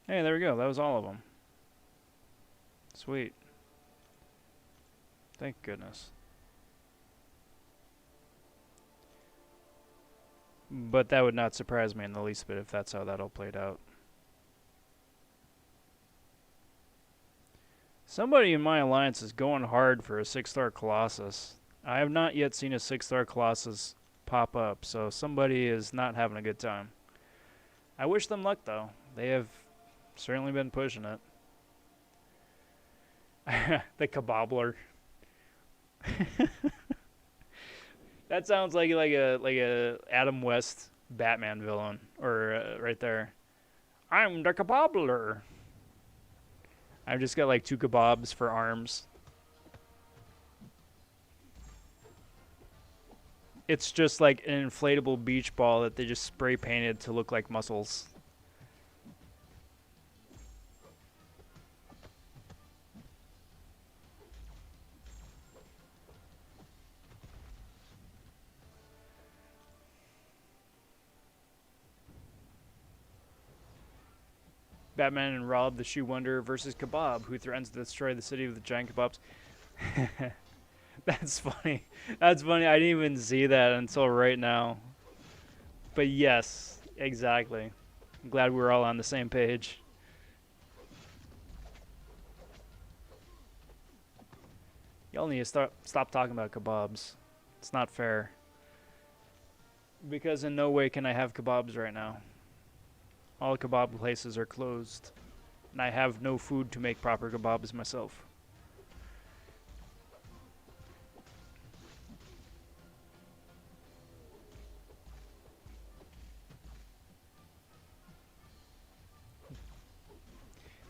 Hey, there we go. That was all of them. Sweet. Thank goodness. But that would not surprise me in the least bit if that's how that all played out. Somebody in my alliance is going hard for a 6-star Colossus. I have not yet seen a 6-star Colossus pop up, so somebody is not having a good time. I wish them luck, though. They have certainly been pushing it. The Kabobler. That sounds like a Adam West Batman villain, or right there. I'm the Kabobler. I've just got like 2 kebabs for arms. It's just like an inflatable beach ball that they just spray painted to look like muscles. Batman and Rob the Shoe Wonder versus Kebab, who threatens to destroy the city with the giant kebabs. That's funny. That's funny. I didn't even see that until right now. But yes, exactly. I'm glad we're all on the same page. Y'all need to stop talking about kebabs. It's not fair. Because in no way can I have kebabs right now. All kebab places are closed, and I have no food to make proper kebabs myself.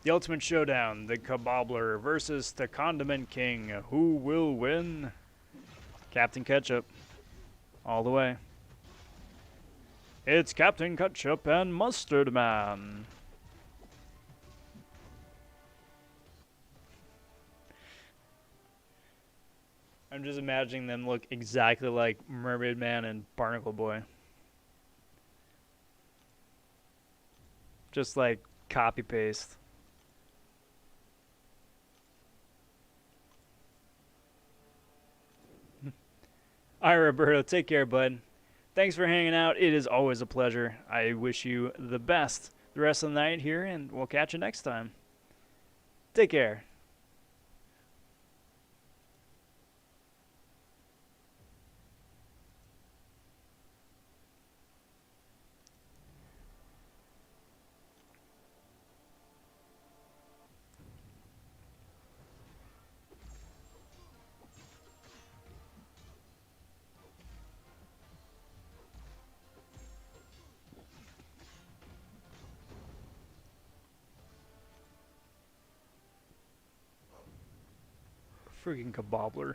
The Ultimate Showdown, the Kebabler versus the Condiment King. Who will win? Captain Ketchup. All the way. It's Captain Ketchup and Mustard Man. I'm just imagining them look exactly like Mermaid Man and Barnacle Boy. Just like copy paste. All right, Roberto, take care, bud. Thanks for hanging out. It is always a pleasure. I wish you the best the rest of the night here, and we'll catch you next time. Take care. Freaking Kebabler.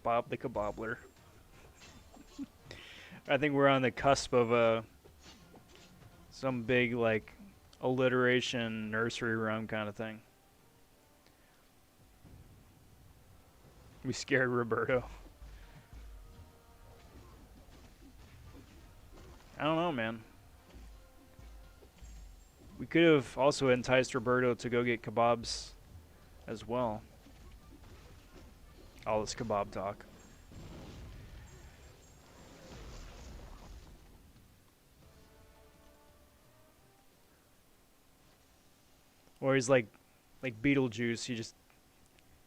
Bob the Kebabler. I think we're on the cusp of some big, like, alliteration nursery rhyme kind of thing. We scared Roberto. I don't know, man. We could have also enticed Roberto to go get kebabs as well. All this kebab talk. Or he's like Beetlejuice. You just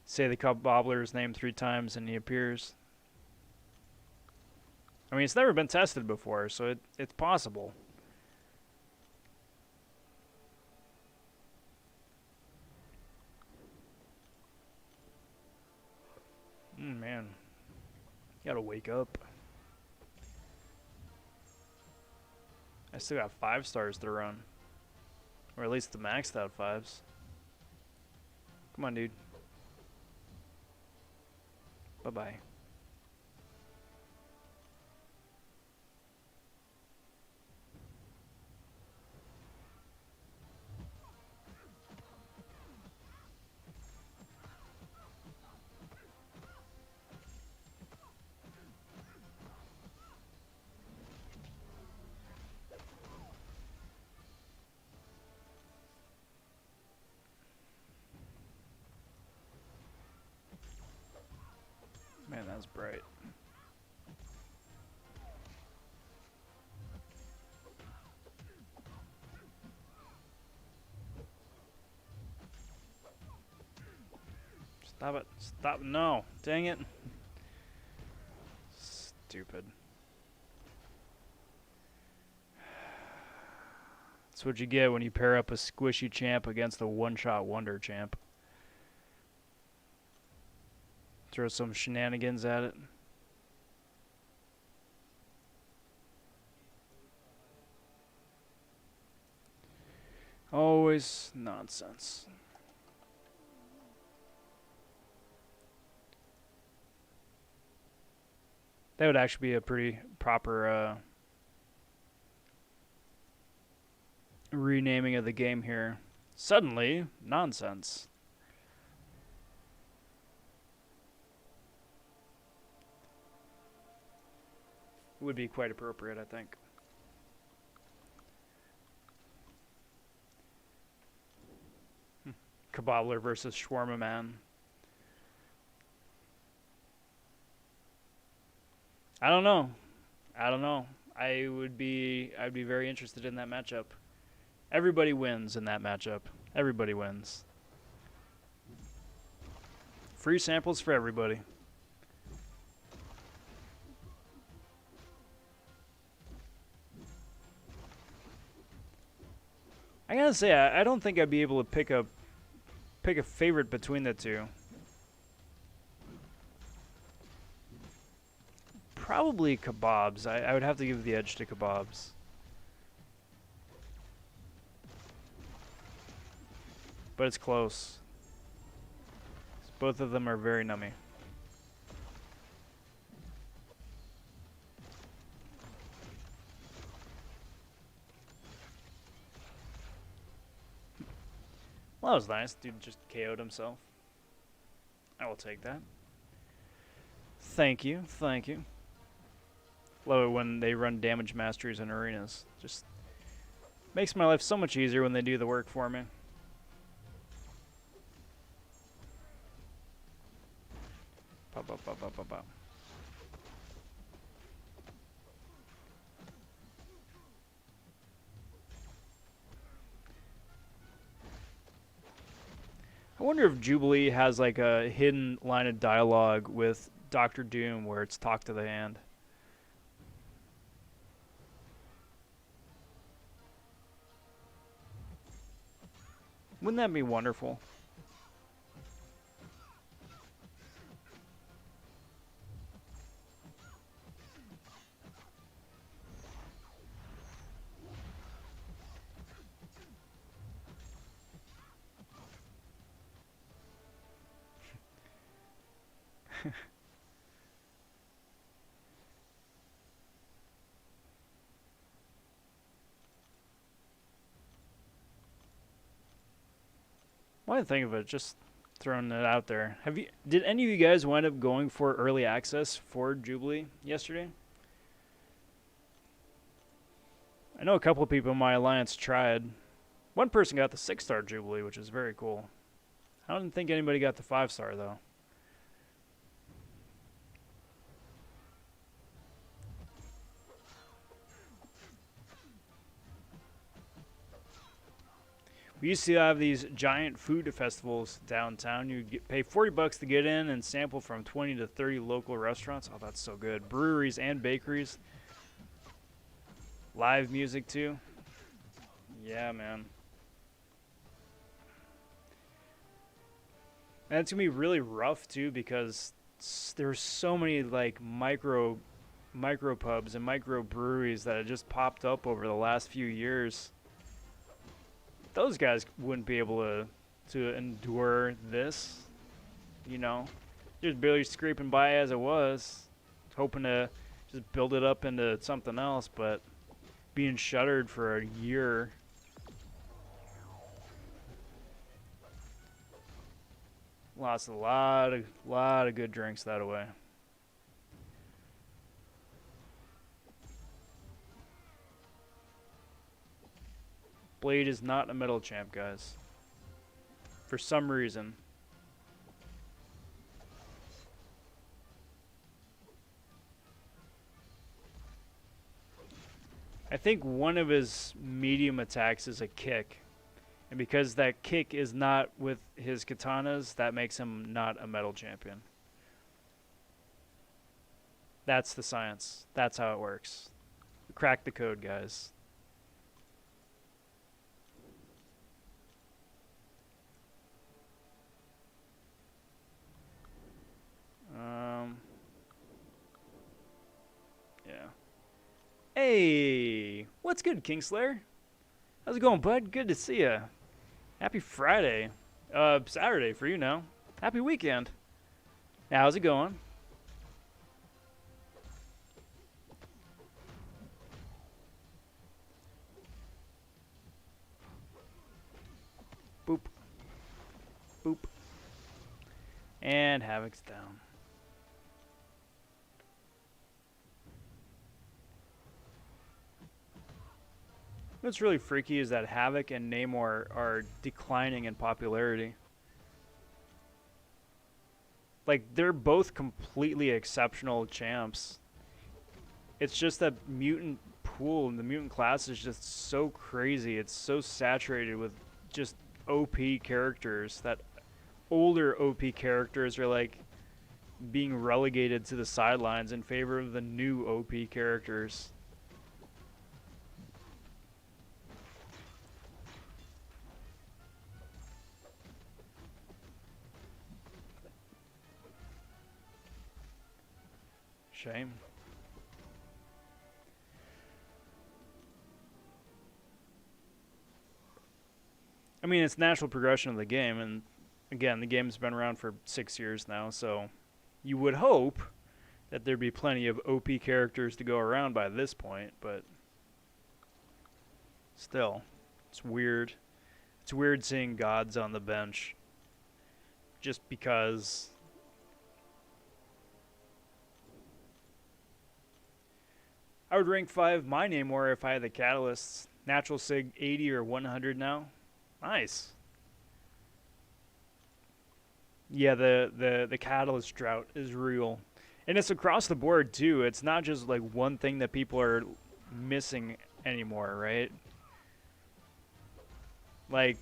say the kebabler's name 3 times and he appears. I mean, it's never been tested before, so it's possible. Man. You gotta wake up. I still got 5 stars to run. Or at least the maxed out 5s. Come on, dude. Bye-bye. Man, that's bright. Stop it. Stop. No. Dang it. Stupid. That's what you get when you pair up a squishy champ against a one-shot wonder champ. Throw some shenanigans at it. Always nonsense. That would actually be a pretty proper renaming of the game here. Suddenly, nonsense. Would be quite appropriate, I think. Kebabler versus Shawarma Man. I don't know. I'd be very interested in that matchup. Everybody wins in that matchup. Everybody wins. Free samples for everybody. I gotta say, I don't think I'd be able to pick a favorite between the two. Probably kebabs. I would have to give the edge to kebabs. But it's close. Both of them are very nummy. Well, that was nice. Dude just KO'd himself. I will take that. Thank you. Thank you. Love it when they run damage masteries in arenas. Just makes my life so much easier when they do the work for me. Pop, pop, pop, pop, pop, pop. I wonder if Jubilee has like a hidden line of dialogue with Dr. Doom where it's talk to the hand. Wouldn't that be wonderful? When I think of it, just Throwing it out there. Did any of you guys wind up going for early access for Jubilee yesterday? I know a couple of people in my alliance tried. One person got the 6-star Jubilee, which is very cool. I don't think anybody got the 5-star though. We used to have these giant food festivals downtown. You pay $40 to get in and sample from 20 to 30 local restaurants. Oh, that's so good. Breweries and bakeries. Live music too. Yeah, man. And it's gonna be really rough too because there's so many like micro pubs and micro breweries that have just popped up over the last few years. Those guys wouldn't be able to endure this, you know. Just barely scraping by as it was, hoping to just build it up into something else, but being shuttered for a year. Lost a lot of good drinks that way. Blade is not a metal champ, guys. For some reason. I think one of his medium attacks is a kick. And because that kick is not with his katanas, that makes him not a metal champion. That's the science. That's how it works. Crack the code, guys. Yeah. Hey, what's good, Kingslayer? How's it going, bud? Good to see ya. Happy Friday. Saturday for you now. Happy weekend. Now, how's it going? Boop. Boop. And Havoc's down. What's really freaky is that Havoc and Namor are declining in popularity. Like, they're both completely exceptional champs. It's just that mutant pool and the mutant class is just so crazy. It's so saturated with just OP characters that older OP characters are like being relegated to the sidelines in favor of the new OP characters. Shame. I mean, it's natural progression of the game, and again, the game's been around for 6 years now, so you would hope that there'd be plenty of OP characters to go around by this point, but still, it's weird. It's weird seeing gods on the bench just because. I would rank 5 my Namor if I had the catalysts. Natural Sig 80 or 100 now. Nice. Yeah, the catalyst drought is real. And it's across the board too. It's not just like one thing that people are missing anymore, right? Like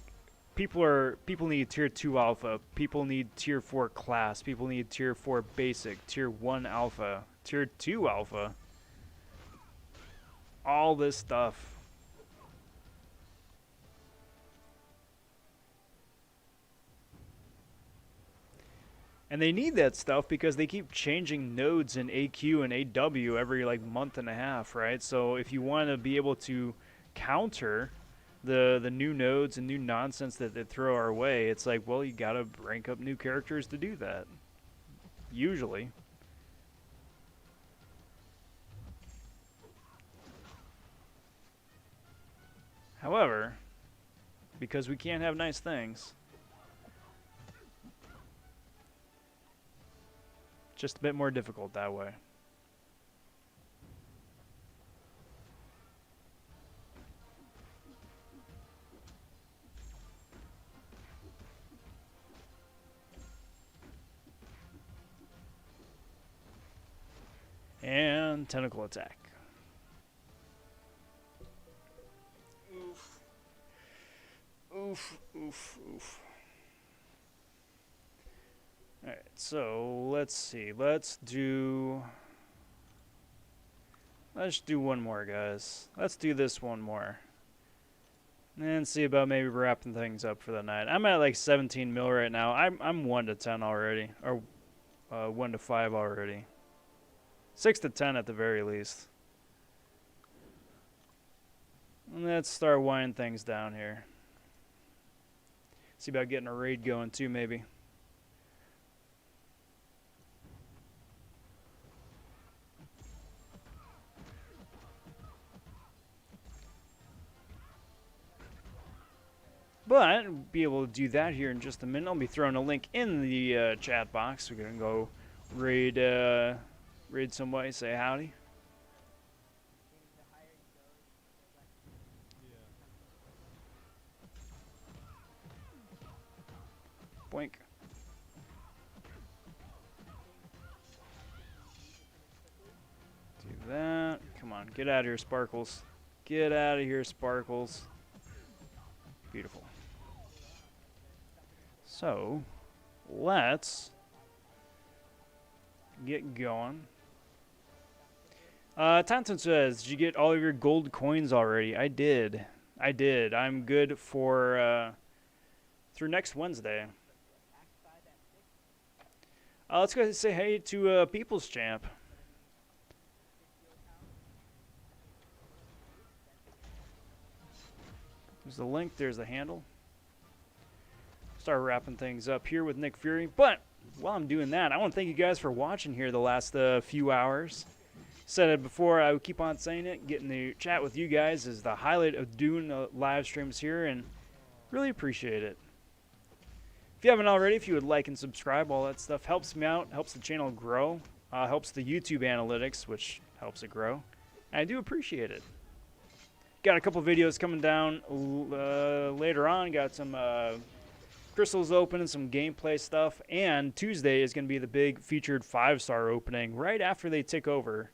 people need tier 2 alpha, people need tier 4 class, people need tier 4 basic, tier 1 alpha, tier 2 alpha. All this stuff. And they need that stuff because they keep changing nodes in AQ and AW every like month and a half, right? So if you want to be able to counter the new nodes and new nonsense that they throw our way, it's like, well, you gotta rank up new characters to do that. Usually. However, because we can't have nice things, Just a bit more difficult that way. And tentacle attack. Oof. Oof, oof, oof. Alright, so let's see. Let's do one more, guys. Let's do this one more. And see about maybe wrapping things up for the night. I'm at like 17 mil right now. I'm 1 to 10 already. Or 1 to 5 already. 6 to 10 at the very least. And let's start winding things down here. See about getting a raid going too, maybe. But I'll be able to do that here in just a minute. I'll be throwing a link in the chat box. We're gonna go raid somebody, say howdy. Boink. Do that. Come on, get out of here, Sparkles. Get out of here, Sparkles. Beautiful. So, let's get going. Tantan says, did you get all of your gold coins already? I did. I'm good for through next Wednesday. Let's go ahead and say hey to People's Champ. There's the link. There's the handle. Start wrapping things up here with Nick Fury. But while I'm doing that, I want to thank you guys for watching here the last few hours. Said it before, I would keep on saying it. Getting to chat with you guys is the highlight of doing live streams here, and really appreciate it. If you haven't already, if you would like and subscribe, all that stuff helps me out, helps the channel grow, helps the YouTube analytics, which helps it grow. And I do appreciate it. Got a couple videos coming down later on. Got some crystals open and some gameplay stuff. And Tuesday is going to be the big featured 5-star opening right after they tick over.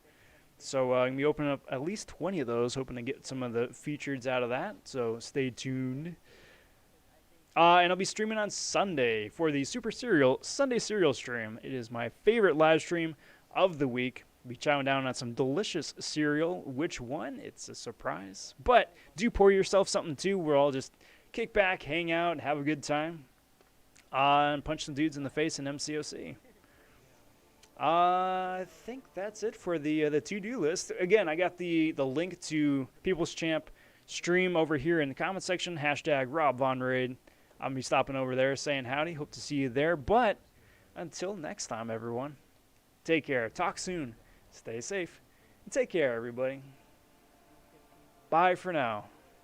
So I'm going to be opening up at least 20 of those, hoping to get some of the features out of that. So stay tuned. And I'll be streaming on Sunday for the Super Serial Sunday Serial stream. It is my favorite live stream of the week. I'll be chowing down on some delicious cereal. Which one? It's a surprise. But do pour yourself something too. We'll all just kick back, hang out, and have a good time. And punch some dudes in the face in MCOC. I think that's it for the to-do list. Again, I got the link to People's Champ stream over here in the comment section. Hashtag RobVonRaid. I'm going to be stopping over there saying howdy. Hope to see you there. But until next time, everyone, take care. Talk soon. Stay safe. And take care, everybody. Bye for now.